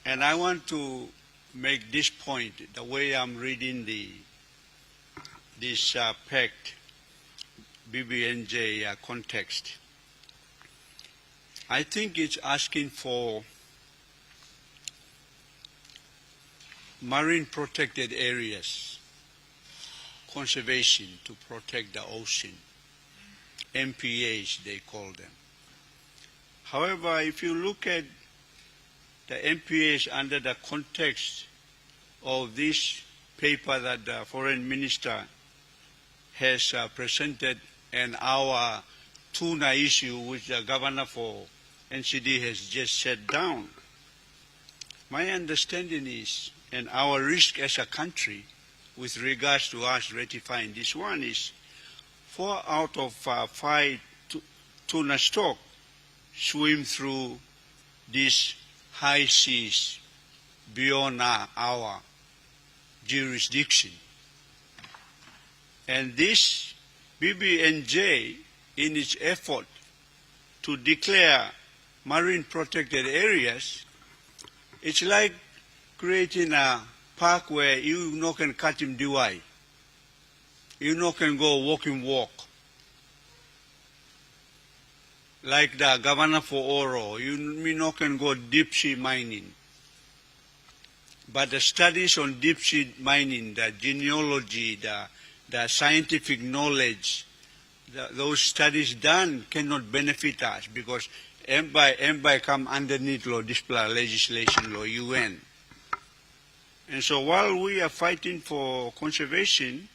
And I want to make this point, the way I'm reading this pact, BBNJ context. I think it's asking for marine protected areas, conservation to protect the ocean, MPAs they call them. However, if you look at the MPAs under the context of this paper that the Foreign Minister has presented and our tuna issue which the Governor for NCD has just set down, my understanding is, and our risk as a country with regards to us ratifying this one is 4 out of 5 tuna stock swim through these high seas beyond our jurisdiction. And this BBNJ, in its effort to declare marine protected areas, it's like creating a park where you no can cut him DY. You no can go walk. Like the Governor for Oro, you no can go deep sea mining. But the studies on deep sea mining, the genealogy, the scientific knowledge, those studies done cannot benefit us because MBI come underneath law, display legislation law, UN. And so while we are fighting for conservation,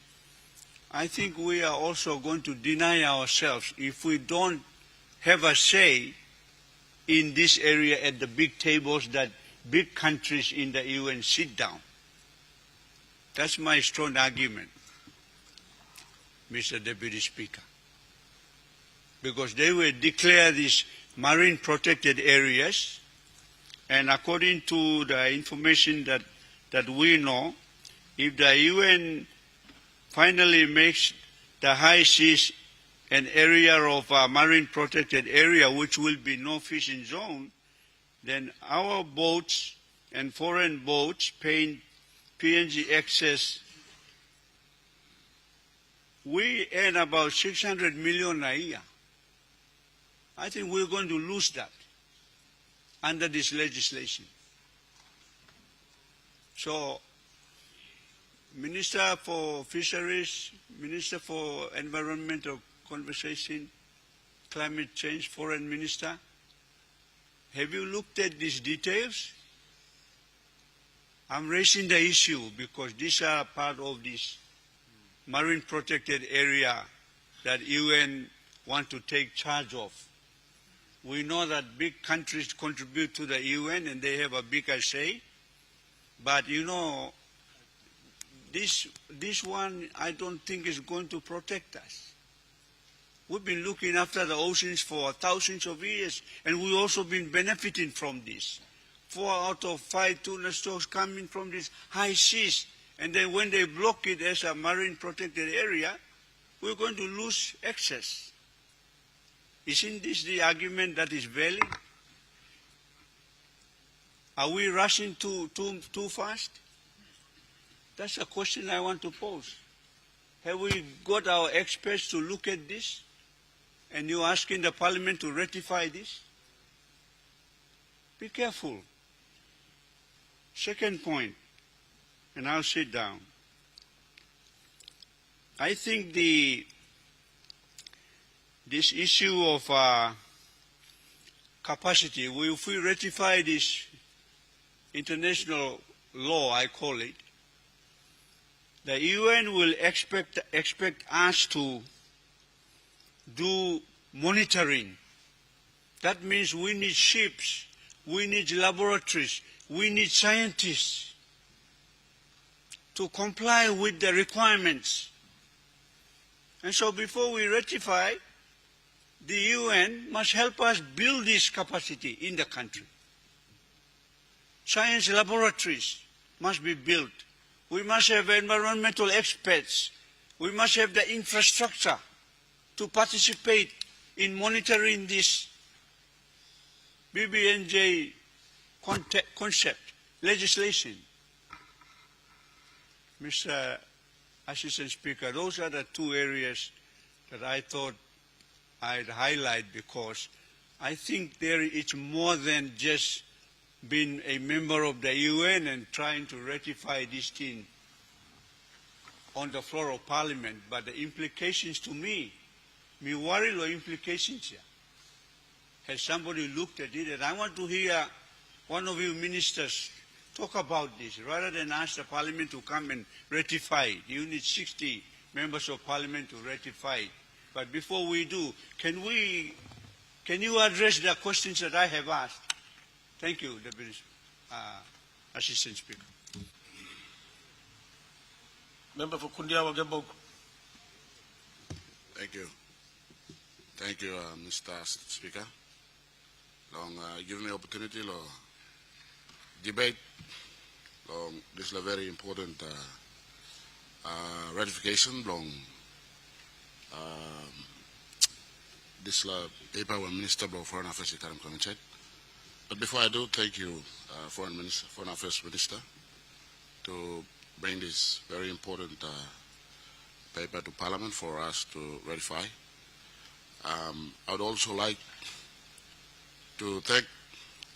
I think we are also going to deny ourselves if we don't have a say in this area at the big tables that big countries in the UN sit down. That's my strong argument, Mr. Deputy Speaker. Because they will declare these marine protected areas, and according to the information that we know, if the UN finally makes the high seas an area of a marine protected area which will be no fishing zone, then our boats and foreign boats paying PNG excess, we earn about 600 million a year. I think we're going to lose that under this legislation. So, Minister for Fisheries, Minister for Environmental Conservation, Climate Change, Foreign Minister, have you looked at these details? I'm raising the issue because these are part of this marine protected area that UN want to take charge of. We know that big countries contribute to the UN and they have a bigger say. But you know, this one I don't think is going to protect us. We've been looking after the oceans for thousands of years, and we've also been benefiting from this. 4 out of 5 tuna stocks coming from these high seas, and then when they block it as a marine protected area, we're going to lose access. Isn't this the argument that is valid? Are we rushing too fast? That's a question I want to pose. Have we got our experts to look at this? And you're asking the Parliament to ratify this? Be careful. Second point, and I'll sit down. I think this issue of capacity, if we ratify this international law, I call it, the UN will expect us to do monitoring. That means we need ships, we need laboratories, we need scientists to comply with the requirements. And so before we ratify, the UN must help us build this capacity in the country. Science laboratories must be built. We must have environmental experts. We must have the infrastructure to participate in monitoring this BBNJ concept, legislation. Mr. Assistant Speaker, those are the two areas that I thought I'd highlight, because I think there is more than just being a member of the UN and trying to ratify this thing on the floor of Parliament, but the implications to me worry the implications here. Has somebody looked at it? And I want to hear one of you ministers talk about this, rather than ask the Parliament to come and ratify it. You need 60 members of Parliament to ratify it. But before we do, can you address the questions that I have asked? Thank you, Deputy Assistant Speaker. Member for Kundiawa Gembog. Thank you. Thank you, Mr. Speaker. Long giving me opportunity to debate. This is a very important ratification. This paper when Minister of Foreign Affairs Committee. But before I do, thank you, Foreign Affairs Minister, to bring this very important paper to Parliament for us to ratify. I would also like to thank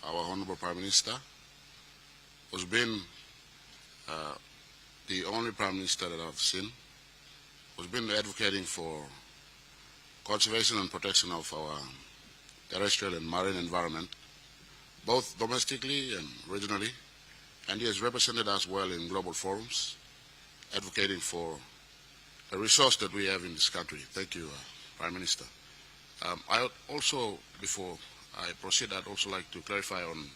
our Honorable Prime Minister, who's been the only Prime Minister that I've seen who's been advocating for conservation and protection of our terrestrial and marine environment, both domestically and regionally, and he has represented us well in global forums, advocating for the resource that we have in this country. Thank you, Prime Minister. I would also, before I proceed, I'd also like to clarify on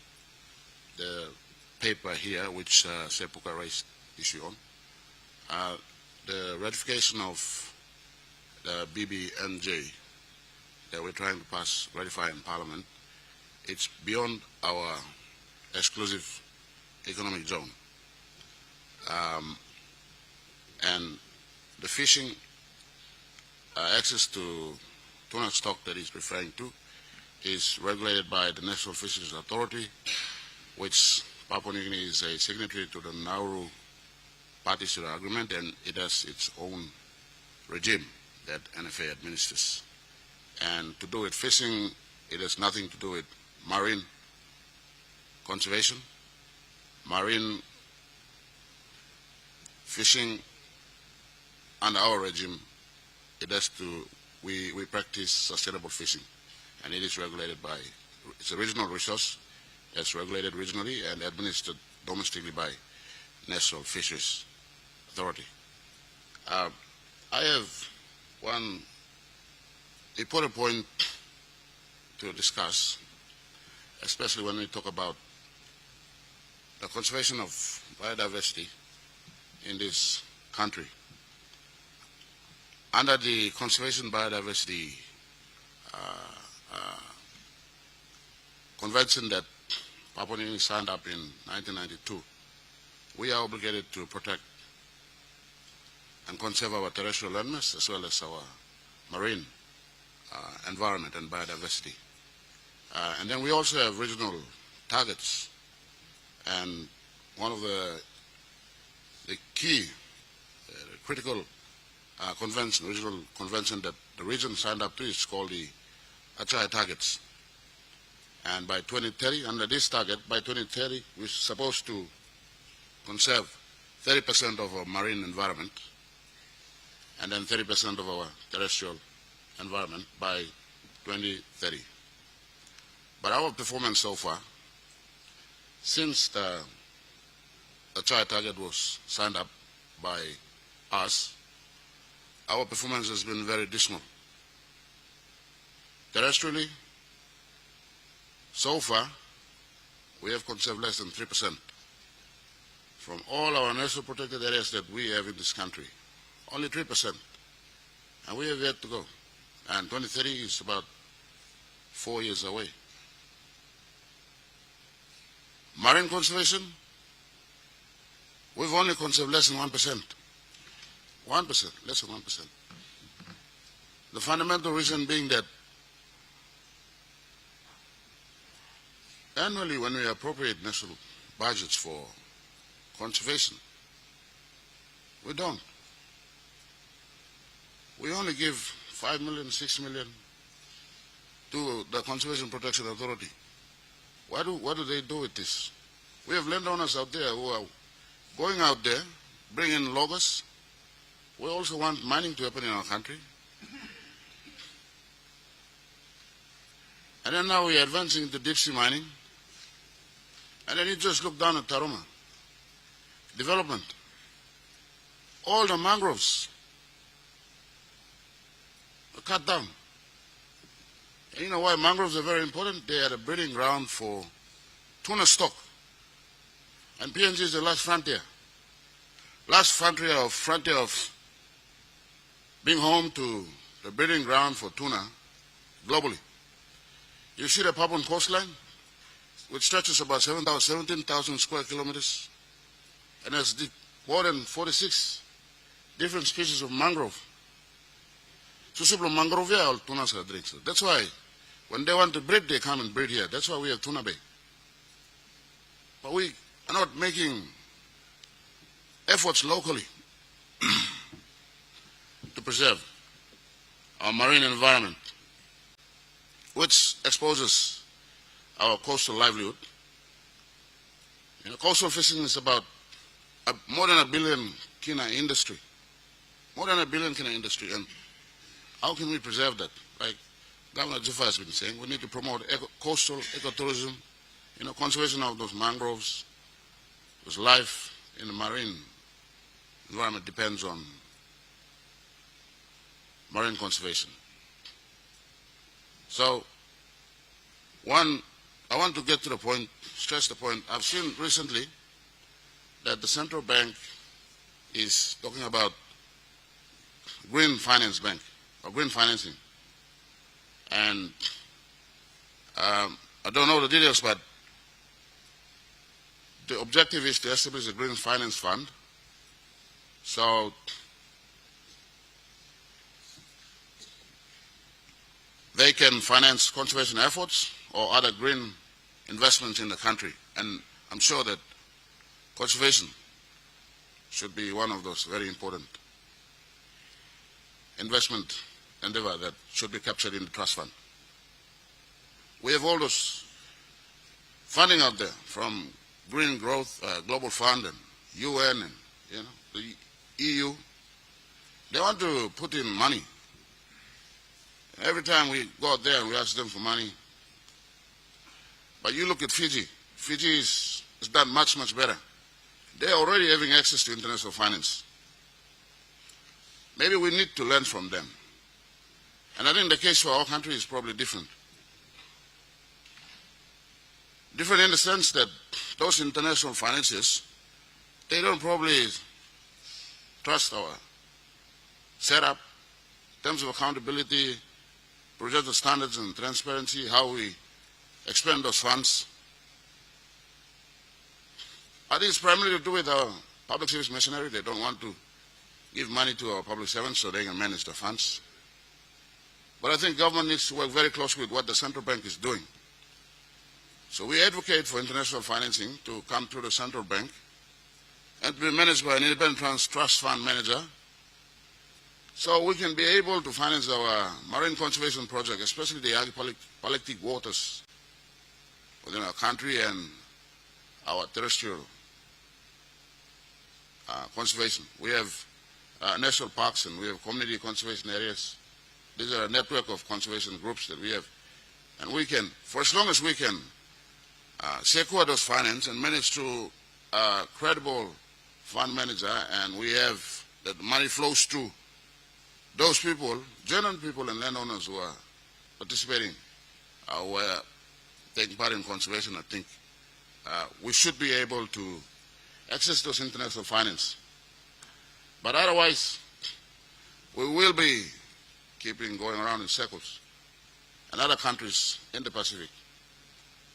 the paper here, which Sepuka raised issue on. The ratification of the BBNJ that we're trying to ratify in Parliament, it's beyond our exclusive economic zone. And the fishing access to tuna stock that he's referring to is regulated by the National Fisheries Authority, which Papua New Guinea is a signatory to the Nauru Parties to the Agreement, and it has its own regime that NFA administers. And to do with fishing, it has nothing to do with marine conservation. Marine fishing under our regime, it has to, we practice sustainable fishing, and it is regulated by, it's a regional resource that's regulated regionally and administered domestically by National Fisheries Authority. I have one important point to discuss, especially when we talk about the conservation of biodiversity in this country. Under the Conservation Biodiversity Convention that Papua New Guinea signed up in 1992, we are obligated to protect and conserve our terrestrial landmass as well as our marine environment and biodiversity. And then we also have regional targets, and one of the key critical regional convention that the region signed up to is called the Achai targets. And by 2030, under this target, by 2030, we're supposed to conserve 30% of our marine environment and then 30% of our terrestrial environment by 2030. But our performance so far since the Chai target was signed up by us, our performance has been very dismal. Terrestrially, so far, we have conserved less than 3% from all our national protected areas that we have in this country. Only 3%. And we have yet to go. And 2030 is about 4 years away. Marine conservation, we've only conserved less than 1%. 1%, less than 1%. The fundamental reason being that annually when we appropriate national budgets for conservation, we don't. We only give 5 million, 6 million to the Conservation Protection Authority. What do they do with this? We have landowners out there who are going out there, bringing loggers. We also want mining to happen in our country. And then now we are advancing into deep sea mining. And then you just look down at Taruma. Development. All the mangroves are cut down. And you know why mangroves are very important? They are the breeding ground for tuna stock. And PNG is the last frontier. Last frontier of being home to the breeding ground for tuna globally. You see the Papuan coastline, which stretches about 17,000 square kilometers, and has more than 46 different species of mangrove. Susiplo mangrove all tunas drinks. That's why when they want to breed, they come and breed here. That's why we have Tuna Bay. But we are not making efforts locally to preserve our marine environment, which exposes our coastal livelihood. You know, coastal fishing is about more than 1 billion kina industry. More than 1 billion kina industry. And how can we preserve that? Like Governor Juffa has been saying, we need to promote coastal ecotourism, you know, conservation of those mangroves, because life in the marine environment depends on marine conservation. So, I want to get to the point, stress the point. I've seen recently that the central bank is talking about green finance bank, or green financing. And I don't know the details, but the objective is to establish a green finance fund. So they can finance conservation efforts or other green investments in the country. And I'm sure that conservation should be one of those very important investment endeavor that should be captured in the trust fund. We have all those funding out there from Green Growth Global Fund and UN and the EU. They want to put in money. Every time we go out there and we ask them for money. But you look at Fiji. Fiji is done much, much better. They are already having access to international finance. Maybe we need to learn from them. And I think the case for our country is probably different. Different in the sense that those international financiers, they don't probably trust our setup in terms of accountability, projected standards and transparency, how we expend those funds. I think it's primarily to do with our public service machinery. They don't want to give money to our public servants so they can manage the funds. But I think government needs to work very closely with what the central bank is doing. So we advocate for international financing to come through the central bank and to be managed by an independent trust fund manager, so we can be able to finance our marine conservation project, especially the Agipalektic waters within our country and our terrestrial conservation. We have national parks and we have community conservation areas. These are a network of conservation groups that we have. And we can, for as long as we can secure those finance and manage through a credible fund manager, and we have that money flows through those people, genuine people and landowners who are participating, who are taking part in conservation. I think we should be able to access those international finance. But otherwise, we will be keeping going around in circles. And other countries in the Pacific,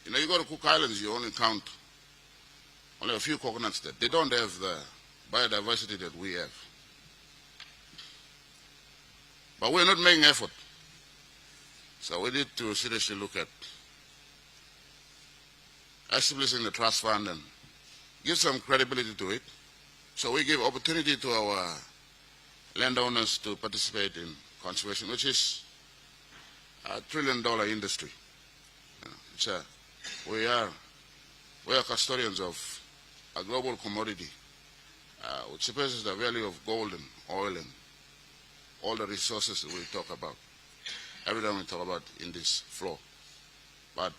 you know, you go to Cook Islands, you only count only a few coconuts there. They don't have the biodiversity that we have. But we're not making effort. So we need to seriously look at establishing the trust fund and give some credibility to it. So we give opportunity to our landowners to participate in conservation, which is a $1 trillion industry. We are custodians of a global commodity, which surpasses the value of gold and oil and all the resources that we talk about every time we talk about in this floor. But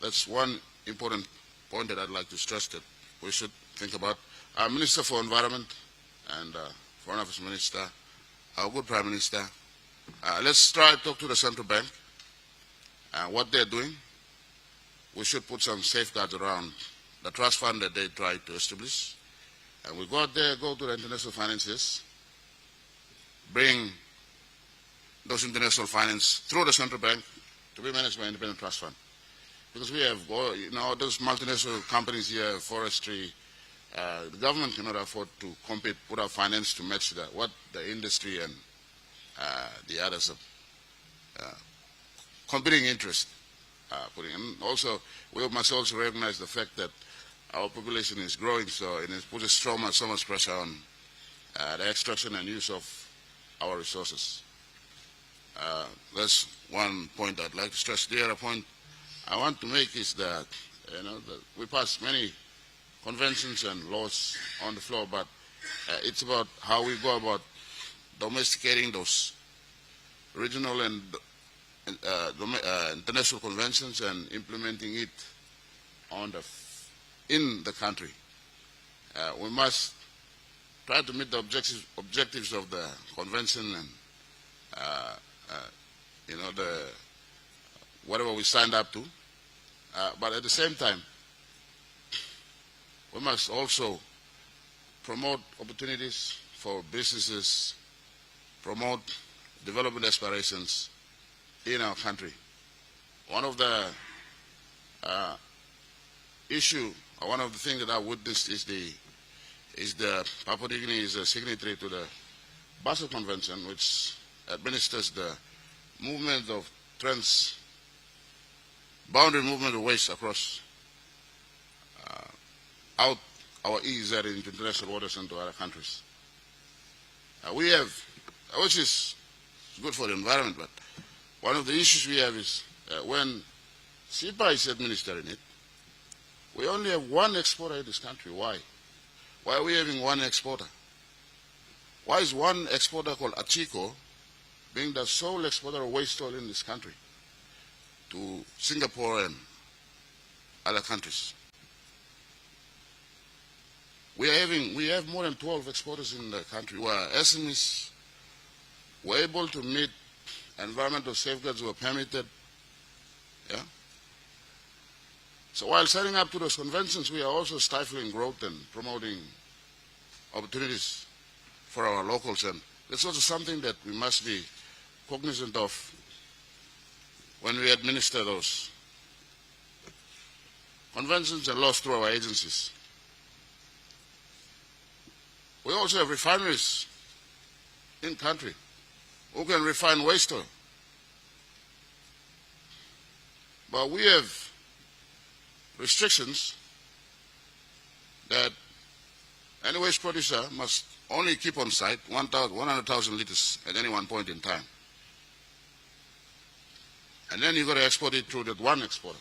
that's one important point that I'd like to stress that we should think about. Our Minister for Environment and Foreign Affairs Minister, our good Prime Minister, let's try to talk to the Central Bank what they're doing. We should put some safeguards around the trust fund that they try to establish. And we go out there, go to the international financiers, bring those international finance through the Central Bank to be managed by an independent trust fund. Because we have, you know, those multinational companies here, forestry, the government cannot afford to compete, put our finance to match what the industry and the others have competing interest putting. And also, we must also recognize the fact that our population is growing, so it puts so much pressure on the extraction and use of our resources. That's one point I'd like to stress. The other point I want to make is that, you know, that we pass many conventions and laws on the floor, but it's about how we go about domesticating those regional and international conventions and implementing it in the country. We must try to meet the objectives of the convention and you know, whatever we signed up to. But at the same time, we must also promote opportunities for businesses, promote development aspirations in our country. One of the one of the things that I witnessed is the Papua New Guinea is a signatory to the Basel Convention, which administers the movement of boundary movement of waste across out our EEZ into international waters and to other countries. We have, which is good for the environment, but one of the issues we have is when SIPA is administering it, we only have one exporter in this country. Why? Why are we having one exporter? Why is one exporter called Achiko being the sole exporter of waste oil in this country to Singapore and other countries? We have more than 12 exporters in the country where SMEs were able to meet environmental safeguards were permitted. Yeah. So while signing up to those conventions, we are also stifling growth and promoting opportunities for our locals, and that's also something that we must be cognizant of when we administer those conventions and laws through our agencies. We also have refineries in country who can refine waste oil. But we have restrictions that any waste producer must only keep on site 100,000 liters at any one point in time. And then you've got to export it through that one exporter.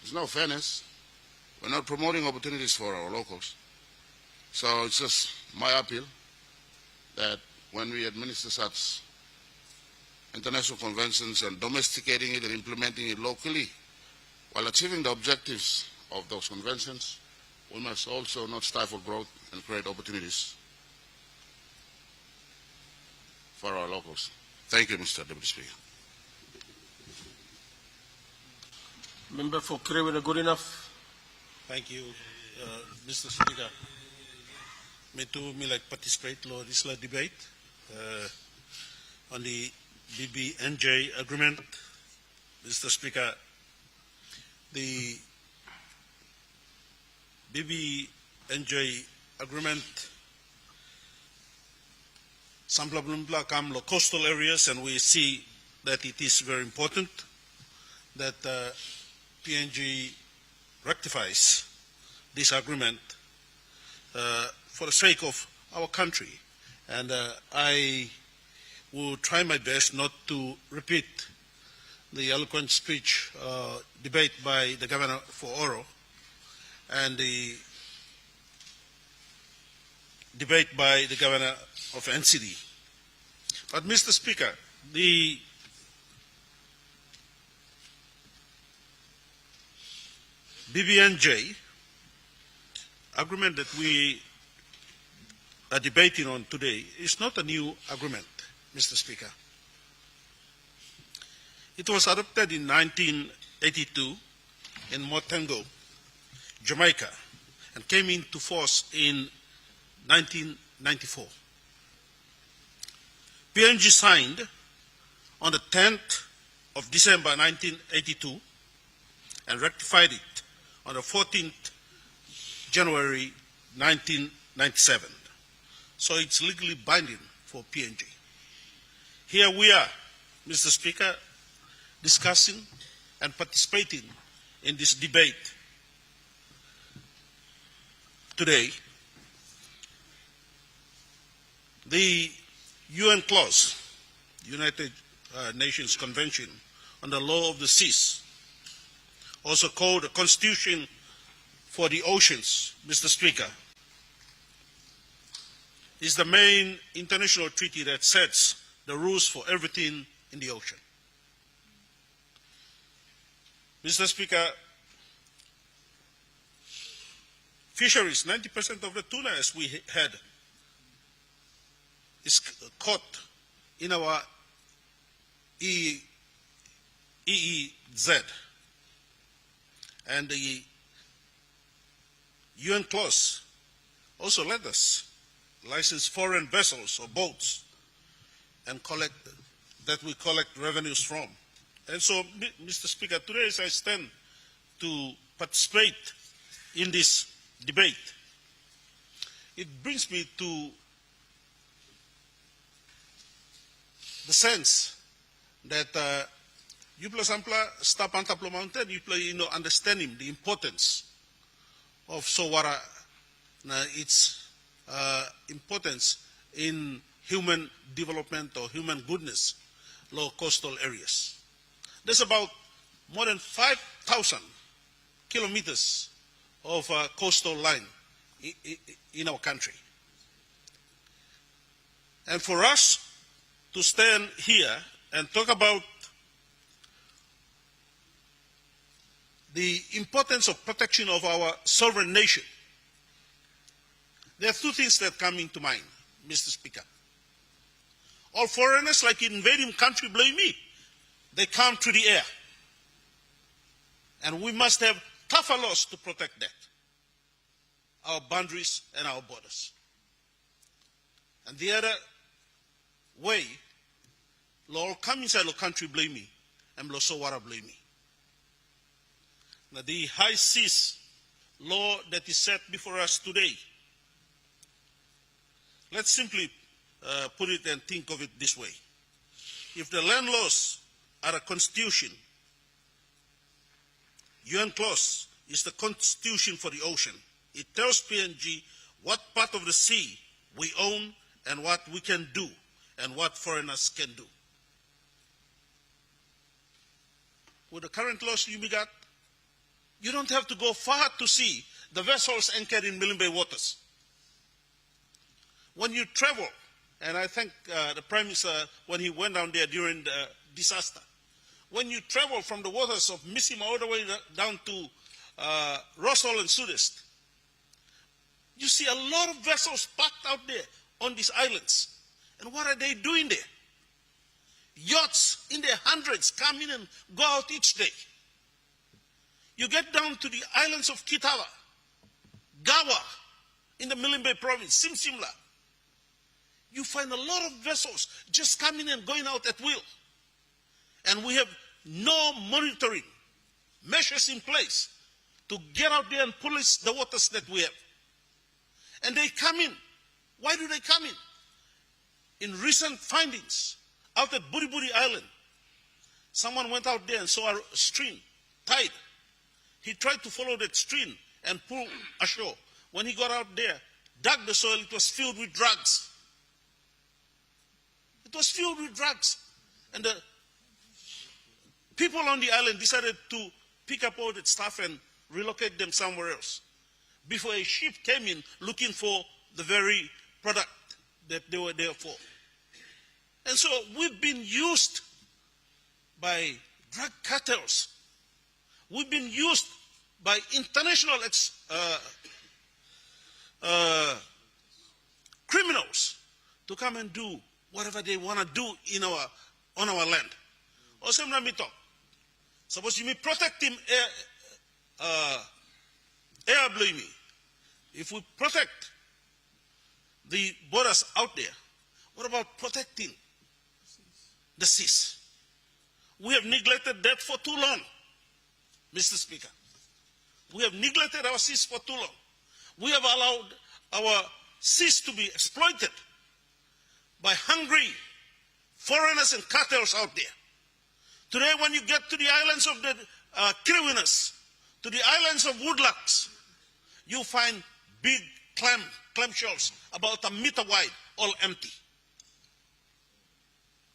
There's no fairness. We're not promoting opportunities for our locals. So it's just my appeal that when we administer such international conventions and domesticating it and implementing it locally, While achieving the objectives of those conventions, we must also not stifle growth and create opportunities for our locals. Thank you, Mr. Deputy Speaker. Member for Kirewin, good enough. Thank you, Mr. Speaker. Me too, me like participate in this debate on the BBNJ agreement. Mr. Speaker, the BBNJ agreement, some come coastal areas, and we see that it is very important that PNG rectifies this agreement for the sake of our country. And I will try my best not to repeat the eloquent speech debate by the Governor for Oro and the debate by the Governor of NCD. But Mr. Speaker, the BBNJ agreement that we are debating on today is not a new agreement, Mr. Speaker. It was adopted in 1982 in Motengo, Jamaica, and came into force in 1994. PNG signed on the 10th of December 1982 and rectified it on the 14th January 1997. So it's legally binding for PNG. Here we are, Mr. Speaker, discussing and participating in this debate today. The UN clause, United Nations Convention on the Law of the Seas, also called the Constitution for the Oceans, Mr. Speaker, is the main international treaty that sets the rules for everything in the ocean. Mr. Speaker, fisheries, 90% of the tuna as we had is caught in our EEZ. And the UN clause also let us license foreign vessels or boats and we collect revenues from. And so, Mr. Speaker, today as I stand to participate in this debate, it brings me to the sense that Yupla Sampla stop on Taplo Mountain, you understanding the importance of Sowara, its importance in human development or human goodness, low coastal areas. There's about more than 5,000 kilometers of coastal line in our country. And for us to stand here and talk about the importance of protection of our sovereign nation, there are two things that come into mind, Mr. Speaker. All foreigners, like invading country, blame me. They come through the air. And we must have tougher laws to protect that, our boundaries and our borders. And the other way, law come inside the country, blame me, and law Sowara blame me. Now, the high seas law that is set before us today, let's simply put it and think of it this way. If the land laws are a constitution, UN clause is the constitution for the ocean. It tells PNG what part of the sea we own and what we can do and what foreigners can do. With the current laws you got, you don't have to go far to see the vessels anchored in Milne Bay waters. When you travel, and I thank the Prime Minister when he went down there during the disaster, when you travel from the waters of Misima all the way down to Rossall and Sudest, you see a lot of vessels parked out there on these islands. And what are they doing there? Yachts in their hundreds come in and go out each day. You get down to the islands of Kitawa, Gawa, in the Milne Bay province, Simsimla. You find a lot of vessels just coming and going out at will. And we have no monitoring measures in place to get out there and police the waters that we have. And they come in. Why do they come in? In recent findings out at Buriburi Island, someone went out there and saw a stream, tide. He tried to follow that stream and pull ashore. When he got out there, dug the soil, it was filled with drugs. It was filled with drugs. And the people on the island decided to pick up all that stuff and relocate them somewhere else before a ship came in looking for the very product that they were there for. And so we've been used by drug cartels. We've been used by international criminals to come and do whatever they want to do on our land. Also, suppose you may protect him air blaming. If we protect the borders out there, what about protecting the seas? We have neglected that for too long, Mr. Speaker. We have neglected our seas for too long. We have allowed our seas to be exploited by hungry foreigners and cartels out there. Today, when you get to the islands of the Kiriwinas, to the islands of Woodlarks, you find big clam shells about 1 meter wide, all empty.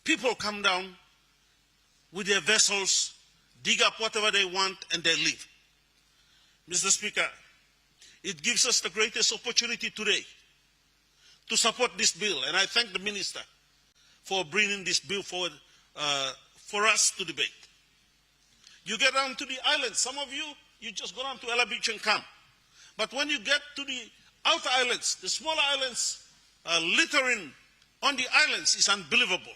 People come down with their vessels, dig up whatever they want, and they leave. Mr. Speaker, it gives us the greatest opportunity today to support this bill, and I thank the Minister for bringing this bill forward for us to debate. You get down to the islands, some of you just go down to Ella Beach and come. But when you get to the outer islands, the smaller islands, littering on the islands is unbelievable.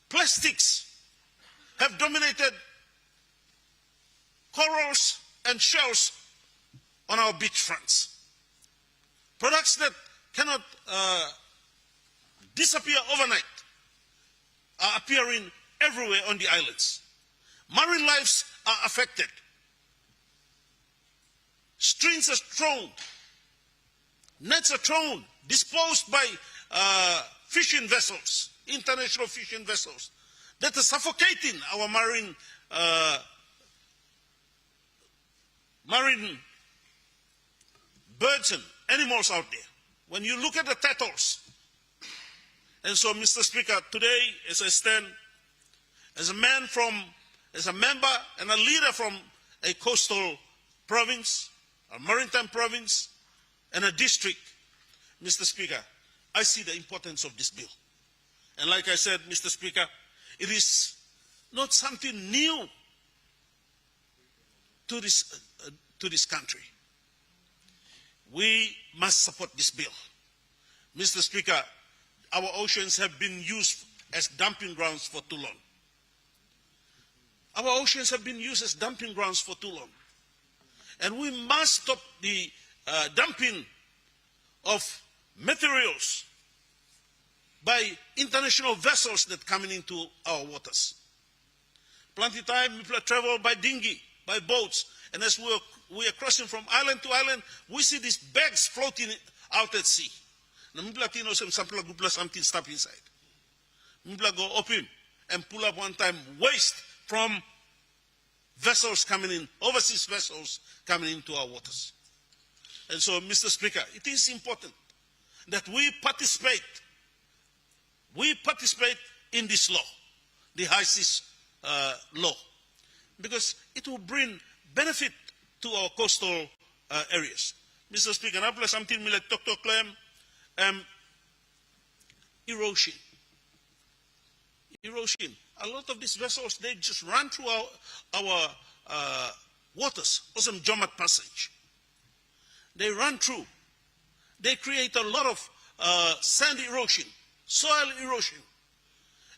Plastics have dominated corals and shells on our beach fronts. Products that cannot disappear overnight are appearing everywhere on the islands. Marine lives are affected. Strings are thrown. Nets are thrown, disposed by fishing vessels, international fishing vessels, that are suffocating our marine birds and animals out there. When you look at the turtles, and so, Mr. Speaker, today, as I stand, as a member and a leader from a coastal province, a maritime province, and a district, Mr. Speaker, I see the importance of this bill. And like I said, Mr. Speaker, it is not something new to this country. We must support this bill. Mr. Speaker, our oceans have been used as dumping grounds for too long. Our oceans have been used as dumping grounds for too long. And we must stop the dumping of materials by international vessels that coming into our waters. Plenty of time people travel by dinghy, by boats, and as we are crossing from island to island, we see these bags floating out at sea. Something stuff inside. People go open and pull up one time waste from vessels coming in, overseas vessels coming into our waters. And so, Mr. Speaker, it is important that we participate in this law, the High Seas law, because it will bring benefit to our coastal areas. Mr. Speaker, I play something like Dr. Clem, erosion. Erosion. a lot of these vessels, they just run through our waters, Osam Jomat Passage. They run through. They create a lot of sand erosion, soil erosion,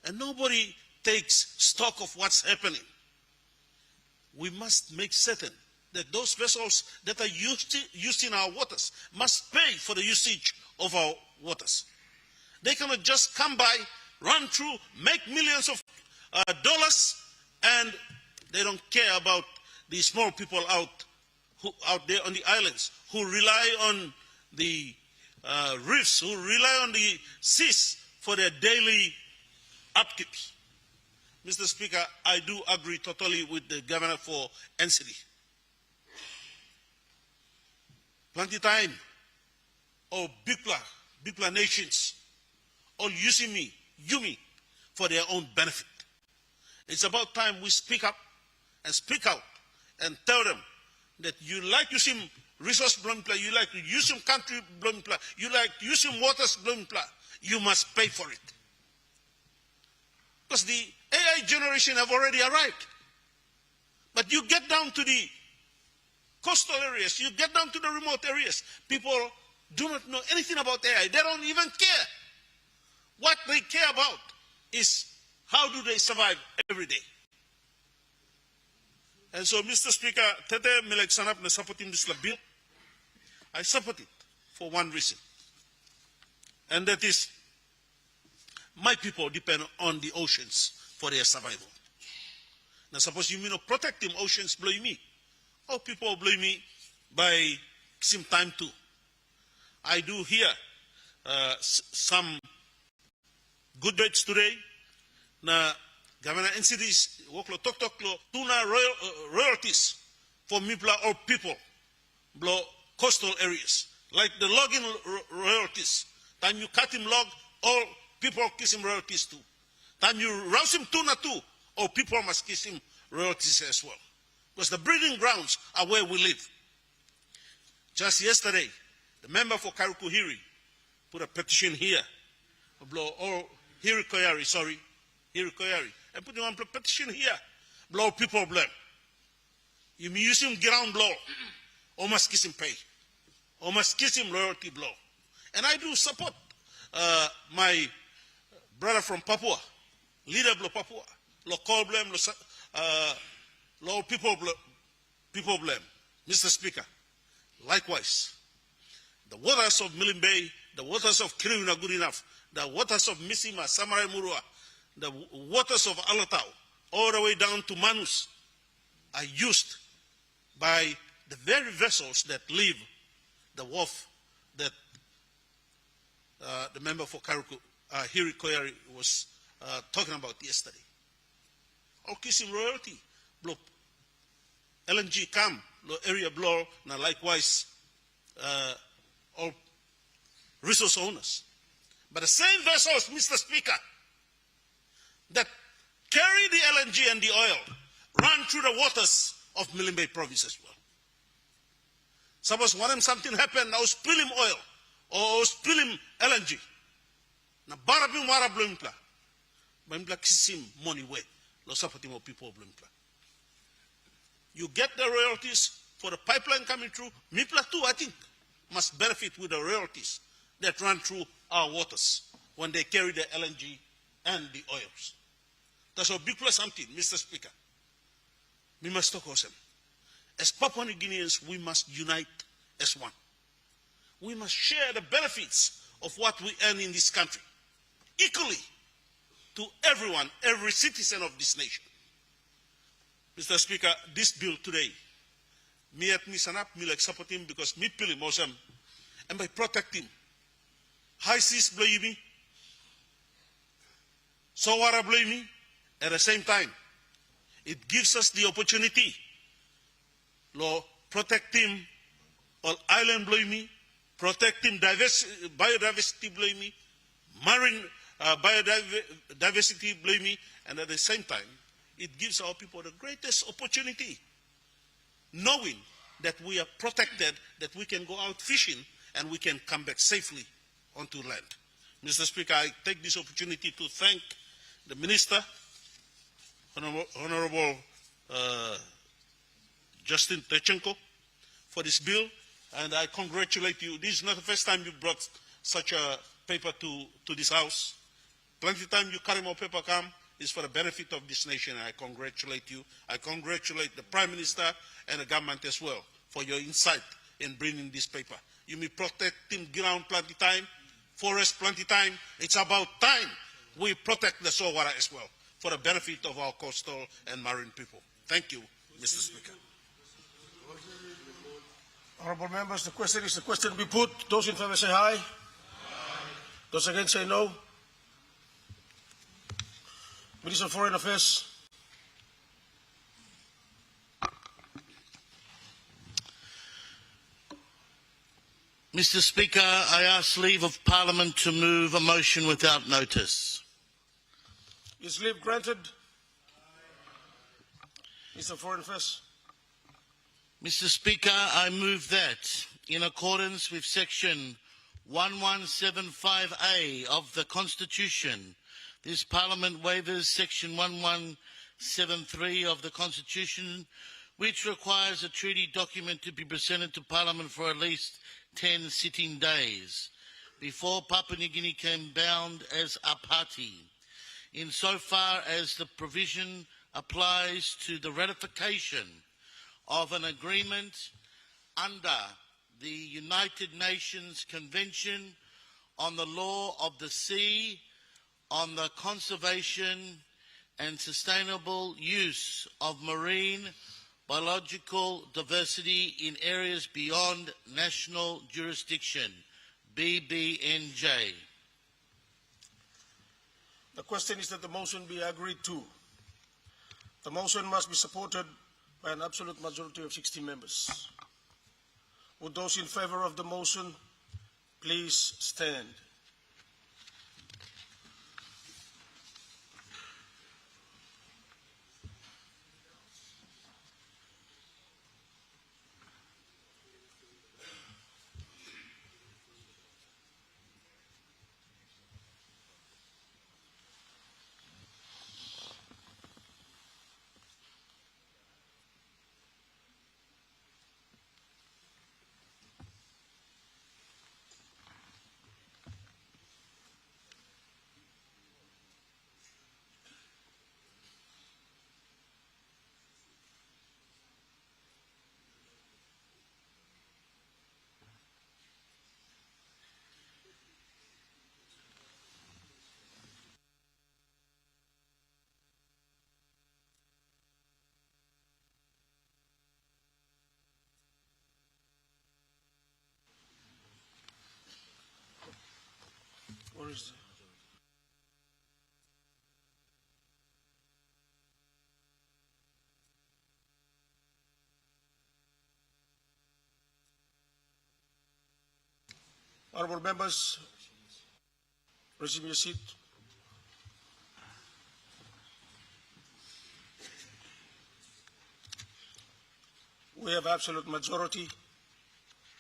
and nobody takes stock of what's happening. We must make certain that those vessels that are used in our waters must pay for the usage of our waters. They cannot just come by, run through, make millions of dollars, and they don't care about the small people out there on the islands who rely on the reefs, who rely on the seas for their daily upkeeps. Mr. Speaker, I do agree totally with the Governor for NCD. Plenty time, all big nations, all using me, for their own benefit. It's about time we speak up and speak out and tell them that you like using resource blowing plant, you like using country blowing plant, you like using waters blowing plant, you must pay for it. Because the AI generation have already arrived. But you get down to the coastal areas, you get down to the remote areas, people do not know anything about AI. They don't even care. What they care about is how do they survive every day. And so, Mr. Speaker, Tete Milek Sanap na supporting this bill. I support it for one reason. And that is, my people depend on the oceans for their survival. Now, suppose you mean not protect them, oceans blame me. Or people blame me by some time too. I do hear some good bits today. Na Governor NCD's worklo tok tuna royalties for Mipla or people blow coastal areas. Like the logging royalties. Time you cut him log, all people kiss him royalties too. Time you rouse him tuna too, all people must kiss him royalties as well. Because the breeding grounds are where we live. Just yesterday, the member for Karukuhiri put a petition here. Or Hiri Koyari, and put one petition here. Blow people blame. You use him ground blow, or must kiss him pay, or must kiss him loyalty blow. And I do support my brother from Papua, leader of Papua, local blame, low people blame. Mr. Speaker, likewise, the waters of Milne Bay, the waters of Kiriu are good enough, the waters of Misima, Samarai Murua, the waters of Alatau, all the way down to Manus, are used by the very vessels that leave the wharf that the member for Karuku, Hiri Koyari, was talking about yesterday. All kissing royalty, blow LNG come, lo area blow, now likewise all resource owners. But the same vessels, Mr. Speaker, that carry the LNG and the oil run through the waters of Milne Bay province as well. Suppose when something happened, now spill him oil or spill him LNG. Now barabim wara blumpla. Blumpla kisim money way. Lo supporting of people blumpla. You get the royalties for the pipeline coming through. Mipla too, I think, must benefit with the royalties that run through our waters when they carry the LNG and the oils. That's a big plus something, Mr. Speaker. We must talk awesome. As Papua New Guineans, we must unite as one. We must share the benefits of what we earn in this country equally to everyone, every citizen of this nation. Mr. Speaker, this bill today, me at Misanap, me like support him because me pili mosam, and by protecting high seas blame me, Sawara blame me, at the same time, it gives us the opportunity to protect him, all island blame me, protect him biodiversity blame me, marine biodiversity blame me, and at the same time, it gives our people the greatest opportunity, knowing that we are protected, that we can go out fishing and we can come back safely onto land. Mr. Speaker, I take this opportunity to thank the Minister Honorable Justin Techenko for this bill, and I congratulate you. This is not the first time you brought such a paper to this House. Plenty of time you carry more paper come is for the benefit of this nation, and I congratulate you. I congratulate the Prime Minister and the government as well for your insight in bringing this paper. You may protect ground plenty time, forest plenty time. It's about time we protect the soil water as well for the benefit of our coastal and marine people. Thank you, Mr. Speaker. Honourable members, the question be put. Those in favour say aye. Aye. Those against say no. Minister of Foreign Affairs. Mr. Speaker, I ask leave of Parliament to move a motion without notice. Is leave granted? Minister of Foreign Affairs. Mr. Speaker, I move that, in accordance with Section 1175A of the Constitution, this Parliament waivers Section 1173 of the Constitution, which requires a treaty document to be presented to Parliament for at least 10 sitting days before Papua New Guinea came bound as a party, insofar as the provision applies to the ratification of an agreement under the United Nations Convention on the Law of the Sea, on the conservation and sustainable use of marine biological diversity in areas beyond national jurisdiction, BBNJ. The question is that the motion be agreed to. The motion must be supported by an absolute majority of 60 members. Would those in favour of the motion please stand? Where is the honourable members, resume your seat. We have absolute majority,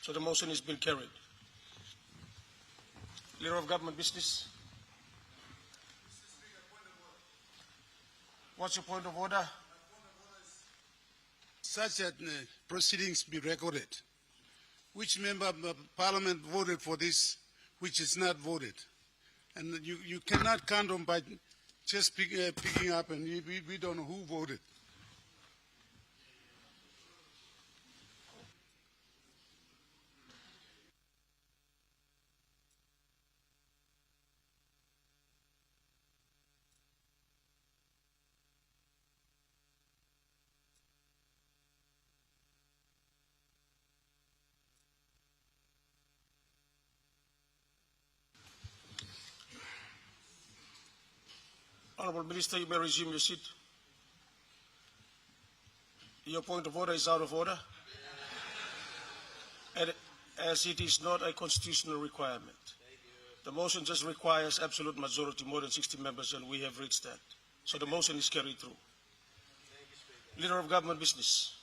so the motion has been carried. Leader of Government Business. What's your point of order? Such that proceedings be recorded. Which member of Parliament voted for this, which is not voted? And you cannot count on by just picking up and we don't know who voted. Honourable Minister, you may resume your seat. Your point of order is out of order, and as it is not a constitutional requirement. The motion just requires absolute majority, more than 60 members, and we have reached that. So the motion is carried through. Leader of Government Business.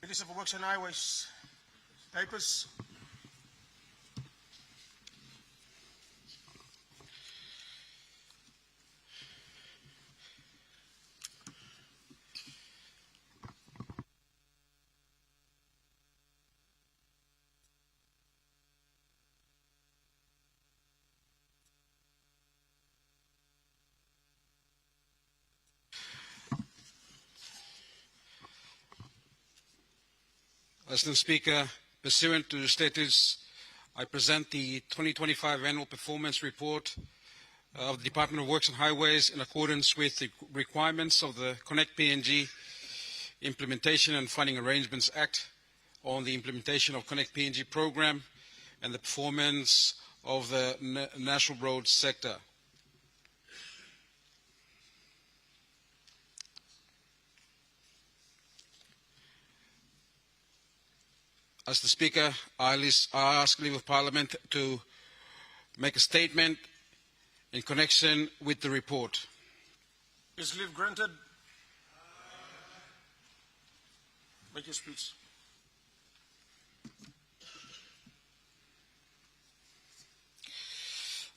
Minister for Works and Highways, papers. Mr. Speaker, pursuant to the statutes, I present the 2025 Annual Performance Report of the Department of Works and Highways in accordance with the requirements of the Connect PNG Implementation and Funding Arrangements Act on the implementation of Connect PNG program and the performance of the national road sector. As the Speaker, I ask leave of Parliament to make a statement in connection with the report. Is leave granted? Make your speech.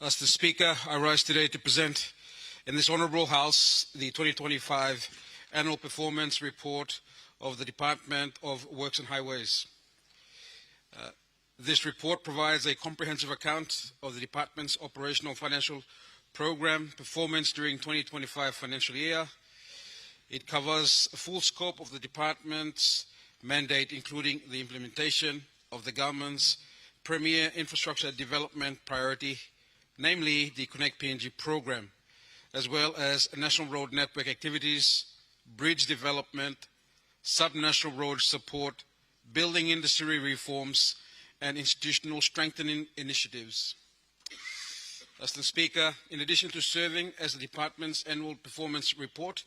As the Speaker, I rise today to present in this Honourable House the 2025 Annual Performance Report of the Department of Works and Highways. This report provides a comprehensive account of the Department's operational financial program performance during 2025 financial year. It covers a full scope of the Department's mandate, including the implementation of the Government's premier infrastructure development priority, namely the Connect PNG program, as well as national road network activities, bridge development, sub-national road support, building industry reforms, and institutional strengthening initiatives. Mr. Speaker, in addition to serving as the Department's annual performance report,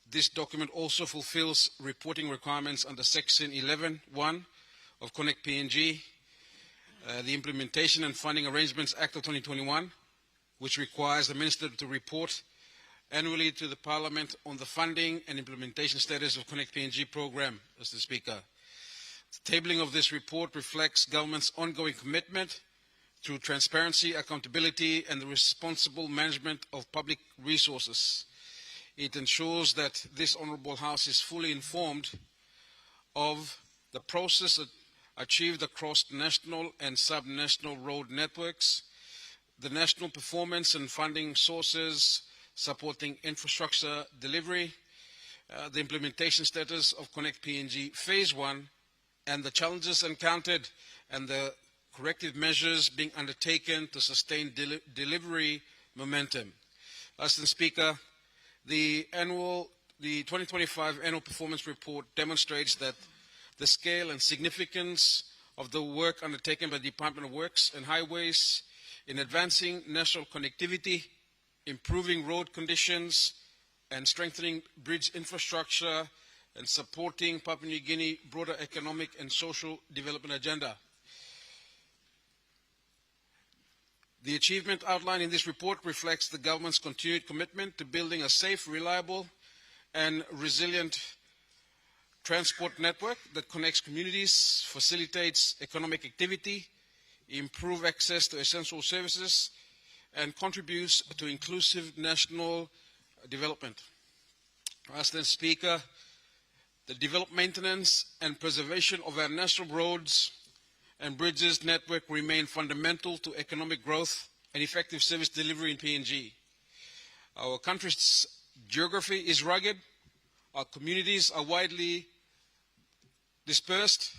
this document also fulfills reporting requirements under Section 11(1) of Connect PNG, the Implementation and Funding Arrangements Act of 2021, which requires the Minister to report annually to the Parliament on the funding and implementation status of Connect PNG program, Mr. Speaker. The tabling of this report reflects Government's ongoing commitment to transparency, accountability, and the responsible management of public resources. It ensures that this Honourable House is fully informed of the process achieved across national and sub-national road networks, the national performance and funding sources supporting infrastructure delivery, the implementation status of Connect PNG Phase 1, and the challenges encountered and the corrective measures being undertaken to sustain delivery momentum. Mr. Speaker, the 2025 Annual Performance Report demonstrates that the scale and significance of the work undertaken by the Department of Works and Highways in advancing national connectivity, improving road conditions, and strengthening bridge infrastructure and supporting Papua New Guinea broader economic and social development agenda. The achievement outlined in this report reflects the Government's continued commitment to building a safe, reliable, and resilient transport network that connects communities, facilitates economic activity, improves access to essential services, and contributes to inclusive national development. Mr. Speaker, the development, maintenance, and preservation of our national roads and bridges network remain fundamental to economic growth and effective service delivery in PNG. Our country's geography is rugged, our communities are widely dispersed,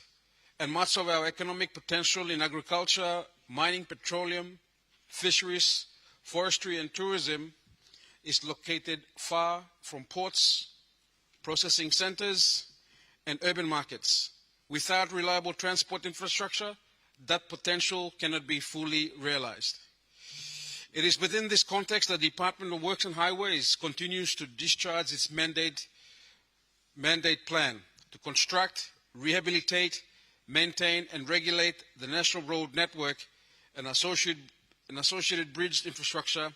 and much of our economic potential in agriculture, mining, petroleum, fisheries, forestry, and tourism is located far from ports, processing centers, and urban markets. Without reliable transport infrastructure, that potential cannot be fully realized. It is within this context that the Department of Works and Highways continues to discharge its mandate plan to construct, rehabilitate, maintain, and regulate the national road network and associated bridge infrastructure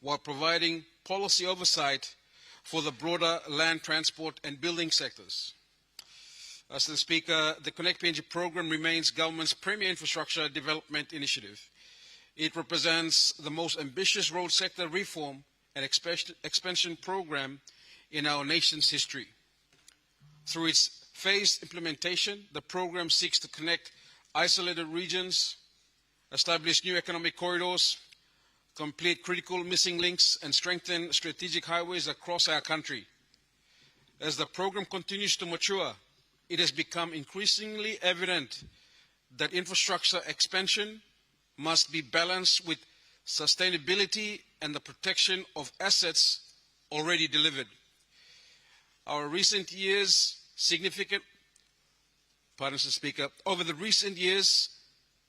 while providing policy oversight for the broader land transport and building sectors. Mr. Speaker, the Connect PNG program remains government's premier infrastructure development initiative. It represents the most ambitious road sector reform and expansion program in our nation's history. Through its phased implementation, the program seeks to connect isolated regions, establish new economic corridors, complete critical missing links, and strengthen strategic highways across our country. As the program continues to mature, it has become increasingly evident that infrastructure expansion must be balanced with sustainability and the protection of assets already delivered. Over the recent years,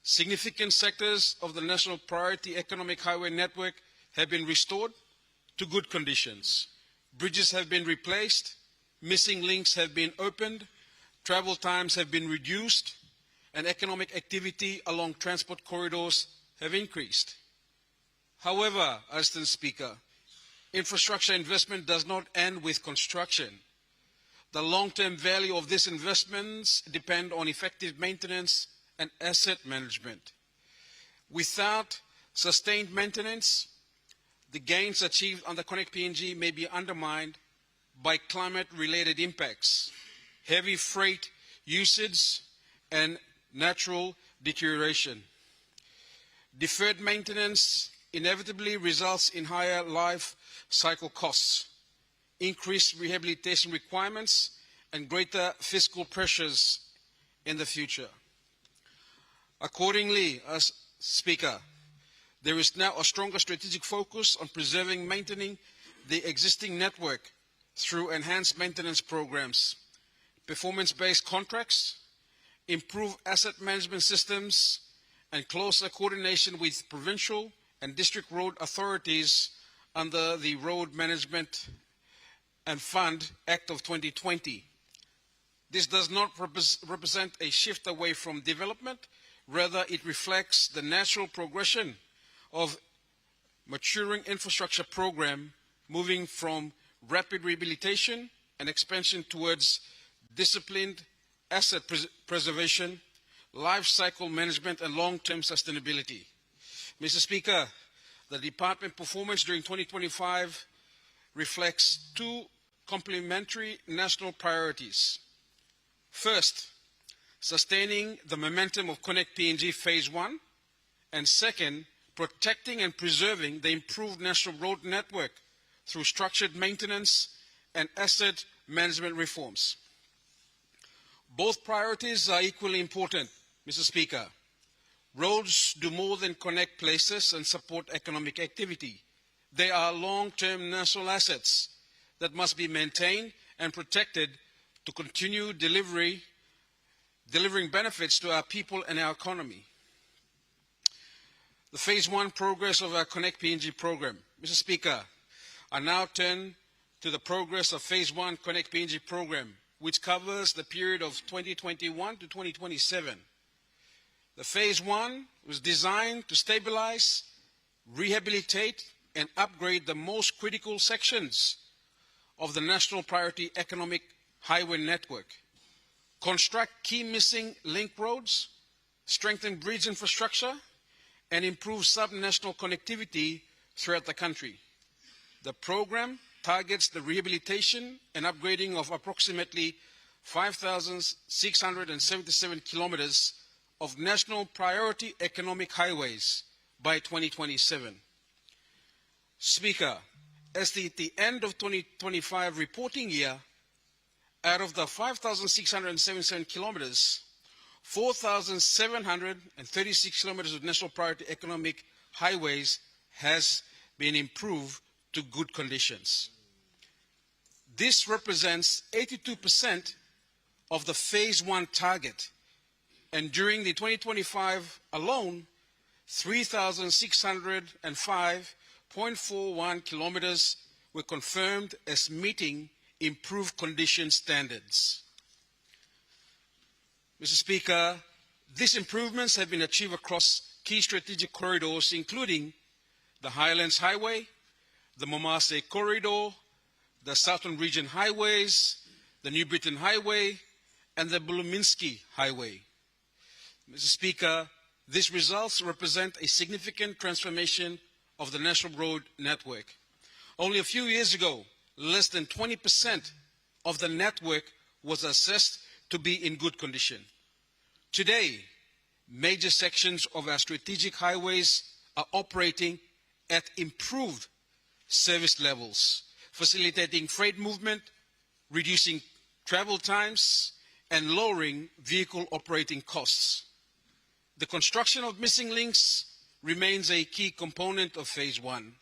significant sectors of the National Priority Economic Highway Network have been restored to good conditions. Bridges have been replaced, missing links have been opened, travel times have been reduced, and economic activity along transport corridors have increased. However, Mr. Speaker, infrastructure investment does not end with construction. The long-term value of these investments depend on effective maintenance and asset management. Without sustained maintenance, the gains achieved under Connect PNG may be undermined by climate-related impacts, heavy freight usage, and natural deterioration. Deferred maintenance inevitably results in higher life cycle costs, increased rehabilitation requirements, and greater fiscal pressures in the future. Accordingly, as Speaker, there is now a stronger strategic focus on preserving and maintaining the existing network through enhanced maintenance programs, performance-based contracts, improved asset management systems, and closer coordination with provincial and district road authorities under the Road Management and Fund Act of 2020. This does not represent a shift away from development, rather it reflects the natural progression of maturing infrastructure program moving from rapid rehabilitation and expansion towards disciplined asset preservation, life cycle management, and long-term sustainability. Mr. Speaker, the Department performance during 2025 reflects two complementary national priorities. First, sustaining the momentum of Connect PNG Phase 1, and second, protecting and preserving the improved national road network through structured maintenance and asset management reforms. Both priorities are equally important, Mr. Speaker. Roads do more than connect places and support economic activity. They are long-term national assets that must be maintained and protected to continue delivering benefits to our people and our economy. The Phase 1 progress of our Connect PNG program. Mr. Speaker, I now turn to the progress of Phase 1 Connect PNG program, which covers the period of 2021 to 2027. The Phase 1 was designed to stabilize, rehabilitate, and upgrade the most critical sections of the National Priority Economic Highway Network, construct key missing link roads, strengthen bridge infrastructure, and improve subnational connectivity throughout the country. The program targets the rehabilitation and upgrading of approximately 5,677 kilometers of national priority economic highways by 2027. Speaker, as at the end of 2025 reporting year, out of the 5,677 kilometers, 4,736 kilometers of national priority economic highways has been improved to good conditions. This represents 82% of the Phase 1 target, and during the 2025 alone, 3,605.41 kilometers were confirmed as meeting improved condition standards. Mr. Speaker, these improvements have been achieved across key strategic corridors, including the Highlands Highway, the Momase Corridor, the Southern Region Highways, the New Britain Highway, and the Buluminski Highway. Mr. Speaker, these results represent a significant transformation of the national road network. Only a few years ago, less than 20% of the network was assessed to be in good condition. Today, major sections of our strategic highways are operating at improved service levels, facilitating freight movement, reducing travel times, and lowering vehicle operating costs. The construction of missing links remains a key component of Phase 1.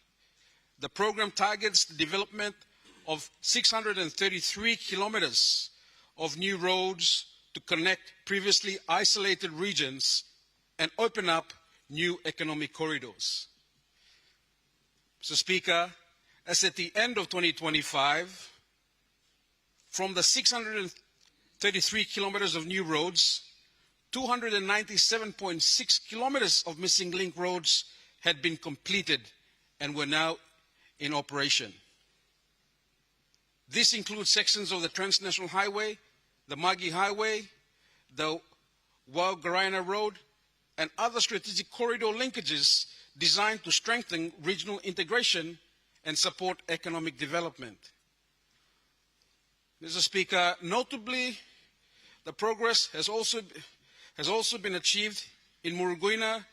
The program targets the development of 633 kilometers of new roads to connect previously isolated regions and open up new economic corridors. Mr. Speaker, as at the end of 2025, from the 633 kilometers of new roads, 297.6 kilometers of missing link roads had been completed and were now in operation. This includes sections of the Transnational Highway, the Magi Highway, the Waugarina Road, and other strategic corridor linkages designed to strengthen regional integration and support economic development. Mr. Speaker, notably, the progress has also been achieved in Muruguina,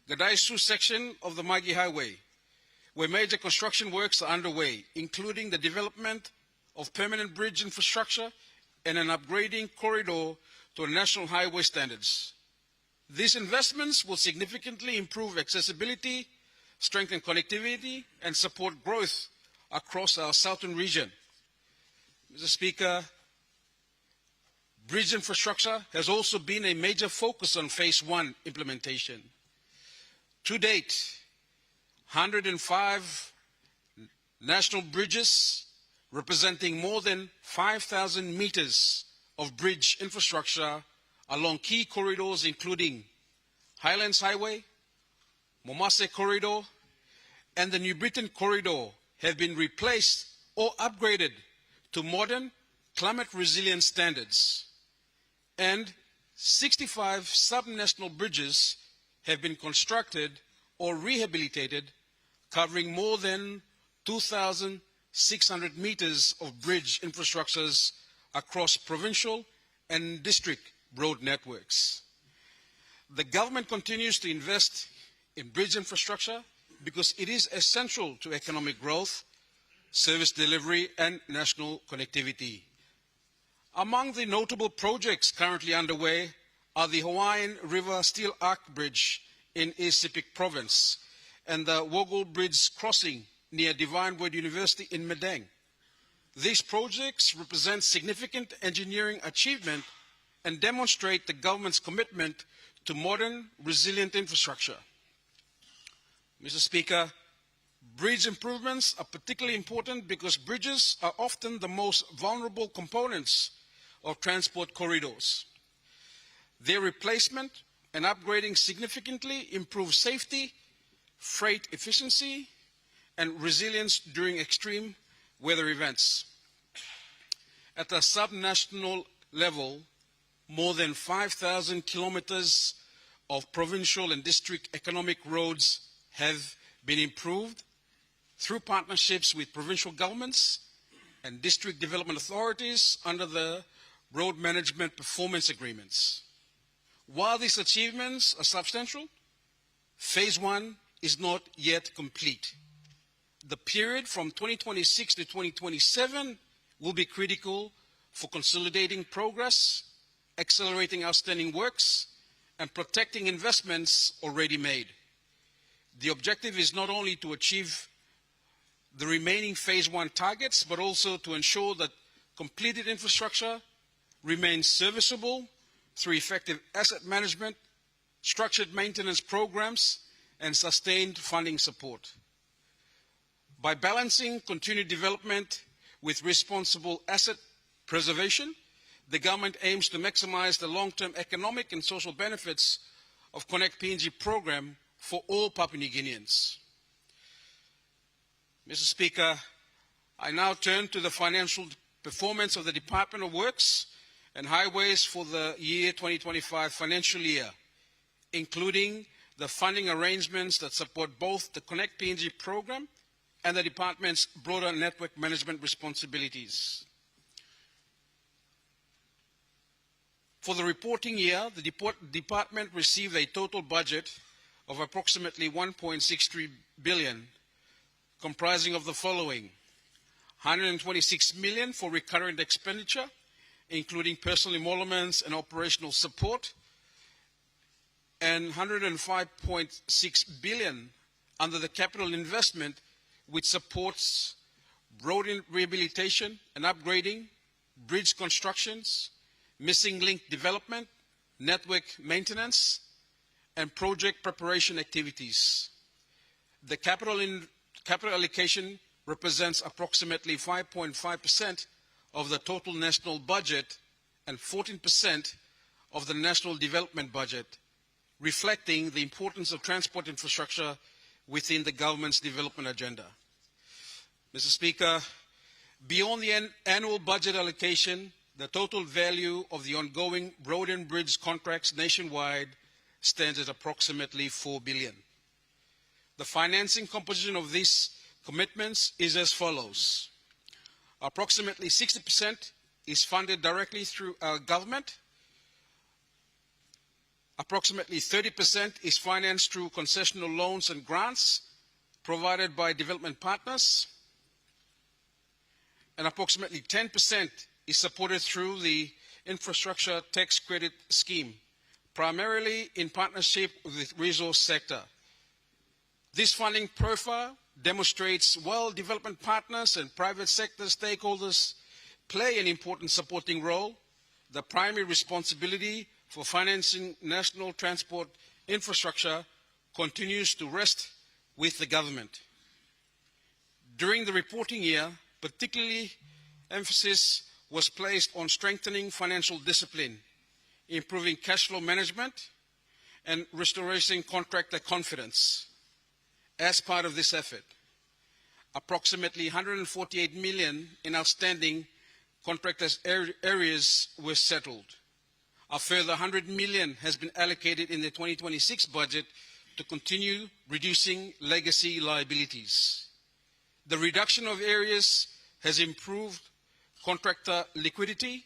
Gadaisu section of the Magi Highway, where major construction works are underway, including the development of permanent bridge infrastructure and an upgrading corridor to national highway standards. These investments will significantly improve accessibility, strengthen connectivity, and support growth across our southern region. Mr. Speaker, bridge infrastructure has also been a major focus on Phase 1 implementation. To date, 105 national bridges representing more than 5,000 meters of bridge infrastructure along key corridors including Highlands Highway, Momase Corridor, and the New Britain Corridor have been replaced or upgraded to modern climate resilient standards. And 65 subnational bridges have been constructed or rehabilitated, covering more than 2,600 meters of bridge infrastructures across provincial and district road networks. The government continues to invest in bridge infrastructure because it is essential to economic growth, service delivery, and national connectivity. Among the notable projects currently underway are the Hawaiian River Steel Arch Bridge in East Sepik Province and the Woggle Bridge crossing near Divine Word University in Madang. These projects represent significant engineering achievement and demonstrate the government's commitment to modern, resilient infrastructure. Mr. Speaker, bridge improvements are particularly important because bridges are often the most vulnerable components of transport corridors. Their replacement and upgrading significantly improve safety, freight efficiency, and resilience during extreme weather events. At a subnational level, more than 5,000 kilometers of provincial and district economic roads have been improved through partnerships with provincial governments and district development authorities under the road management performance agreements. While these achievements are substantial, Phase 1 is not yet complete. The period from 2026 to 2027 will be critical for consolidating progress, accelerating outstanding works, and protecting investments already made. The objective is not only to achieve the remaining Phase 1 targets, but also to ensure that completed infrastructure remains serviceable through effective asset management, structured maintenance programs, and sustained funding support. By balancing continued development with responsible asset preservation, the government aims to maximize the long-term economic and social benefits of Connect PNG program for all Papua New Guineans. Mr. Speaker, I now turn to the financial performance of the Department of Works and highways for the year 2025 financial year, including the funding arrangements that support both the Connect PNG program and the department's broader network management responsibilities. For the reporting year, the department received a total budget of approximately 1.63 billion, comprising of the following: 126 million for recurrent expenditure, including personal emoluments and operational support, and 105.6 billion under the capital investment, which supports road rehabilitation and upgrading, bridge constructions, missing link development, network maintenance, and project preparation activities. The capital allocation represents approximately 5.5% of the total national budget and 14% of the national development budget, reflecting the importance of transport infrastructure within the government's development agenda. Mr. Speaker, beyond the annual budget allocation, the total value of the ongoing road and bridge contracts nationwide stands at approximately 4 billion. The financing composition of these commitments is as follows. Approximately 60% is funded directly through our government. Approximately 30% is financed through concessional loans and grants provided by development partners. And approximately 10% is supported through the Infrastructure Tax Credit Scheme, primarily in partnership with the resource sector. This funding profile demonstrates while development partners and private sector stakeholders play an important supporting role, the primary responsibility for financing national transport infrastructure continues to rest with the government. During the reporting year, particularly emphasis was placed on strengthening financial discipline, improving cash flow management, and restoring contractor confidence. As part of this effort, approximately 148 million in outstanding contractors' areas were settled. A further 100 million has been allocated in the 2026 budget to continue reducing legacy liabilities. The reduction of areas has improved contractor liquidity,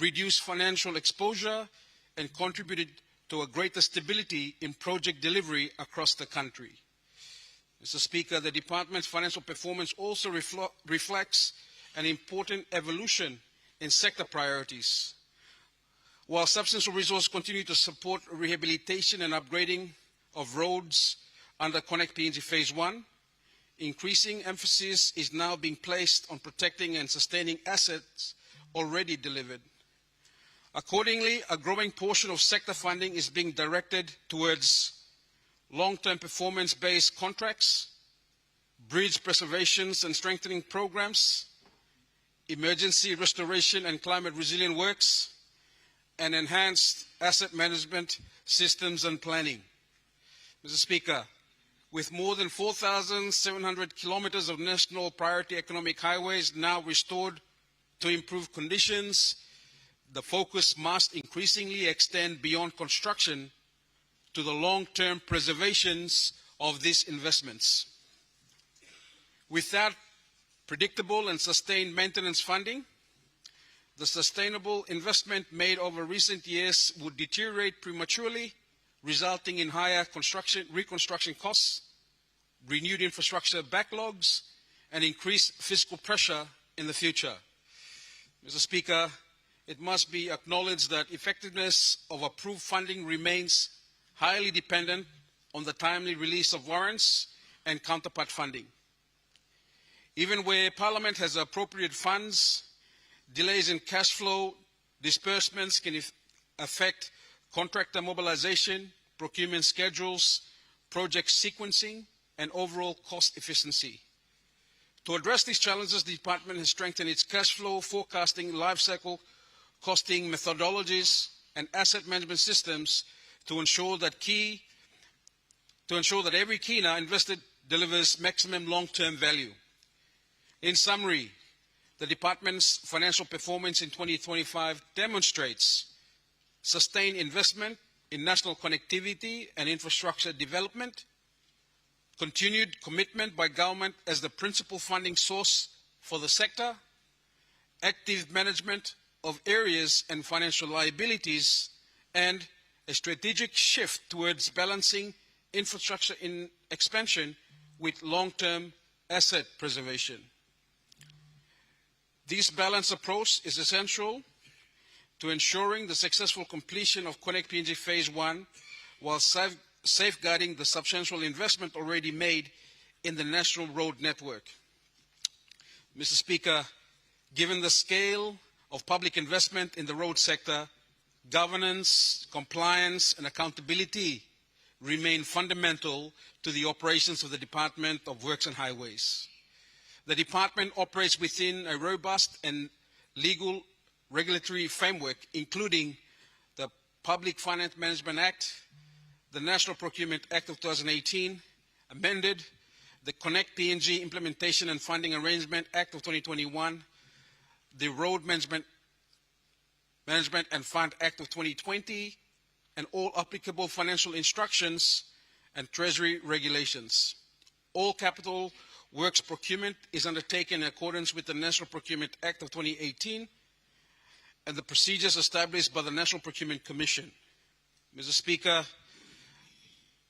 reduced financial exposure, and contributed to a greater stability in project delivery across the country. Mr. Speaker, the Department's financial performance also reflects an important evolution in sector priorities. While substantial resources continue to support rehabilitation and upgrading of roads under Connect PNG Phase 1, increasing emphasis is now being placed on protecting and sustaining assets already delivered. Accordingly, a growing portion of sector funding is being directed towards long-term performance-based contracts, bridge preservations and strengthening programs, emergency restoration and climate resilient works, and enhanced asset management systems and planning. Mr. Speaker, with more than 4,700 kilometers of national priority economic highways now restored to improved conditions, the focus must increasingly extend beyond construction to the long-term preservations of these investments. Without predictable and sustained maintenance funding, the sustainable investment made over recent years would deteriorate prematurely, resulting in higher reconstruction costs, renewed infrastructure backlogs, and increased fiscal pressure in the future. Mr. Speaker, it must be acknowledged that effectiveness of approved funding remains highly dependent on the timely release of warrants and counterpart funding. Even where Parliament has appropriate funds, delays in cash flow disbursements can affect contractor mobilization, procurement schedules, project sequencing, and overall cost efficiency. To address these challenges, the Department has strengthened its cash flow forecasting, lifecycle costing methodologies, and asset management systems to ensure that every kina invested delivers maximum long-term value. In summary, The department's financial performance in 2025 demonstrates sustained investment in national connectivity and infrastructure development, continued commitment by government as the principal funding source for the sector, active management of areas and financial liabilities, and a strategic shift towards balancing infrastructure in expansion with long-term asset preservation. This balanced approach is essential to ensuring the successful completion of Connect PNG Phase 1 while safeguarding the substantial investment already made in the national road network. Mr. Speaker, given the scale of public investment in the road sector, governance, compliance, and accountability remain fundamental to the operations of the Department of Works and Highways. The department operates within a robust and legal regulatory framework, including the Public Finance Management Act, the National Procurement Act of 2018, amended, the Connect PNG Implementation and Funding Arrangement Act of 2021, the Road Management and Fund Act of 2020, and all applicable financial instructions and Treasury regulations. All capital works procurement is undertaken in accordance with the National Procurement Act of 2018 and the procedures established by the National Procurement Commission. Mr. Speaker,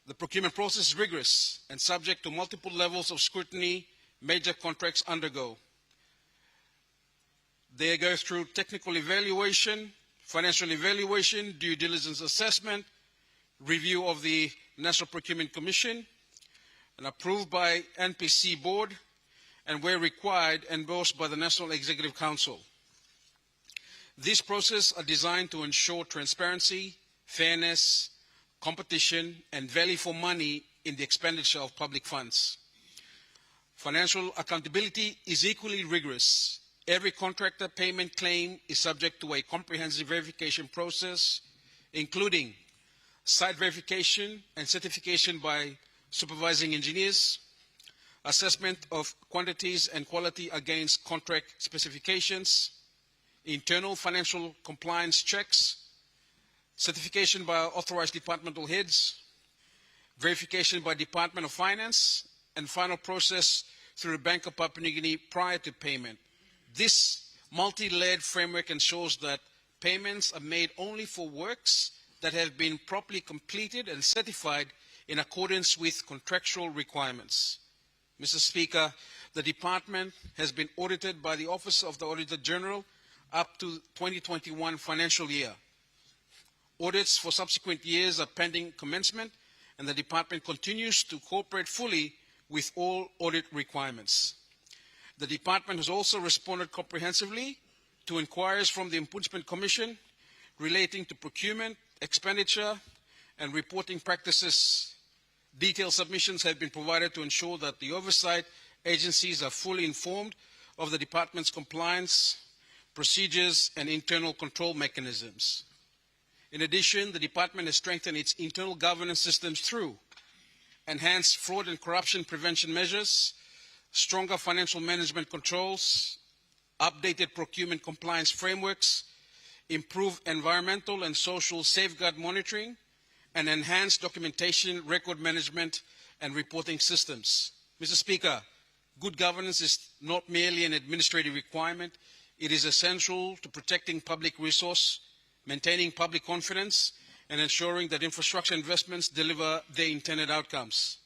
the procurement process is rigorous and subject to multiple levels of scrutiny major contracts undergo. They go through technical evaluation, financial evaluation, due diligence assessment, review of the National Procurement Commission, and approved by NPC Board, and where required, endorsed by the National Executive Council. These processes are designed to ensure transparency, fairness, competition, and value for money in the expenditure of public funds. Financial accountability is equally rigorous. Every contractor payment claim is subject to a comprehensive verification process, including site verification and certification by supervising engineers, assessment of quantities and quality against contract specifications, internal financial compliance checks, certification by authorized departmental heads, verification by Department of Finance, and final process through the Bank of Papua New Guinea prior to payment. This multi-layered framework ensures that payments are made only for works that have been properly completed and certified in accordance with contractual requirements. Mr. Speaker, the department has been audited by the Office of the Auditor General up to 2021 financial year. Audits for subsequent years are pending commencement, and the department continues to cooperate fully with all audit requirements. The department has also responded comprehensively to inquiries from the Ombudsman Commission relating to procurement, expenditure, and reporting practices. Detailed submissions have been provided to ensure that the oversight agencies are fully informed of the department's compliance, procedures, and internal control mechanisms. In addition, the department has strengthened its internal governance systems through enhanced fraud and corruption prevention measures, stronger financial management controls, updated procurement compliance frameworks, improved environmental and social safeguard monitoring, and enhanced documentation, record management, and reporting systems. Mr. Speaker, good governance is not merely an administrative requirement. It is essential to protecting public resource, maintaining public confidence, and ensuring that infrastructure investments deliver their intended outcomes.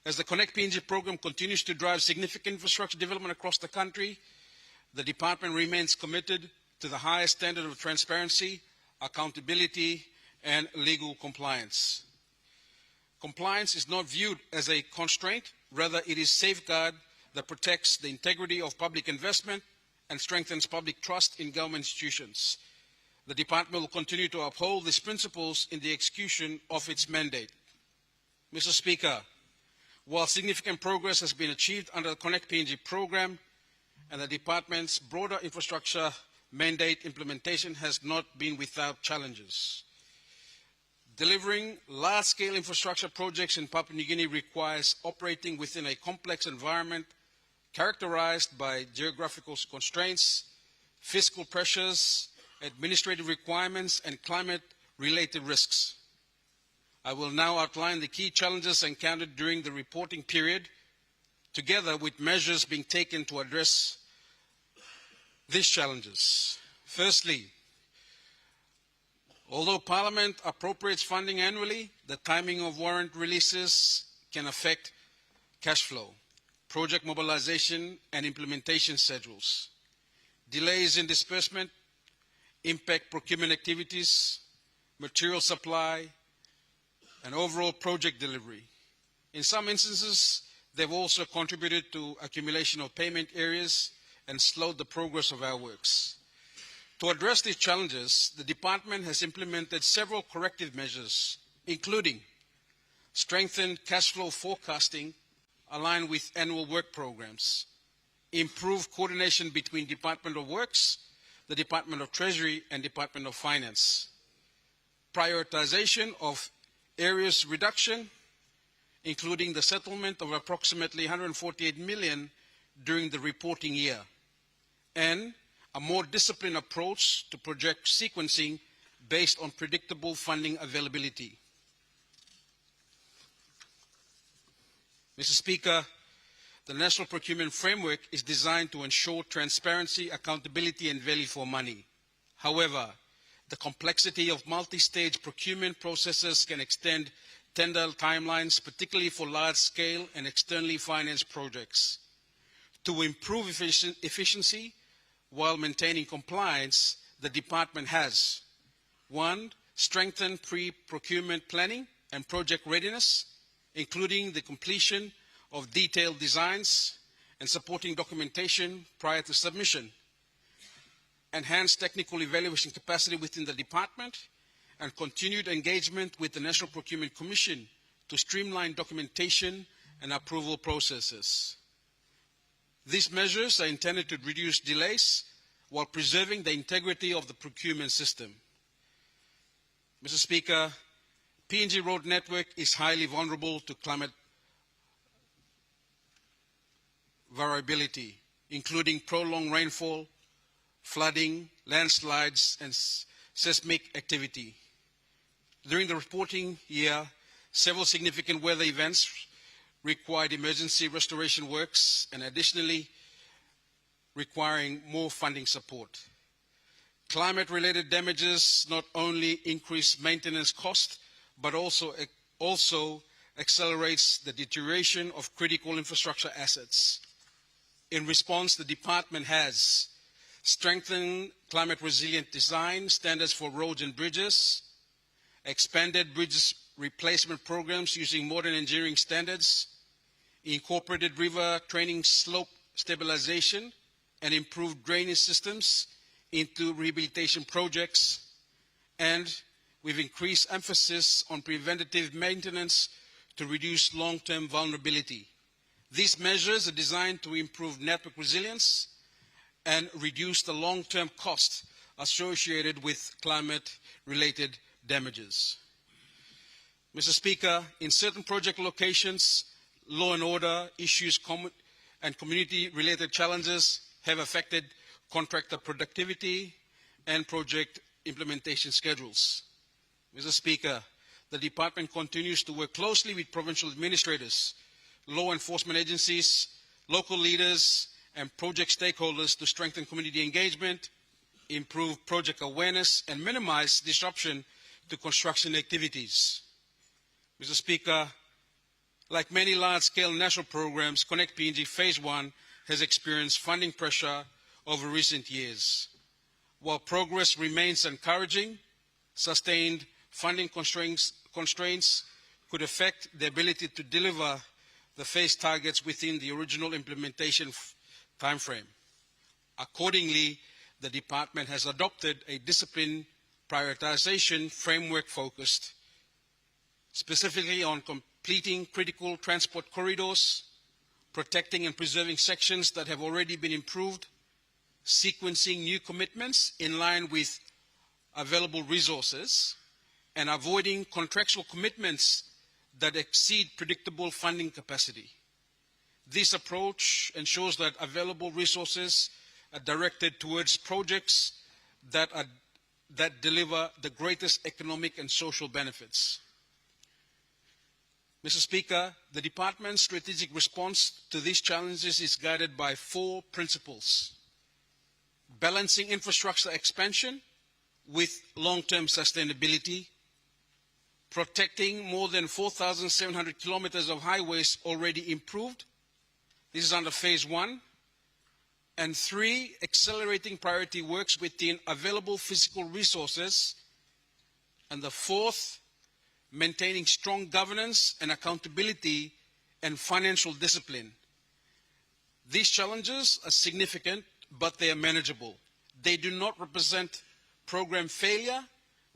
As the Connect PNG program continues to drive significant infrastructure development across the country, the department remains committed to the highest standard of transparency, accountability, and legal compliance. Compliance is not viewed as a constraint, rather it is a safeguard that protects the integrity of public investment and strengthens public trust in government institutions. The department will continue to uphold these principles in the execution of its mandate. Mr. Speaker, while significant progress has been achieved under the Connect PNG program and the department's broader infrastructure mandate implementation has not been without challenges. Delivering large-scale infrastructure projects in Papua New Guinea requires operating within a complex environment characterized by geographical constraints, fiscal pressures, administrative requirements, and climate-related risks. I will now outline the key challenges encountered during the reporting period, together with measures being taken to address these challenges. Firstly, although Parliament appropriates funding annually, the timing of warrant releases can affect cash flow, project mobilization, and implementation schedules. Delays in disbursement impact procurement activities, material supply, and overall project delivery. In some instances, they've also contributed to accumulation of payment areas and slowed the progress of our works. To address these challenges, the Department has implemented several corrective measures, including strengthened cash flow forecasting aligned with annual work programs, improved coordination between Department of Works, the Department of Treasury, and Department of Finance, prioritization of areas reduction, including the settlement of approximately 148 million during the reporting year, and a more disciplined approach to project sequencing based on predictable funding availability. Mr. Speaker, the National Procurement Framework is designed to ensure transparency, accountability, and value for money. However, the complexity of multi-stage procurement processes can extend tender timelines, particularly for large-scale and externally financed projects. To improve efficiency while maintaining compliance, the Department has 1. Strengthened pre-procurement planning and project readiness, including the completion of detailed designs and supporting documentation prior to submission, enhanced technical evaluation capacity within the Department, and continued engagement with the National Procurement Commission to streamline documentation and approval processes. These measures are intended to reduce delays while preserving the integrity of the procurement system. Mr. Speaker, PNG Road Network is highly vulnerable to climate variability, including prolonged rainfall, flooding, landslides, and seismic activity. During the reporting year, several significant weather events required emergency restoration works and additionally requiring more funding support. Climate-related damages not only increase maintenance costs, but also accelerates the deterioration of critical infrastructure assets. In response, the Department has strengthened climate-resilient design standards for roads and bridges, expanded bridge replacement programs using modern engineering standards, incorporated river training slope stabilization, and improved drainage systems into rehabilitation projects, and we've increased emphasis on preventative maintenance to reduce long-term vulnerability. These measures are designed to improve network resilience and reduce the long-term costs associated with climate-related damages. Mr. Speaker, in certain project locations, law and order issues and community-related challenges have affected contractor productivity and project implementation schedules. Mr. Speaker, the Department continues to work closely with provincial administrators, law enforcement agencies, local leaders, and project stakeholders to strengthen community engagement, improve project awareness, and minimize disruption to construction activities. Mr. Speaker, like many large-scale national programs, Connect PNG Phase 1 has experienced funding pressure over recent years. While progress remains encouraging, sustained funding constraints could affect the ability to deliver the phase targets within the original implementation timeframe. Accordingly, the Department has adopted a disciplined prioritization framework focused specifically on completing critical transport corridors, protecting and preserving sections that have already been improved, sequencing new commitments in line with available resources, and avoiding contractual commitments that exceed predictable funding capacity. This approach ensures that available resources are directed towards projects that deliver the greatest economic and social benefits. Mr. Speaker, the Department's strategic response to these challenges is guided by 4 principles: balancing infrastructure expansion with long-term sustainability, protecting more than 4,700 kilometers of highways already improved. This is under phase 1. And 3, accelerating priority works within available physical resources. And the 4th, maintaining strong governance and accountability and financial discipline. These challenges are significant, but they are manageable. They do not represent program failure.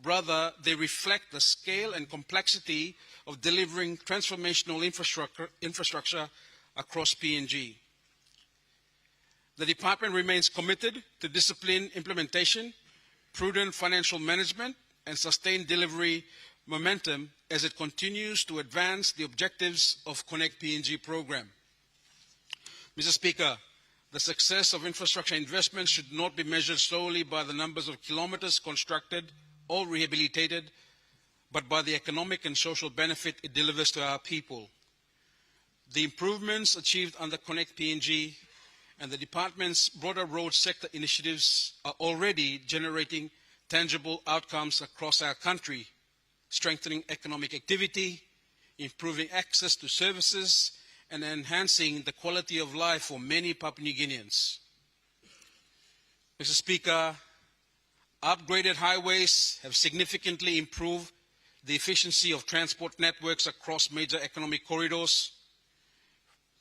Rather, they reflect the scale and complexity of delivering transformational infrastructure across PNG. The Department remains committed to disciplined implementation, prudent financial management, and sustained delivery momentum as it continues to advance the objectives of Connect PNG program. Mr. Speaker, the success of infrastructure investment should not be measured solely by the numbers of kilometers constructed or rehabilitated, but by the economic and social benefit it delivers to our people. The improvements achieved under Connect PNG and the Department's broader road sector initiatives are already generating tangible outcomes across our country, strengthening economic activity, improving access to services, and enhancing the quality of life for many Papua New Guineans. Mr. Speaker, upgraded highways have significantly improved the efficiency of transport networks across major economic corridors.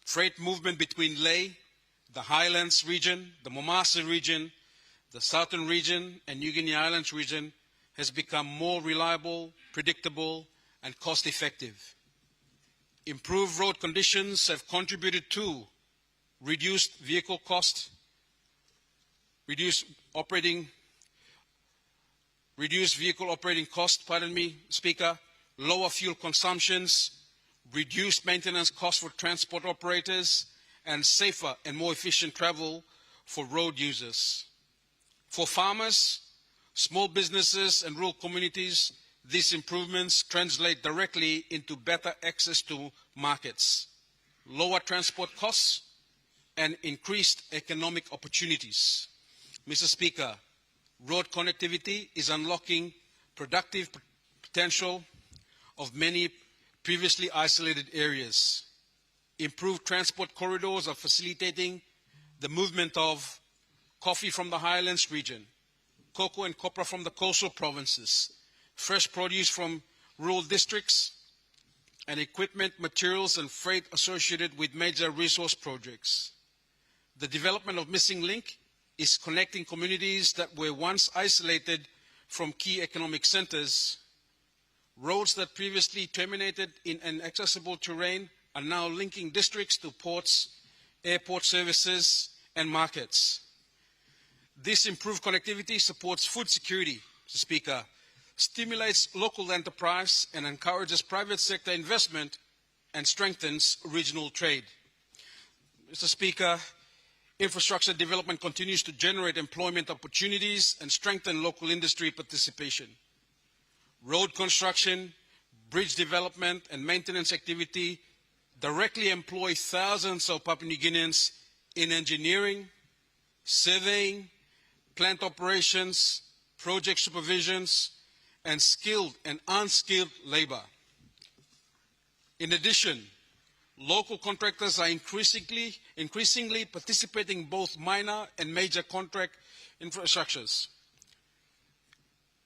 Freight movement between Lae, the Highlands region, the Momasa region, the Southern region, and New Guinea Islands region has become more reliable, predictable, and cost-effective. Improved road conditions have contributed to reduced vehicle cost, reduced vehicle operating cost, Speaker, lower fuel consumptions, reduced maintenance costs for transport operators, and safer and more efficient travel for road users. For farmers, small businesses, and rural communities, these improvements translate directly into better access to markets, lower transport costs, and increased economic opportunities. Mr. Speaker, road connectivity is unlocking productive potential of many previously isolated areas. Improved transport corridors are facilitating the movement of coffee from the Highlands region, cocoa and copra from the coastal provinces, fresh produce from rural districts, and equipment, materials, and freight associated with major resource projects. The development of Missing Link is connecting communities that were once isolated from key economic centers. Roads that previously terminated in inaccessible terrain are now linking districts to ports, airport services, and markets. This improved connectivity supports food security, Mr. Speaker, stimulates local enterprise, and encourages private sector investment and strengthens regional trade. Mr. Speaker, infrastructure development continues to generate employment opportunities and strengthen local industry participation. Road construction, bridge development, and maintenance activity directly employ thousands of Papua New Guineans in engineering, surveying, plant operations, project supervisions, and skilled and unskilled labor. In addition, local contractors are increasingly participating in both minor and major contract infrastructures.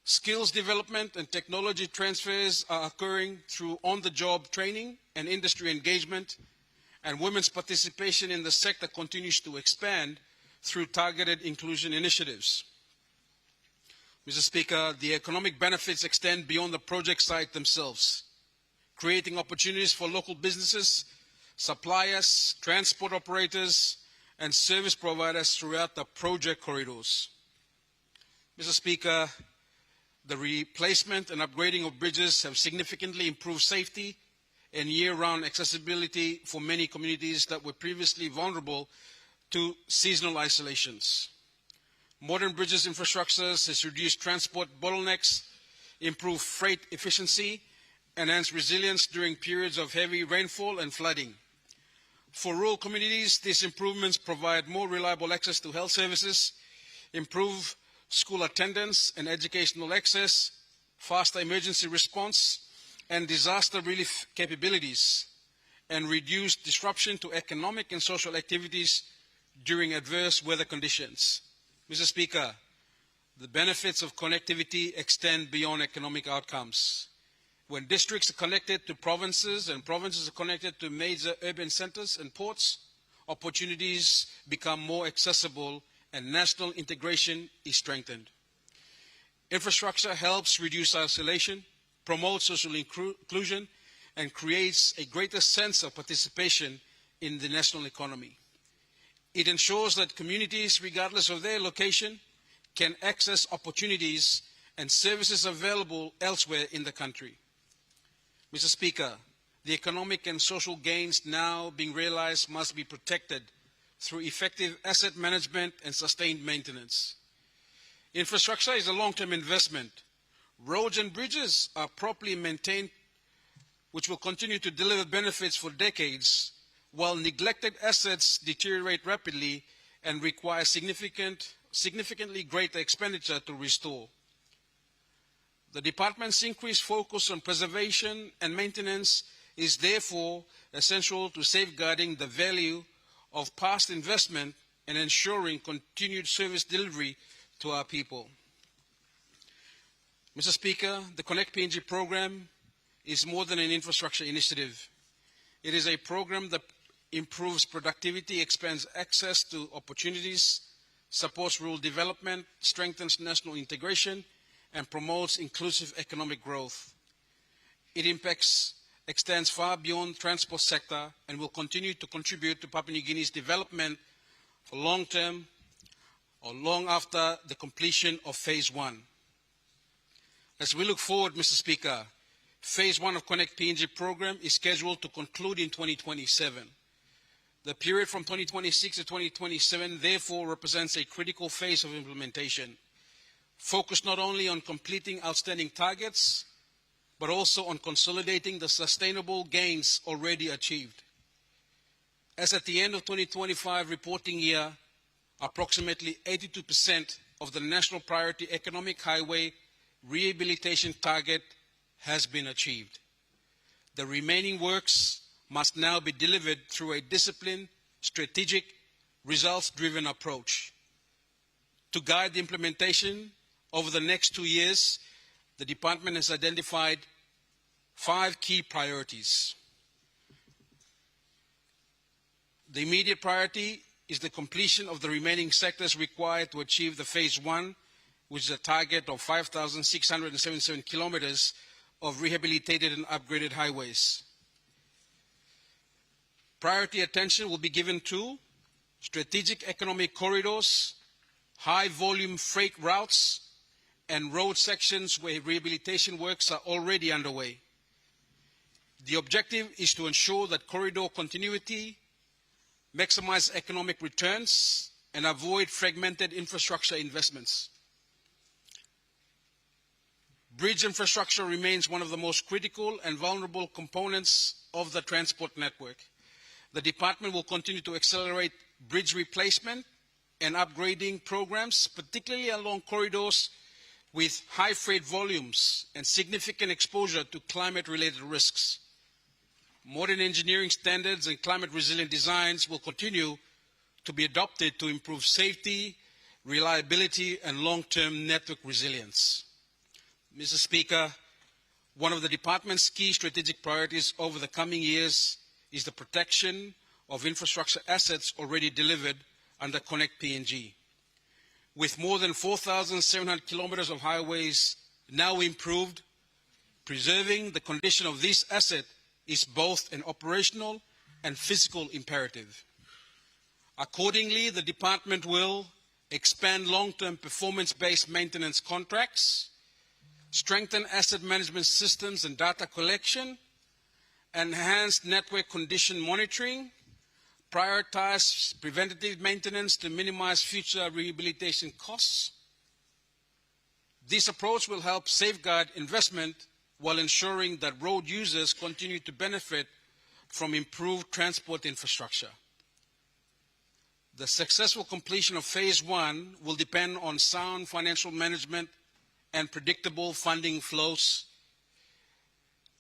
Skills development and technology transfers are occurring through on-the-job training and industry engagement, and women's participation in the sector continues to expand through targeted inclusion initiatives. Mr. Speaker, the economic benefits extend beyond the project site themselves, creating opportunities for local businesses, suppliers, transport operators, and service providers throughout the project corridors. Mr. Speaker, the replacement and upgrading of bridges have significantly improved safety and year-round accessibility for many communities that were previously vulnerable to seasonal isolations. Modern bridges infrastructures has reduced transport bottlenecks, improved freight efficiency, enhanced resilience during periods of heavy rainfall and flooding. For rural communities, these improvements provide more reliable access to health services, improve school attendance and educational access, faster emergency response, and disaster relief capabilities, and reduce disruption to economic and social activities during adverse weather conditions. Mr. Speaker, the benefits of connectivity extend beyond economic outcomes. When districts are connected to provinces and provinces are connected to major urban centers and ports, opportunities become more accessible and national integration is strengthened. Infrastructure helps reduce isolation, promotes social inclusion, and creates a greater sense of participation in the national economy. It ensures that communities, regardless of their location, can access opportunities and services available elsewhere in the country. Mr. Speaker, the economic and social gains now being realized must be protected through effective asset management and sustained maintenance. Infrastructure is a long-term investment. Roads and bridges are properly maintained, which will continue to deliver benefits for decades, while neglected assets deteriorate rapidly and require significantly greater expenditure to restore. The Department's increased focus on preservation and maintenance is therefore essential to safeguarding the value of past investment and ensuring continued service delivery to our people. Mr. Speaker, the Connect PNG program is more than an infrastructure initiative. It is a program that improves productivity, expands access to opportunities, supports rural development, strengthens national integration, and promotes inclusive economic growth. Its impacts extends far beyond the transport sector and will continue to contribute to Papua New Guinea's development for long-term or long after the completion of Phase 1. As we look forward, Mr. Speaker, Phase 1 of Connect PNG program is scheduled to conclude in 2027. The period from 2026 to 2027 therefore represents a critical phase of implementation, focused not only on completing outstanding targets, but also on consolidating the sustainable gains already achieved. As at the end of 2025 reporting year, approximately 82% of the National Priority Economic Highway rehabilitation target has been achieved. The remaining works must now be delivered through a disciplined, strategic, results-driven approach. To guide the implementation over the next 2 years, the Department has identified 5 key priorities. The immediate priority is the completion of the remaining sectors required to achieve the Phase 1, which is a target of 5,677 kilometers of rehabilitated and upgraded highways. Priority attention will be given to strategic economic corridors, high-volume freight routes, and road sections where rehabilitation works are already underway. The objective is to ensure that corridor continuity, maximize economic returns, and avoid fragmented infrastructure investments. Bridge infrastructure remains one of the most critical and vulnerable components of the transport network. The Department will continue to accelerate bridge replacement and upgrading programs, particularly along corridors with high freight volumes and significant exposure to climate-related risks. Modern engineering standards and climate-resilient designs will continue to be adopted to improve safety, reliability, and long-term network resilience. Mr. Speaker, one of the Department's key strategic priorities over the coming years is the protection of infrastructure assets already delivered under Connect PNG. With more than 4,700 kilometers of highways now improved, preserving the condition of this asset is both an operational and physical imperative. Accordingly, the Department will expand long-term performance-based maintenance contracts, strengthen asset management systems and data collection, enhanced network condition monitoring, prioritize preventative maintenance to minimize future rehabilitation costs. This approach will help safeguard investment while ensuring that road users continue to benefit from improved transport infrastructure. The successful completion of Phase 1 will depend on sound financial management and predictable funding flows.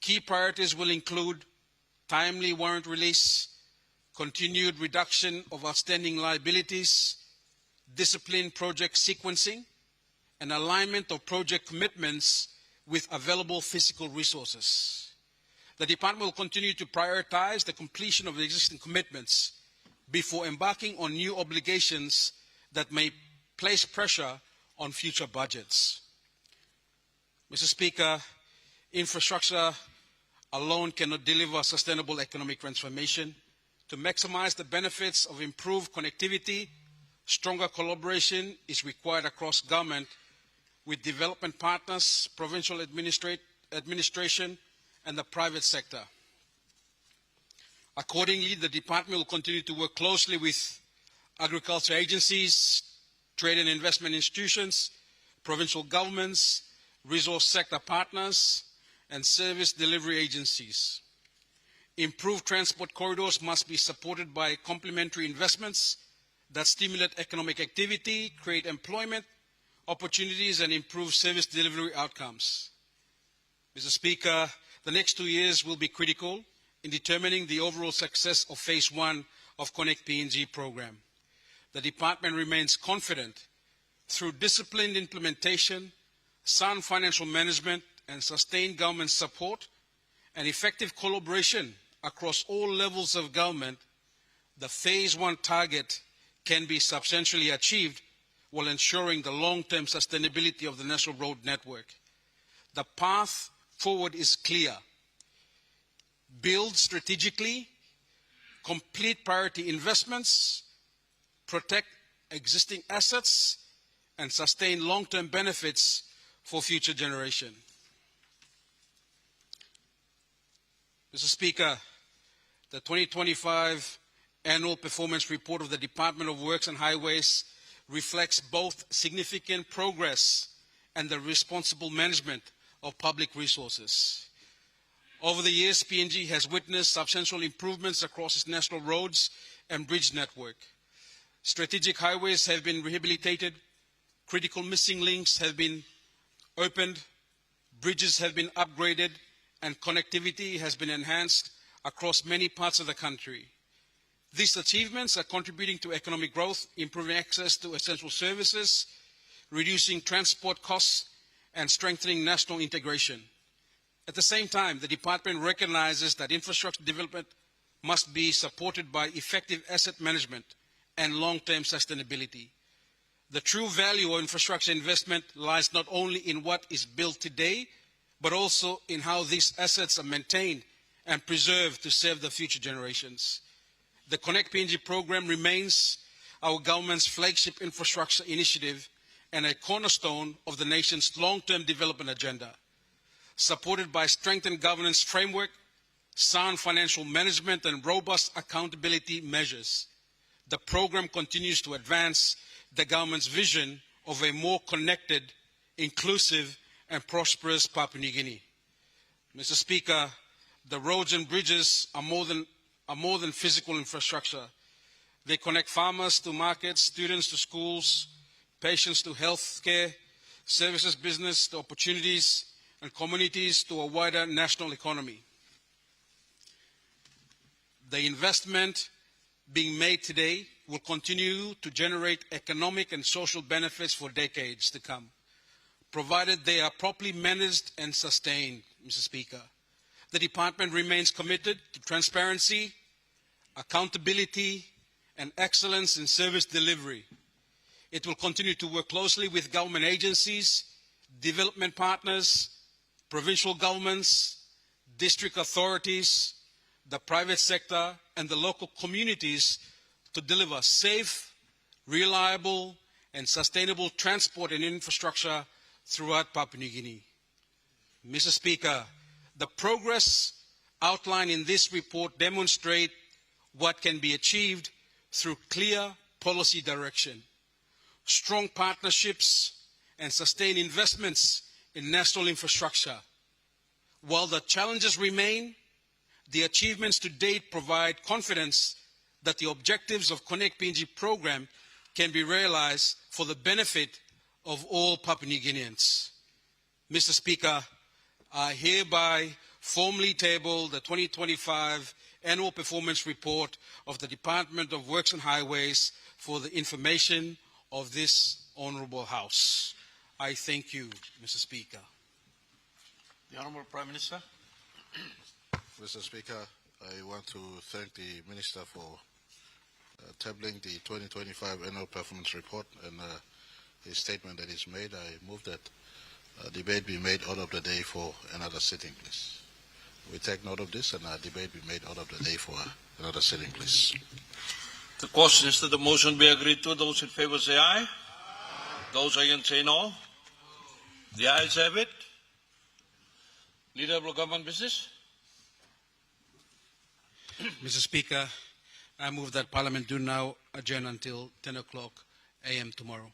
Key priorities will include timely warrant release, continued reduction of outstanding liabilities, disciplined project sequencing, and alignment of project commitments with available physical resources. The Department will continue to prioritize the completion of the existing commitments before embarking on new obligations that may place pressure on future budgets. Mr. Speaker, infrastructure alone cannot deliver sustainable economic transformation. To maximize the benefits of improved connectivity, stronger collaboration is required across government with development partners, provincial administration, and the private sector. Accordingly, the Department will continue to work closely with agriculture agencies, trade and investment institutions, provincial governments, resource sector partners, and service delivery agencies. Improved transport corridors must be supported by complementary investments that stimulate economic activity, create employment opportunities, and improve service delivery outcomes. Mr. Speaker, the next 2 years will be critical in determining the overall success of Phase 1 of Connect PNG program. The Department remains confident through disciplined implementation, sound financial management, and sustained government support and effective collaboration across all levels of government, the Phase 1 target can be substantially achieved while ensuring the long-term sustainability of the national road network. The path forward is clear. Build strategically, complete priority investments, protect existing assets, and sustain long-term benefits for future generation. Mr. Speaker, the 2025 Annual Performance Report of the Department of Works and Highways reflects both significant progress and the responsible management of public resources. Over the years, PNG has witnessed substantial improvements across its national roads and bridge network. Strategic highways have been rehabilitated, critical missing links have been opened, bridges have been upgraded, and connectivity has been enhanced across many parts of the country. These achievements are contributing to economic growth, improving access to essential services, reducing transport costs, and strengthening national integration. At the same time, the Department recognizes that infrastructure development must be supported by effective asset management and long-term sustainability. The true value of infrastructure investment lies not only in what is built today, but also in how these assets are maintained and preserved to serve the future generations. The Connect PNG program remains our government's flagship infrastructure initiative and a cornerstone of the nation's long-term development agenda. Supported by strengthened governance framework, sound financial management, and robust accountability measures, the program continues to advance the government's vision of a more connected, inclusive, and prosperous Papua New Guinea. Mr. Speaker, the roads and bridges are more than physical infrastructure. They connect farmers to markets, students to schools, patients to health care, services business to opportunities, and communities to a wider national economy. The investment being made today will continue to generate economic and social benefits for decades to come, provided they are properly managed and sustained, Mr. Speaker. The Department remains committed to transparency, accountability, and excellence in service delivery. It will continue to work closely with government agencies, development partners, provincial governments, district authorities, the private sector, and the local communities to deliver safe, reliable, and sustainable transport and infrastructure throughout Papua New Guinea. Mr. Speaker, the progress outlined in this report demonstrate what can be achieved through clear policy direction, strong partnerships, and sustained investments in national infrastructure. While the challenges remain, the achievements to date provide confidence that the objectives of Connect PNG program can be realized for the benefit of all Papua New Guineans. Mr. Speaker, I hereby formally table the 2025 Annual Performance Report of the Department of Works and Highways for the information of this Honourable House. I thank you, Mr. Speaker. The Honourable Prime Minister. Mr. Speaker, I want to thank the Minister for tabling the 2025 Annual Performance Report and his statement that is made. I move that debate be made out of the day for another sitting, please. We take note of this and debate be made out of the day for another sitting, please. The question is that the motion be agreed to. Those in favor say aye. Those against say no. The ayes have it. Leader of Government Business. Mr. Speaker, I move that Parliament do now adjourn until 10 o'clock a.m. tomorrow.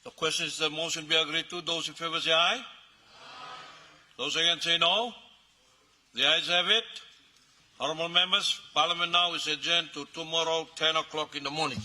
The question is the motion be agreed to. Those in favor say aye. Those against say no. The ayes have it. Honourable members, Parliament now is adjourned to tomorrow 10 o'clock in the morning.